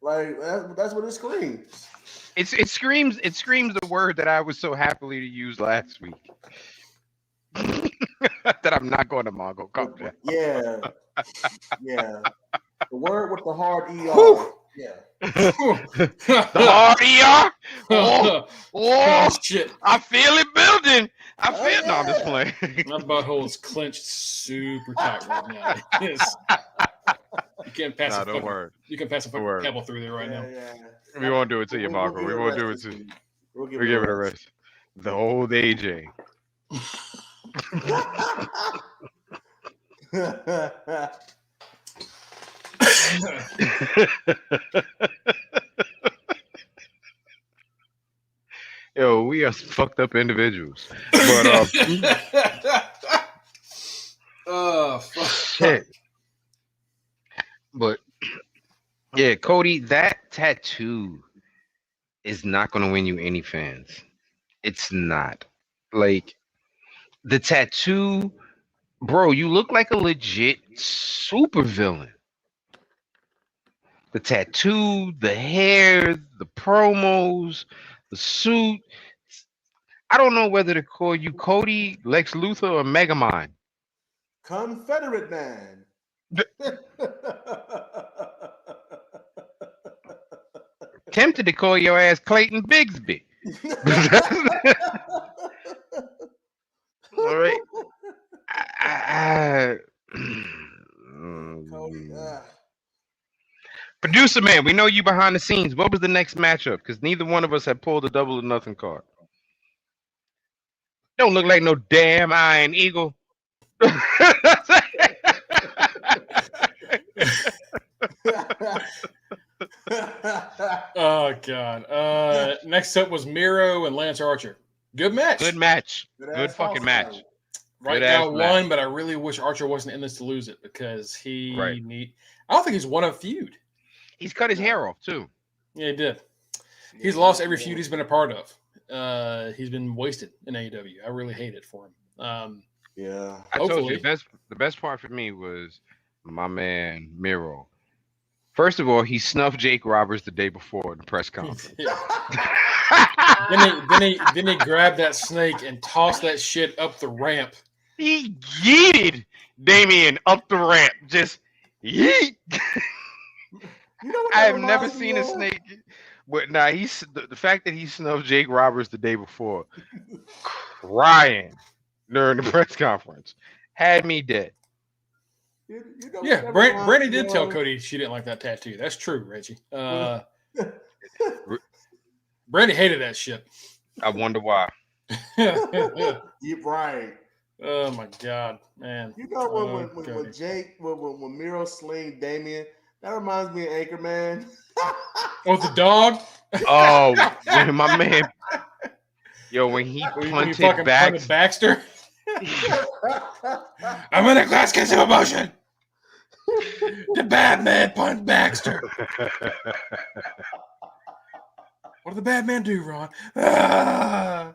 like that's what it screams. It screams the word that I was so happily to use last week. That I'm not going to Mongo. Yeah. Yeah. The word with the hard ER. Yeah. The hard ER? Oh, shit. I feel it building. No, I'm just playing. My butthole is clenched super tight right now. Yes. You can't pass a fucking, you can pass a fucking pebble through there right now. Yeah. We won't do it to you, Marco. We won't do it to you. We'll give it a rest. The old AJ. Yo, we are fucked up individuals. But oh fuck. Shit. But yeah, Cody, that tattoo is not gonna win you any fans. It's not. Like, the tattoo, bro, you look like a legit super villain. The tattoo, the hair, the promos, the suit. I don't know whether to call you Cody, Lex Luthor, or Megamind. Confederate man. Tempted to call your ass Clayton Bigsby. All right. Cody, Producer man, we know you behind the scenes. What was the next matchup? Because neither one of us had pulled a double or nothing card. Don't look like no damn Iron Eagle. Oh God. Next up was Miro and Lance Archer. Good match. Good match. Good Good ass fucking house match. fight. Right Good now ass won, match. but I really wish Archer wasn't in this to lose it because Right. I don't think he's won a feud. He's cut his hair off too. Yeah, he did. He's lost every feud he's been a part of. He's been wasted in AEW. I really hate it for him. Yeah. I told Hopefully. you the best part for me was my man Miro. First of all, he snuffed Jake Roberts the day before in the press conference. then he grabbed that snake and tossed that shit up the ramp. He yeeted Damien up the ramp. Just yeet. You know what I that have never reminds me seen a of? snake. But nah, the fact that he snuffed Jake Roberts the day before, crying during the press conference, had me dead. You know what Yeah, that Brandy reminds me did tell of? Cody she didn't like that tattoo. That's true, Reggie. Brandy hated that shit. I wonder why. You're right. Oh my God, man. You know Oh, when Cody. Jake when Miro sling Damien, that reminds me of Anchorman. Oh, the dog? Oh, when my man, when he When you punted fucking back, punted Baxter? I'm in a class case of emotion. The bad man punt Baxter. What did the bad man do, Ron? Ah.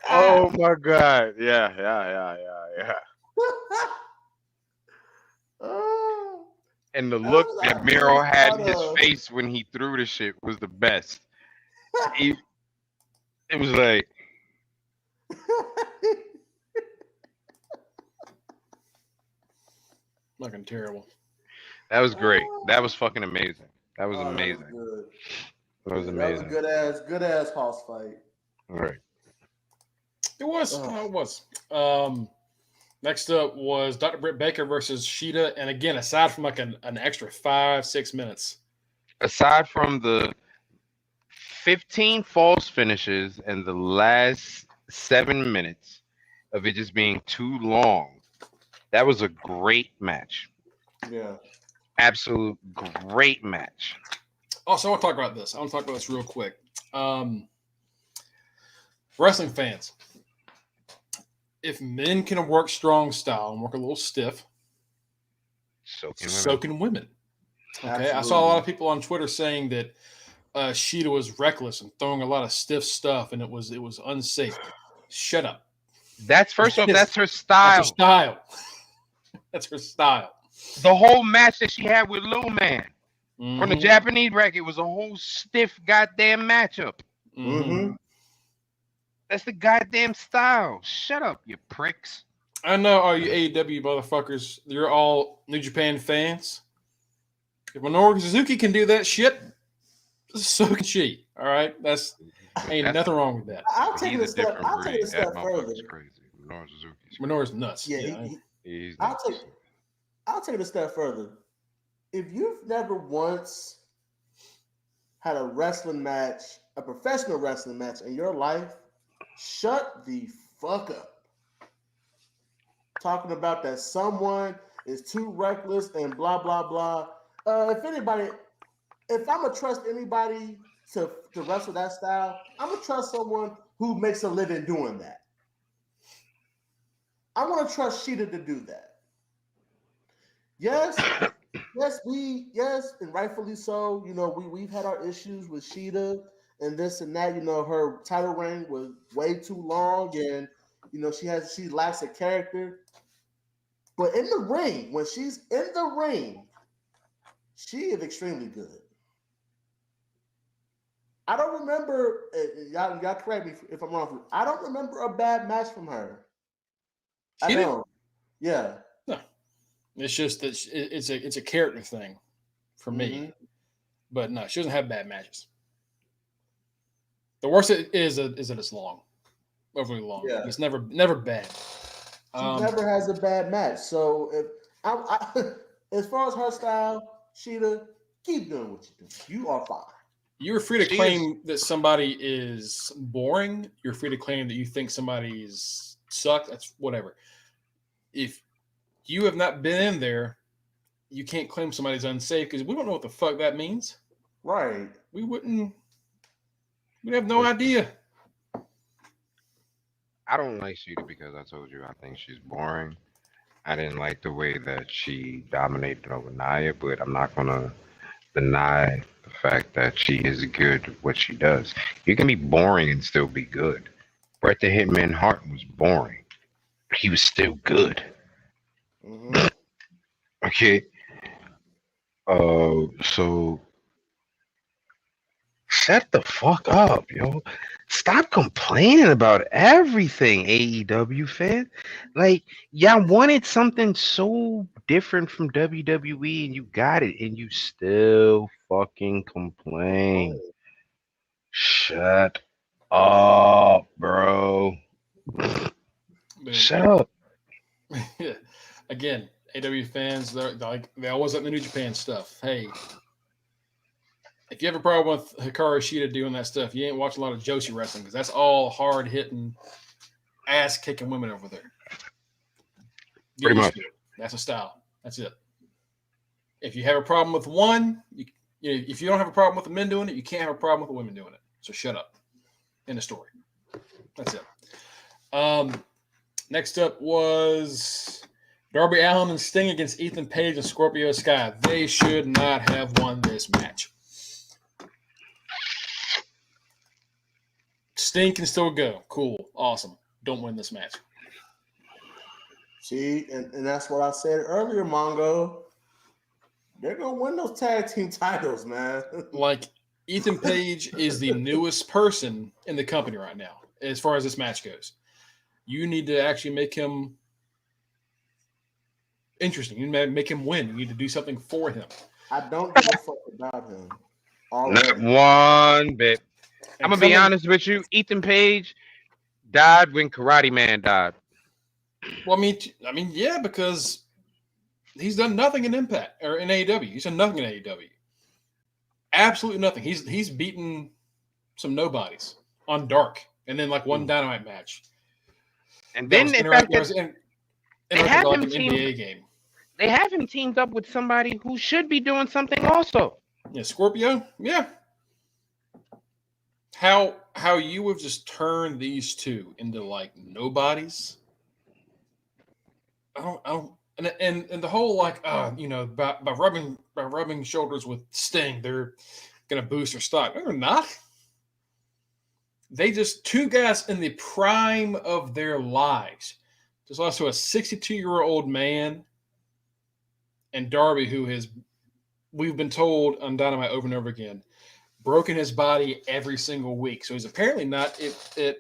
oh my God, yeah. Oh, And the that look was that like Miro had in his of- face when he threw the shit was the best. It was like, Fucking terrible. that was great. That was fucking amazing. That was Oh, amazing. That was good. That was That amazing. was good ass house fight. All right. It was. Ugh. Oh, it was. Next up was Dr. Britt Baker versus Sheeda. And again, aside from like an extra 5-6 minutes. Aside from the 15 false finishes and the last 7 minutes of it just being too long, that was a great match. Yeah. Absolute great match. Also, I want to talk about this. I want to talk about this real quick. Wrestling fans, if men can work strong style and work a little stiff, so can women. Okay, Absolutely. I saw a lot of people on Twitter saying that Sheeda was reckless and throwing a lot of stiff stuff, and it was unsafe. Shut up. That's first off, that's her That's style. her style. That's her style. The whole match that she had with Lil Man on the Mhm. Japanese bracket was a whole stiff goddamn matchup. Mhm. Mm-hmm. That's the goddamn style. Shut up, you pricks. I know all you AEW motherfuckers, you're all New Japan fans. If Minoru Suzuki can do that shit, so can she. All right? Ain't nothing wrong with that. I'll take it a He's a step. different I'll take it a breed. step That further. motherfucker's crazy. Minoru Suzuki's Minoru's nuts. Yeah, He's I'll nuts. I'll take it a step further. If you've never once had a wrestling match, a professional wrestling match in your life, shut the fuck up. Talking about that someone is too reckless and blah blah blah. If I'm gonna trust anybody to wrestle that style, I'm gonna trust someone who makes a living doing that. I want to trust Sheeda to do that. Yes, and rightfully so. You know, we've had our issues with Sheeda and this and that. You know, her title reign was way too long, and you know she lacks a character. But in the ring, when she's in the ring, she is extremely good. I don't remember. Y'all correct me if I'm wrong. I don't remember a bad match from her. I Sheeda? don't. Yeah. No. It's just that it's a character thing for me. Mhm. But no, she doesn't have bad matches. The worst it is that it's long, overly long. Yeah. It's never bad. She never has a bad match. So if as far as her style, Sheeda, keep doing what you do. You are fine. You're free to claim that somebody is boring. You're free to claim that you think somebody's sucked. That's whatever. If you have not been in there, you can't claim somebody's unsafe because we don't know what the fuck that means. Right. We'd have no idea. I don't like Sheeda because I told you I think she's boring. I didn't like the way that she dominated over Nia, but I'm not gonna deny the fact that she is good at what she does. You can be boring and still be good. Bret the Hitman Hart was boring, but he was still good. Mm-hmm. Okay. So shut the fuck up, yo. Stop complaining about everything, AEW fan. Like, y'all wanted something so different from WWE and you got it, and you still fucking complain. Shut up, bro. Shut up. Again, AEW fans, they always like the New Japan stuff. Hey, if you have a problem with Hikaru Shida doing that stuff, you ain't watching a lot of Joshi wrestling because that's all hard-hitting, ass-kicking women over there. Pretty much. That's a style. That's it. If you have a problem with one, if you don't have a problem with the men doing it, you can't have a problem with the women doing it. So shut up. End of story. That's it. Next up was Darby Allin and Sting against Ethan Page and Scorpio Sky. They should not have won this match. Sting can still go. Cool. Awesome. Don't win this match. See, and that's what I said earlier, Mongo. They're going to win those tag team titles, man. Like, Ethan Page is the newest person in the company right now, as far as this match goes. You need to actually make him interesting. You need to make him win. You need to do something for him. I don't give a fuck about him. Not one bit. I'm going to be honest with you. Ethan Page died when Karate Man died. Well, I mean, yeah, because he's done nothing in Impact or in AEW. He's done nothing in AEW. Absolutely nothing. He's beaten some nobodies on Dark and then like one Dynamite match. And then in fact, they have like him an NBA game. They have him teamed up with somebody who should be doing something also. Yeah, Scorpio. Yeah. How you have just turned these two into like nobodies? I don't. And the whole like by rubbing shoulders with Sting, they're gonna boost their stock. No, they're not. They just two guys in the prime of their lives. Just lost to a 62-year-old man and Darby, who has, we've been told on Dynamite over and over again, broken his body every single week. So he's apparently not at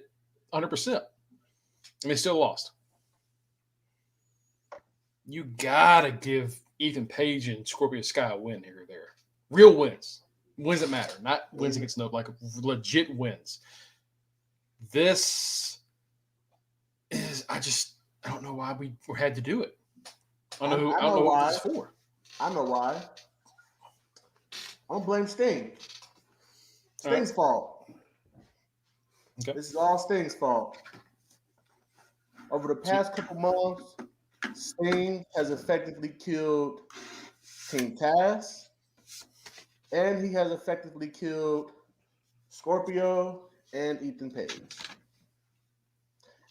100%. And they still lost. You gotta give Ethan Page and Scorpio Sky a win here or there. Real wins. Wins that matter. Not wins against no, like legit wins. This is, I don't know why we had to do it. I don't know what this is for. I know why. I don't blame Sting. Sting's fault. Okay. This is all Sting's fault. Over the past couple months, Sting has effectively killed Team Taz, and he has effectively killed Scorpio and Ethan Page.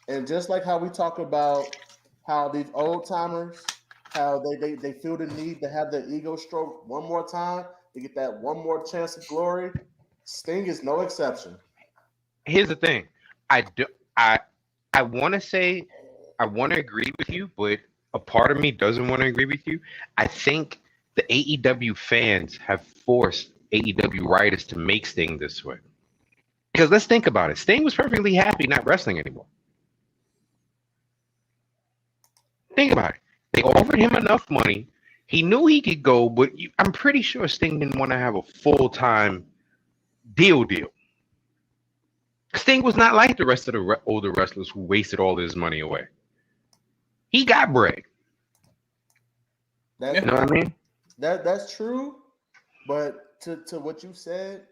And just like how we talk about how these old timers, how they feel the need to have their ego stroke one more time to get that one more chance of glory, Sting is no exception. Here's the thing. I want to say I want to agree with you, but a part of me doesn't want to agree with you. I think the AEW fans have forced AEW writers to make Sting this way. Because let's think about it. Sting was perfectly happy not wrestling anymore. Think about it. They offered him enough money. He knew he could go, but I'm pretty sure Sting didn't want to have a full-time deal. Sting was not like the rest of the older wrestlers who wasted all his money away. He got bread. You know what I mean? That's true, but to what you said,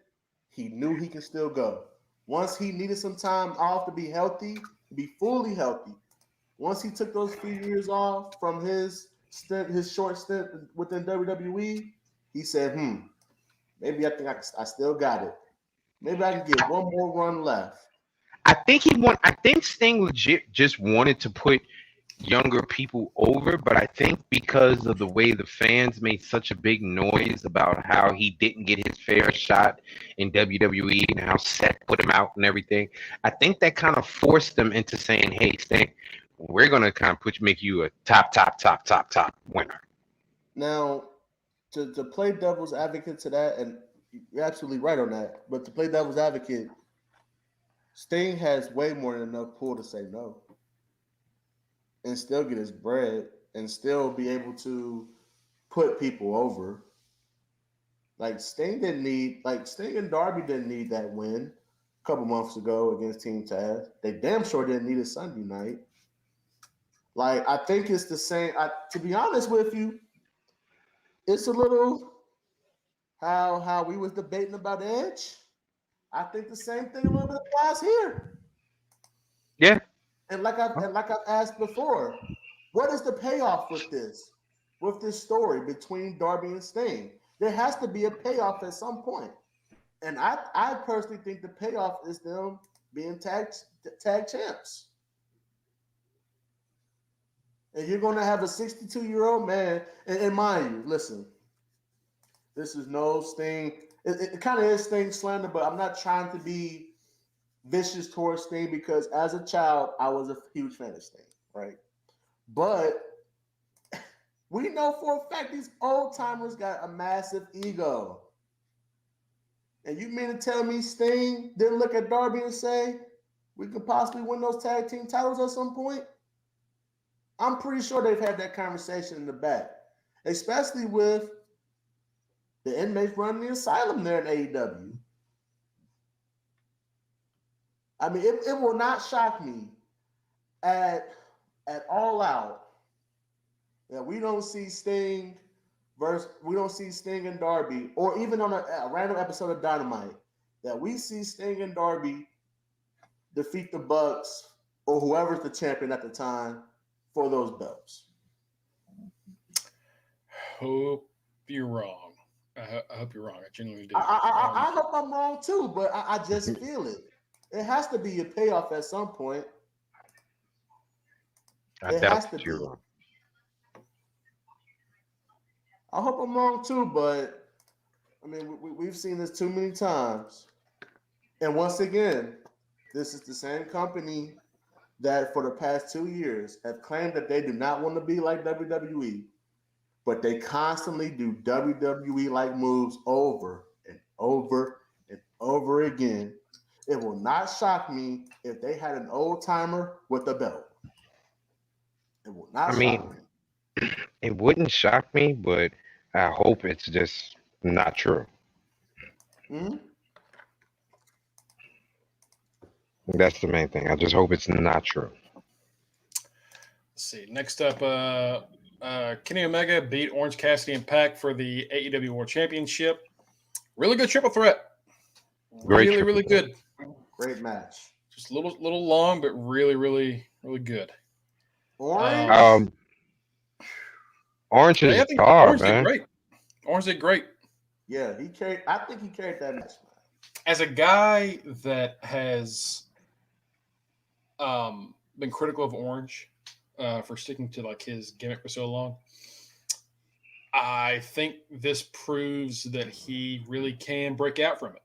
he knew he could still go. Once he needed some time off to be healthy, to be fully healthy, once he took those few years off from his short stint within WWE, he said, maybe I think I still got it. Maybe I can get one more run left. I think Sting legit just wanted to put younger people over, but I think because of the way the fans made such a big noise about how he didn't get his fair shot in WWE and how Seth put him out and everything, I think that kind of forced them into saying, "Hey, Sting, we're gonna kind of make you a top winner." Now, to play devil's advocate to that, and you're absolutely right on that, but to play devil's advocate, Sting has way more than enough pull to say no and still get his bread and still be able to put people over. Like Sting and Darby didn't need that win a couple months ago against Team Taz. They damn sure didn't need it Sunday night. Like, I think it's the same. To be honest with you, it's a little how we was debating about Edge. I think the same thing a little bit applies here. Yeah. And like I've asked before, what is the payoff with this story between Darby and Sting? There has to be a payoff at some point. And I personally think the payoff is them being tag champs. And you're going to have a 62-year-old man, and mind you, listen, this is no Sting. It kind of is Sting slander, but I'm not trying to be vicious towards Sting because as a child, I was a huge fan of Sting, right? But we know for a fact these old timers got a massive ego. And you mean to tell me Sting didn't look at Darby and say, we could possibly win those tag team titles at some point? I'm pretty sure they've had that conversation in the back, especially with the inmates running the asylum there in AEW. I mean, it will not shock me at All Out that we don't see Sting and Darby, or even on a random episode of Dynamite, that we see Sting and Darby defeat the Bucks or whoever's the champion at the time for those belts. Hope you're wrong. I hope you're wrong. I genuinely do. I hope I'm wrong too, but I just feel it. It has to be a payoff at some point. I doubt you're wrong. I hope I'm wrong too, but I mean, we've seen this too many times. And once again, this is the same company that for the past 2 years have claimed that they do not want to be like WWE, but they constantly do WWE-like moves over and over and over again. It will not shock me if they had an old-timer with a belt. It will not shock me. It wouldn't shock me, but I hope it's just not true. Mm-hmm. That's the main thing. I just hope it's not true. Let's see. Next up, Kenny Omega beat Orange Cassidy and Pac for the AEW World Championship. Really good triple threat. Really good. Great match. Just a little long, but really good. Orange? Orange is star, man. Did great. Orange did great. Yeah, I think he carried that match. As a guy that has been critical of Orange for sticking to like his gimmick for so long, I think this proves that he really can break out from it.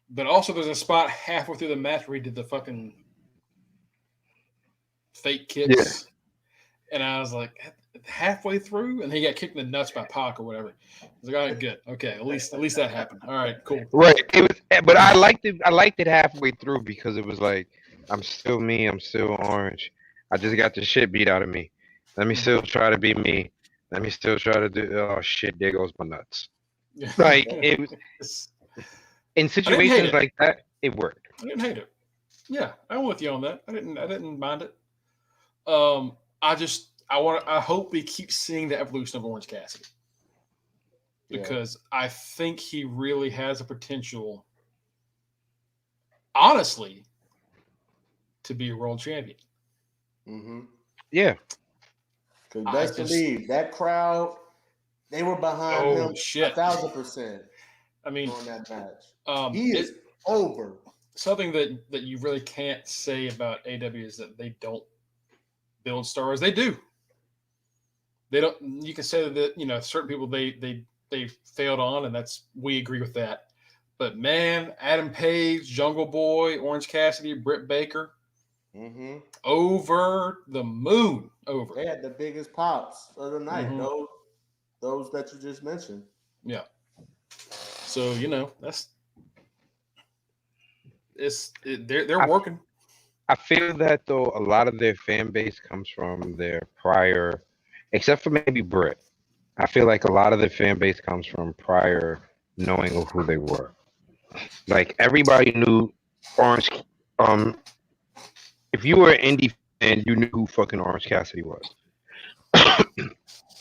But also there's a spot halfway through the match where he did the fucking fake kicks. Yeah. And I was like, halfway through, and he got kicked in the nuts by Pac or whatever. I was like, all right, good. Okay, at least that happened. All right, cool. Right. It was, but I liked it. I liked it halfway through because it was like, I'm still me. I'm still Orange. I just got the shit beat out of me. Let me still try to be me. Let me still try to do. Oh shit! There goes my nuts. Like it was. In situations like that, it worked. I didn't hate it. Yeah, I'm with you on that. I didn't mind it. I hope we keep seeing the evolution of Orange Cassidy. because I think he really has a potential, honestly, to be a world champion. Mm-hmm. Yeah. Because best believe that crowd, they were behind him 1,000%. I mean, on that match. He is over. Something that you really can't say about AEW is that they don't build stars. They do. They don't. You can say that certain people they failed on, and we agree with that. But man, Adam Page, Jungle Boy, Orange Cassidy, Britt Baker, over the moon. Over. They had the biggest pops of the night. Those that you just mentioned. Yeah. So they're working. I feel that though a lot of their fan base comes from their prior, except for maybe Britt. I feel like a lot of their fan base comes from prior knowing of who they were. Like everybody knew Orange. If you were an indie fan, you knew who fucking Orange Cassidy was.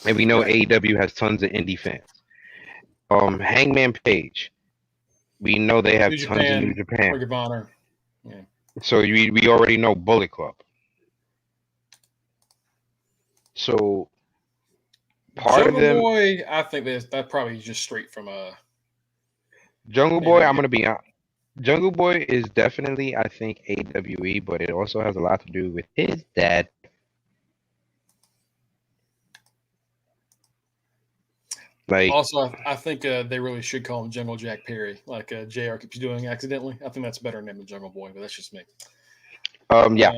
And we know AEW has tons of indie fans. Hangman Page. We know they have tons of New Japan. Ring of Honor. Yeah. So we already know Bullet Club. So part Jungle of them. Boy, I think that probably just straight from Jungle Boy. I'm gonna be honest. Jungle Boy is definitely, I think, AWE, but it also has a lot to do with his dad. Also, I think they really should call him Jungle Jack Perry, like JR keeps doing accidentally. I think that's a better name than Jungle Boy, but that's just me. Yeah.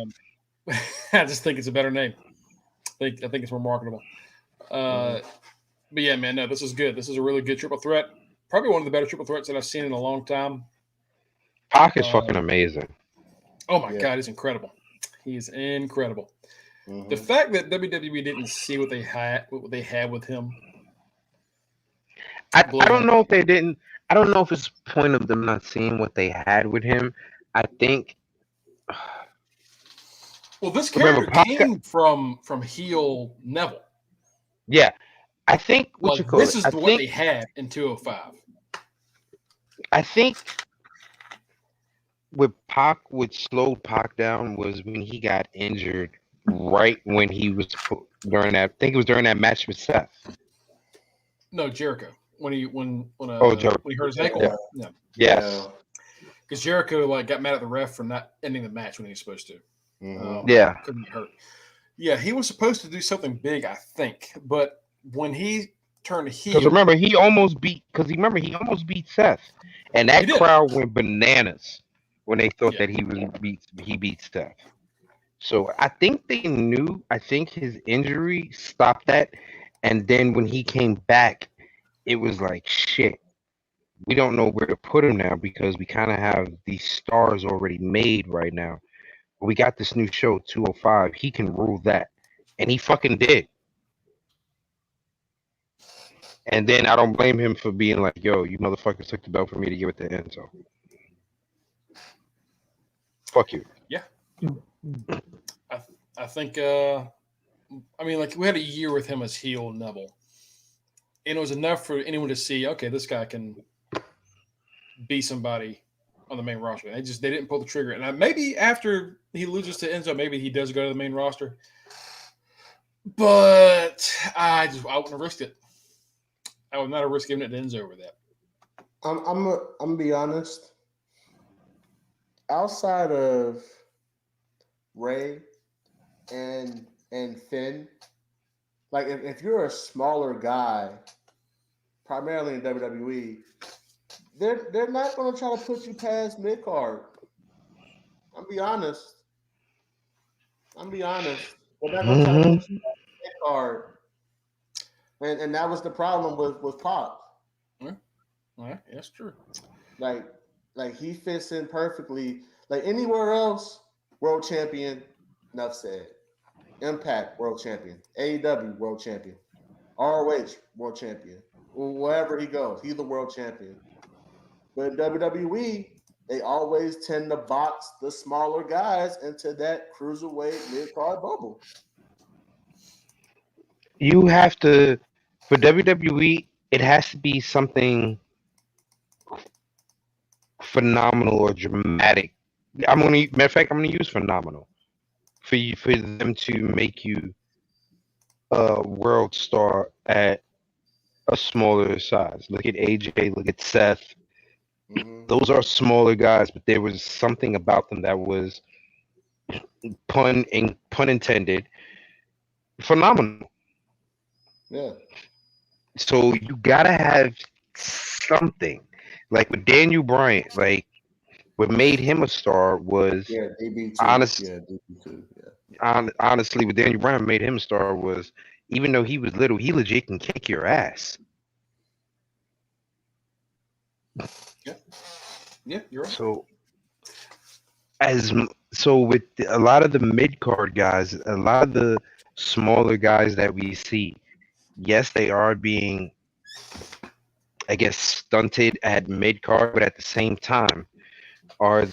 I just think it's a better name. I think it's more marketable. But yeah, man, no, this is good. This is a really good triple threat. Probably one of the better triple threats that I've seen in a long time. Pac is fucking amazing. Oh my God, he's incredible. He's incredible. The fact that WWE didn't see what they had with him. I don't know if they didn't. I don't know if it's the point of them not seeing what they had with him. I think. Well, this character came from heel Neville. Yeah, I think this is what they had in 205. I think what slowed Pac down was when he got injured. Right when he was during that, I think it was during that match with Seth. No, Jericho. When he hurt his ankle. Yeah. Yes. Because Jericho got mad at the ref for not ending the match when he was supposed to. Couldn't get hurt. Yeah, he was supposed to do something big, I think. But when he turned heel, because remember he almost beat Seth, and that crowd went bananas when they thought that he beat Seth. So I think they knew. I think his injury stopped that, and then when he came back, it was like shit. We don't know where to put him now because we kind of have these stars already made right now. We got this new show 205. He can rule that, and he fucking did. And then I don't blame him for being like, "Yo, you motherfuckers took the belt for me to give it to Enzo." Fuck you. Yeah. I think. We had a year with him as heel Neville. And it was enough for anyone to see, okay, this guy can be somebody on the main roster. They didn't pull the trigger. And maybe after he loses to Enzo, maybe he does go to the main roster. But I wouldn't have risked it. I would not have risked giving it to Enzo over that. I'm gonna be honest. Outside of Ray and Finn, like if you're a smaller guy, primarily in WWE, they're not going to try to put you past mid card. I'm be honest. They're not going to try to put you past mid card, and that was the problem with Pac. Yeah, that's true. Like he fits in perfectly. Like anywhere else, world champion. Enough said. Impact world champion, AEW world champion, ROH world champion. Wherever he goes, he's the world champion. But in WWE, they always tend to box the smaller guys into that cruiserweight mid-card bubble. You have to, for WWE, it has to be something phenomenal or dramatic. Matter of fact, I'm gonna use phenomenal for them to make you a world star at a smaller size. Look at AJ, look at Seth. Mm-hmm. Those are smaller guys, but there was something about them that was pun intended phenomenal. Yeah. So you gotta have something. Like with Daniel Bryan, like what made him a star was Yeah, DB2. honest. Yeah, DB2. Yeah. Honestly, what Daniel Bryan made him a star was even though he was little, he legit can kick your ass. Yeah, you're right. So with a lot of the mid card guys, a lot of the smaller guys that we see, yes, they are being, I guess, stunted at mid card, but at the same time, are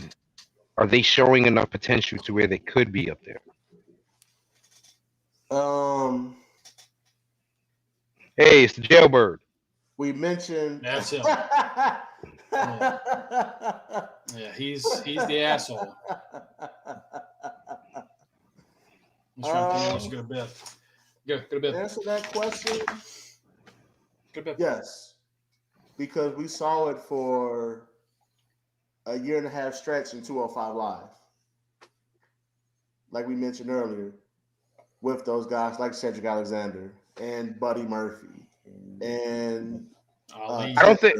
they showing enough potential to where they could be up there? Hey, it's the jailbird. We mentioned that's him. Yeah, he's the asshole. He's trying to go to bed. Go to bed. Answer that question. Go to bed. Yes, because we saw it for a year and a half stretch in 205 Live. Like we mentioned earlier, with those guys like Cedric Alexander and Buddy Murphy and I don't think.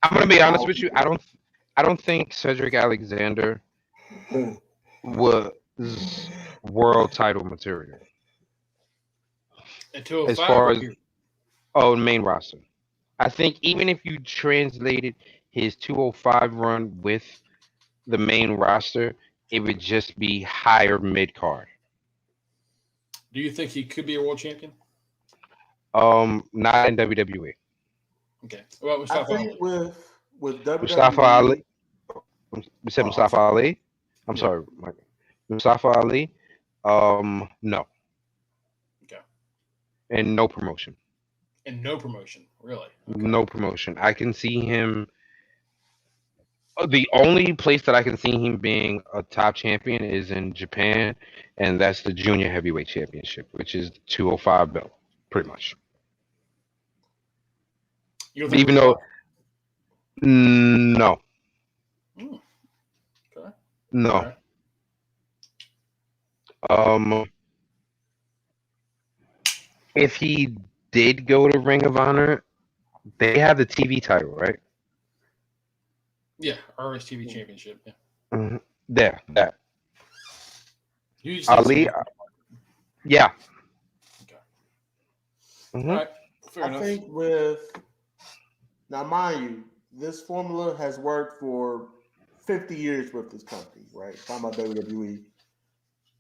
I'm gonna be honest with you. I don't think Cedric Alexander was world title material. As far as main roster, I think even if you translated his 205 run with the main roster, it would just be higher mid card. Do you think he could be a world champion? Not in WWE. Okay. Well, Mustafa I think with WWE, Mustafa Ali. We said Mustafa Ali. I'm sorry, Mike. Mustafa Ali. No. Okay. And no promotion. Really? Okay. No promotion. I can see him. The only place that I can see him being a top champion is in Japan, and that's the Junior Heavyweight Championship, which is the 205 belt, pretty much. Even though, no. Okay. No. Okay. If he did go to Ring of Honor, they have the TV title, right? Yeah, RS TV Championship. Yeah. Mm-hmm. There, that. Ali. Yeah. Okay. Mm-hmm. All right. Fair enough. I think now, mind you, this formula has worked for 50 years with this company, right? Talking about WWE.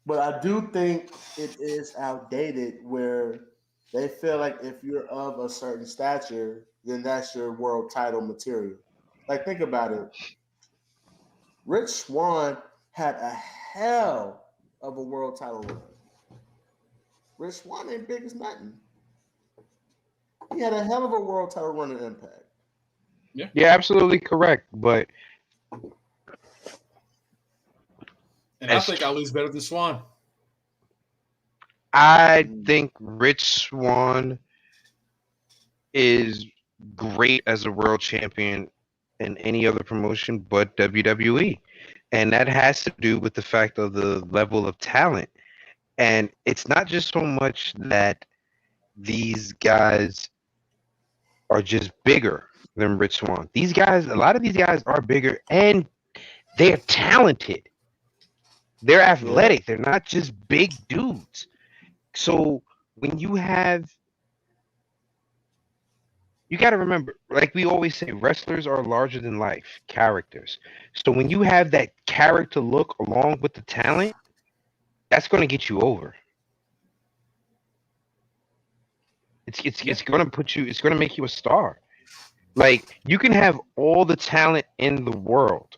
But I do think it is outdated where they feel like if you're of a certain stature, then that's your world title material. Like, think about it. Rich Swann had a hell of a world title run. Rich Swann ain't big as nothing. He had a hell of a world title run in Impact. Yeah, you're absolutely correct. But I think Ali's better than Swann. I think Rich Swann is great as a world champion in any other promotion but WWE. And that has to do with the fact of the level of talent. And it's not just so much that these guys are just bigger than Rich Swann. These guys, a lot of these guys are bigger and they're talented. They're athletic. They're not just big dudes. So when you got to remember, like we always say, wrestlers are larger than life characters. So when you have that character look along with the talent, that's going to get you over. It's going to put you. It's going to make you a star. Like you can have all the talent in the world,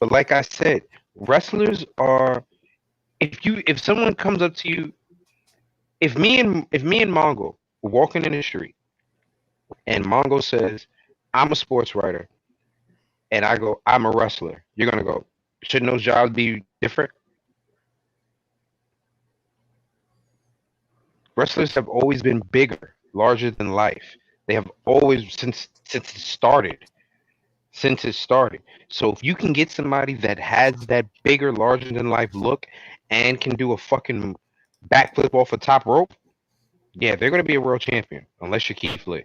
but like I said, wrestlers are. If someone comes up to you, if me and Mongo were walking in the street, and Mongo says, I'm a sports writer, and I go, I'm a wrestler, you're gonna go, shouldn't those jobs be different? Wrestlers have always been bigger, larger than life. They have always since it started. Since it started. So if you can get somebody that has that bigger, larger than life look and can do a fucking backflip off a top rope, yeah, they're gonna be a world champion. Unless you're Keith Lee.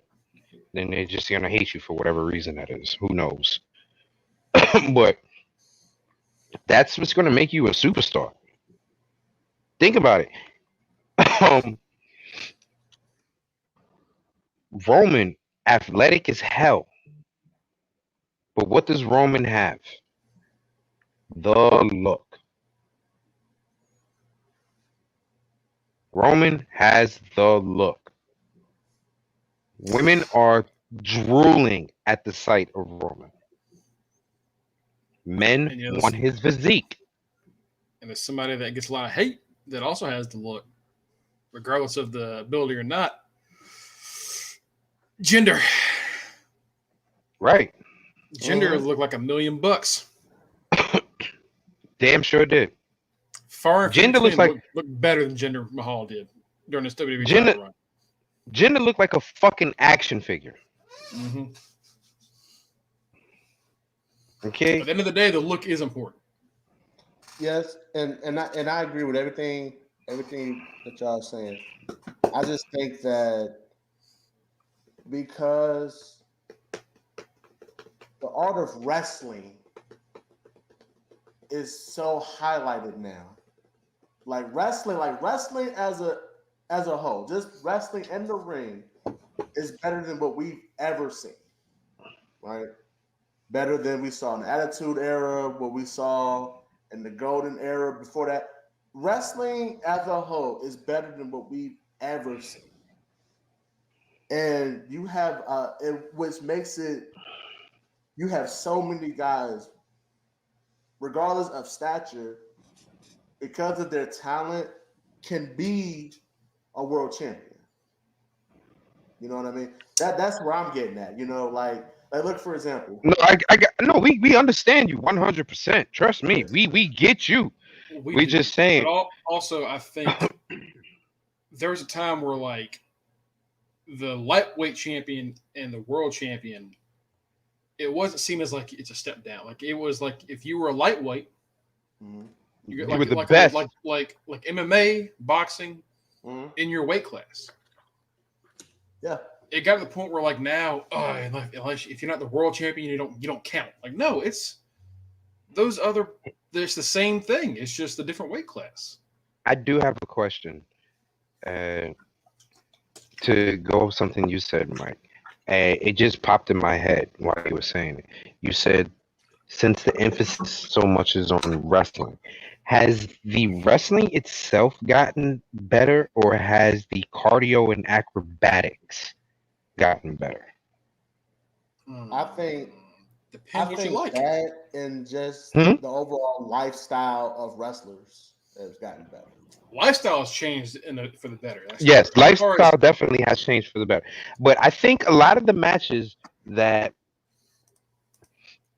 Then they're just gonna hate you for whatever reason that is. Who knows? But that's what's gonna make you a superstar. Think about it. Um, Roman, athletic as hell. But what does Roman have? The look. Roman has the look. Women are drooling at the sight of Roman. Men And, want his physique. and there's somebody that gets a lot of hate that also has the look, regardless of the ability or not. Gender. Right. Gender looked like $1 million. Damn sure did. Far and Gender looks like look better than Jinder Mahal did during this WWE Jinder, title run. Jinder looked like a fucking action figure. Mm-hmm. Okay. At the end of the day, the look is important. Yes, and I agree with everything that y'all are saying. I just think that because the art of wrestling is so highlighted now. Like wrestling as a whole, just wrestling in the ring is better than what we've ever seen. Right? Better than we saw in the Attitude Era, what we saw in the Golden Era before that. Wrestling as a whole is better than what we've ever seen. And you have which makes it, you have so many guys, regardless of stature, because of their talent, can be a world champion. You know what I mean? That's where I'm getting at. You know, like look, for example. No, no. We understand you 100%. Trust me, we get you. We just saying. But also, I think there was a time where like the lightweight champion and the world champion, it wasn't seen as like it's a step down. Like it was like if you were a lightweight, you were the best. Like MMA, boxing, in your weight class. Yeah. It got to the point where like now, unless if you're not the world champion, you don't count. Like no, it's those other. It's the same thing. It's just a different weight class. I do have a question. To go over something you said, Mike. It just popped in my head while you were saying it. You said since the emphasis so much is on wrestling, has the wrestling itself gotten better, or has the cardio and acrobatics gotten better? I think depends what you like. That and just the overall lifestyle of wrestlers has gotten better. Lifestyle has changed for the better. Yes, lifestyle definitely has changed for the better. But I think a lot of the matches that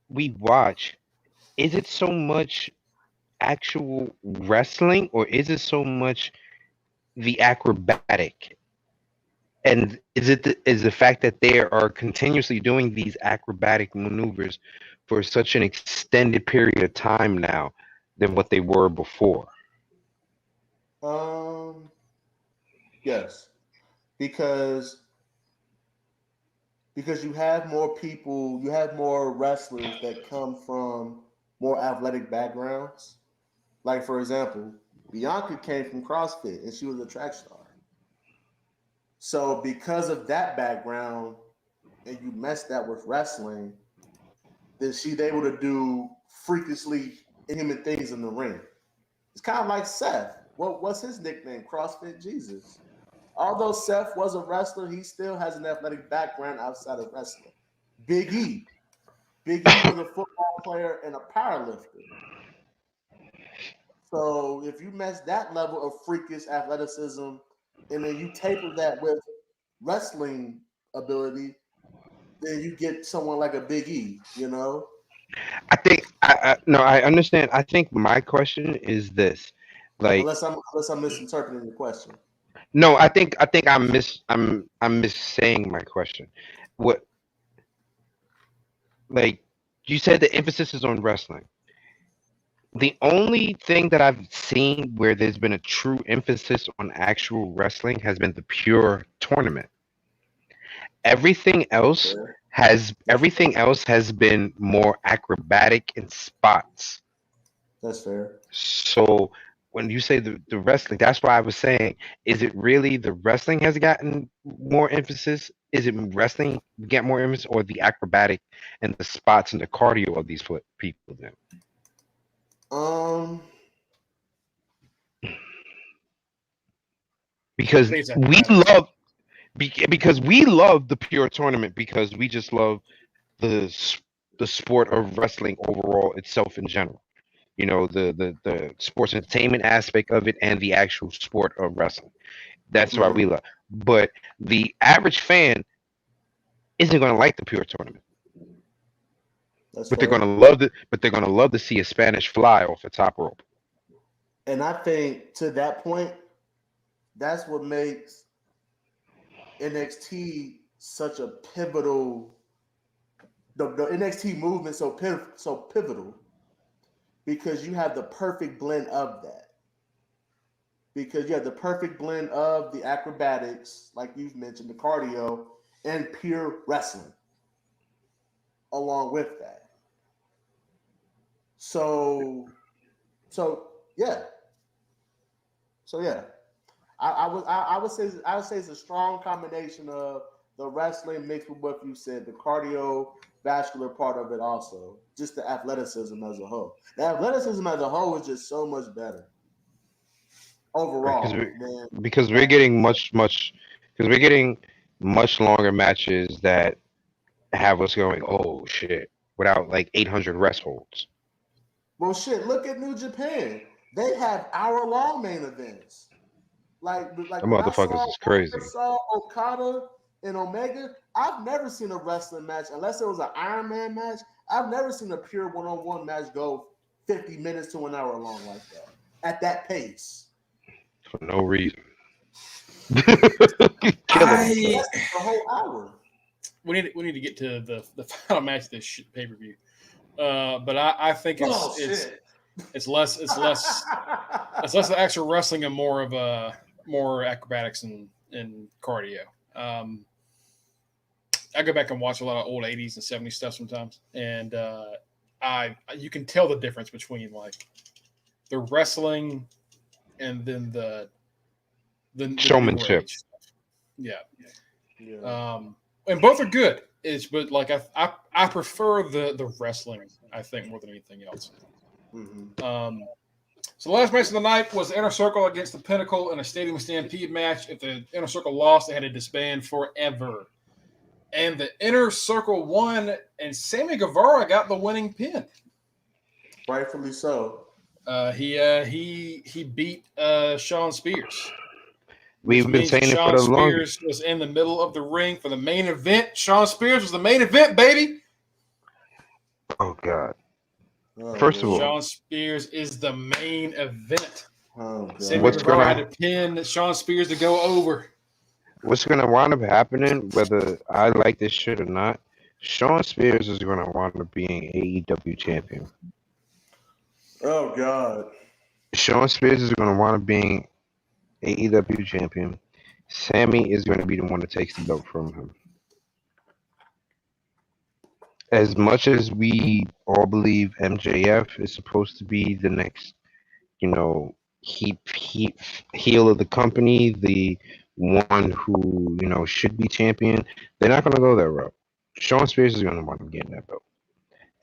we watch, is it so much actual wrestling, or is it so much the acrobatic? And is the fact that they are continuously doing these acrobatic maneuvers for such an extended period of time now than what they were before? Yes, because you have more people, you have more wrestlers that come from more athletic backgrounds. Like for example, Bianca came from CrossFit and she was a track star. So because of that background, and you mess that with wrestling, then she's able to do freakishly inhuman things in the ring. It's kind of like Seth. What's his nickname? CrossFit Jesus. Although Seth was a wrestler, he still has an athletic background outside of wrestling. Big E. Big E was a football player and a powerlifter. So if you mess that level of freakish athleticism and then you taper that with wrestling ability, then you get someone like a Big E, you know? I think I understand. I think my question is this. Like, Unless I'm misinterpreting the question. no, I think I'm missaying my question. What, like, you said the emphasis is on wrestling. The only thing that I've seen where there's been a true emphasis on actual wrestling has been the pure tournament. Everything else everything else has been more acrobatic and spots. That's fair. So when you say the wrestling, that's why I was saying, is it really the wrestling has gotten more emphasis? Is it wrestling get more emphasis, or the acrobatic and the spots and the cardio of these people then? Because we love because we love the pure tournament, because we just love the sport of wrestling overall itself in general. You know, the sports entertainment aspect of it and the actual sport of wrestling. That's why we love. But the average fan isn't going to like the pure tournament. They're going to love it. But they're going to love to see a Spanish fly off the top rope. And I think to that point, that's what makes NXT such a pivotal. The NXT movement so pivotal, because you have the perfect blend of that. Because you have the perfect blend of the acrobatics, like you've mentioned, the cardio, and pure wrestling along with that. So yeah. I would say it's a strong combination of the wrestling mixed with what you said, the cardiovascular part of it also, just the athleticism as a whole. The athleticism as a whole is just so much better overall. Because we're getting much longer matches that have us going, oh shit, without like 800 rest holds. Well, shit, look at New Japan. They have hour-long main events. Like the motherfuckers is crazy. I saw Okada and Omega. I've never seen a wrestling match, unless it was an Iron Man match. I've never seen a pure one-on-one match go 50 minutes to an hour long like that, at that pace. For no reason. The whole hour. We need to get to the final match of this pay-per-view. But I think it's less the actual wrestling and more of more acrobatics and cardio. I go back and watch a lot of old 80s and 70s stuff sometimes, and you can tell the difference between like the wrestling and then the showmanship. Yeah. And both are good. But like I prefer the wrestling, I think, more than anything else. Mm-hmm. So the last match of the night was the Inner Circle against the Pinnacle in a Stadium Stampede match. If the Inner Circle lost, they had to disband forever. And the Inner Circle won, and Sammy Guevara got the winning pin. Rightfully so. He beat Shawn Spears. We've been saying it for the longest. Spears was in the middle of the ring for the main event. Shawn Spears was the main event, baby. Oh God! First of all, Shawn Spears is the main event. Oh God! Sammy Guevara had to pin Shawn Spears to go over. What's going to wind up happening, whether I like this shit or not? Shawn Spears is going to wind up being AEW champion. Oh God! Shawn Spears is going to wind up being AEW champion. Sammy is going to be the one that takes the belt from him. As much as we all believe MJF is supposed to be the next, heel of the company, the one who, should be champion, they're not going to go that route. Shawn Spears is going to want to get that belt.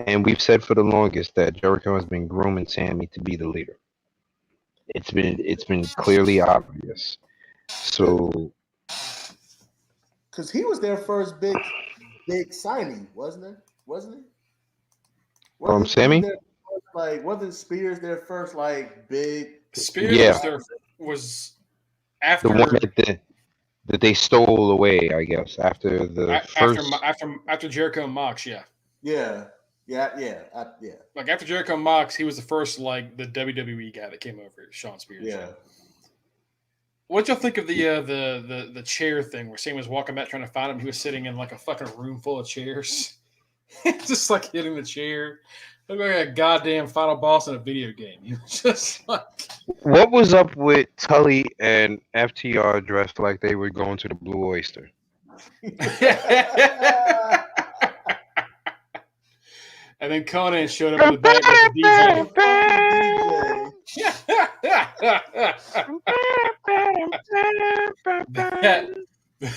And we've said for the longest that Jericho has been grooming Sammy to be the leader. It's been clearly obvious. So, because he was their first big signing, wasn't it? Sammy? Wasn't Spears their first big? Spears was after the one that they stole away, I guess, after the first. After Jericho and Mox, yeah. Yeah. Like after Jericho and Mox, he was the first like the WWE guy that came over. Sean Spears. Yeah. What'd y'all think of the chair thing where Sam was walking back trying to find him? He was sitting in like a fucking room full of chairs, just like hitting the chair. Looked like a goddamn final boss in a video game. He was just like. What was up with Tully and FTR dressed like they were going to the Blue Oyster? And then Conan showed up in the back with the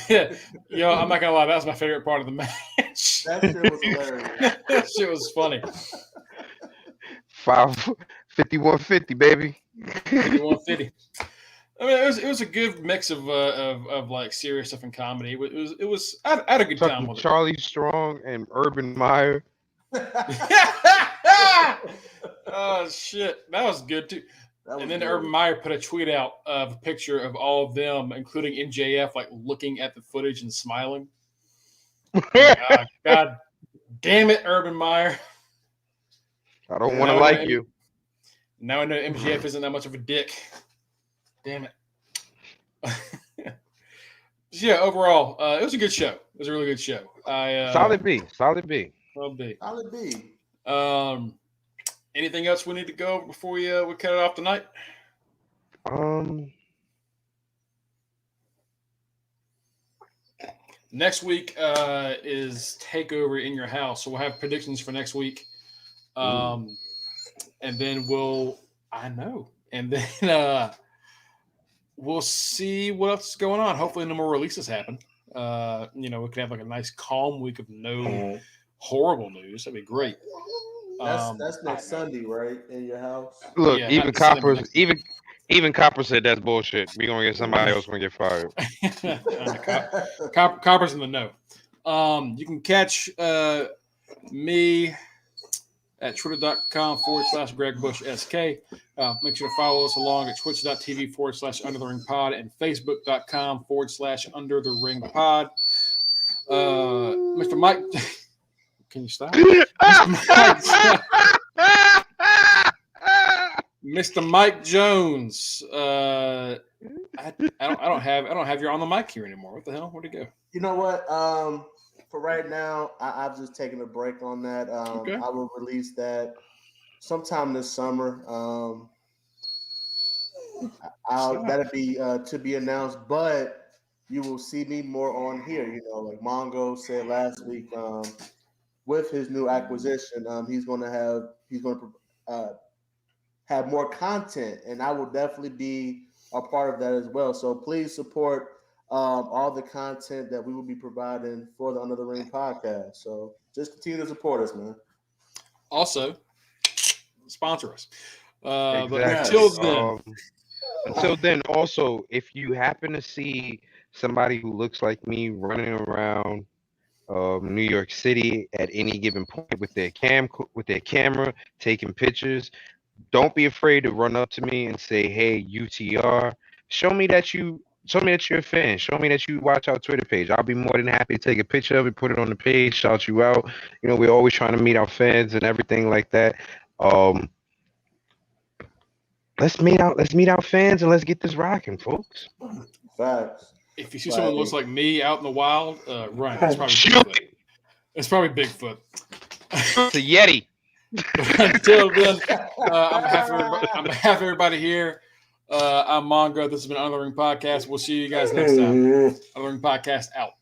DJ. Yo, I'm not gonna lie, that was my favorite part of the match. That shit was hilarious. That shit was funny. 5150, baby. 5150. I mean, it was a good mix of like serious stuff and comedy. It was. I had a good time with it. Charlie Strong and Urban Meyer. Oh shit, that was good too. And then Urban Meyer put a tweet out of a picture of all of them, including MJF, like looking at the footage and smiling. God damn it, Urban Meyer. I don't want to like you. Now I know MJF isn't that much of a dick. Damn it. Yeah, overall, it was a good show. It was a really good show. Solid B. Solid B. Anything else we need to go over before we cut it off tonight? Next week is Takeover in Your House, so we'll have predictions for next week. And then we'll see what else is going on. Hopefully no more releases happen. We could have like a nice calm week of no horrible news. That'd be great. That's next Sunday, right? In Your House. Look, yeah, even Copper said that's bullshit. We're gonna get somebody else gonna get fired. Copper's in the know. You can catch me at twitter.com/GregBushSK. Make sure to follow us along at twitch.tv/UnderTheRingPod and Facebook.com/UnderTheRingPod. Mr. Mike, can you stop? Mr. Mike Jones. I don't have your on the mic here anymore. What the hell? Where'd it go? You know what? For right now, I've just taken a break on that. Okay. I will release that sometime this summer. That'll be to be announced, but you will see me more on here. Like Mongo said last week, with his new acquisition, he's going to have more content, and I will definitely be a part of that as well. So please support all the content that we will be providing for the Under the Ring podcast. So just continue to support us, man. Also, sponsor us. Exactly. But until then, also, if you happen to see somebody who looks like me running around New York City at any given point with their camera taking pictures, don't be afraid to run up to me and say, "Hey, UTR, show me that you're a fan. Show me that you watch our Twitter page." I'll be more than happy to take a picture of it, put it on the page, shout you out. We're always trying to meet our fans and everything like that. Let's meet our fans and let's get this rocking, folks. Facts. If you see someone who looks like me out in the wild, run. It's probably Bigfoot. It's probably Bigfoot. It's a Yeti. Until then, I'm half everybody here. I'm Mongo. This has been Under the Ring Podcast. We'll see you guys next time. Under the Ring Podcast out.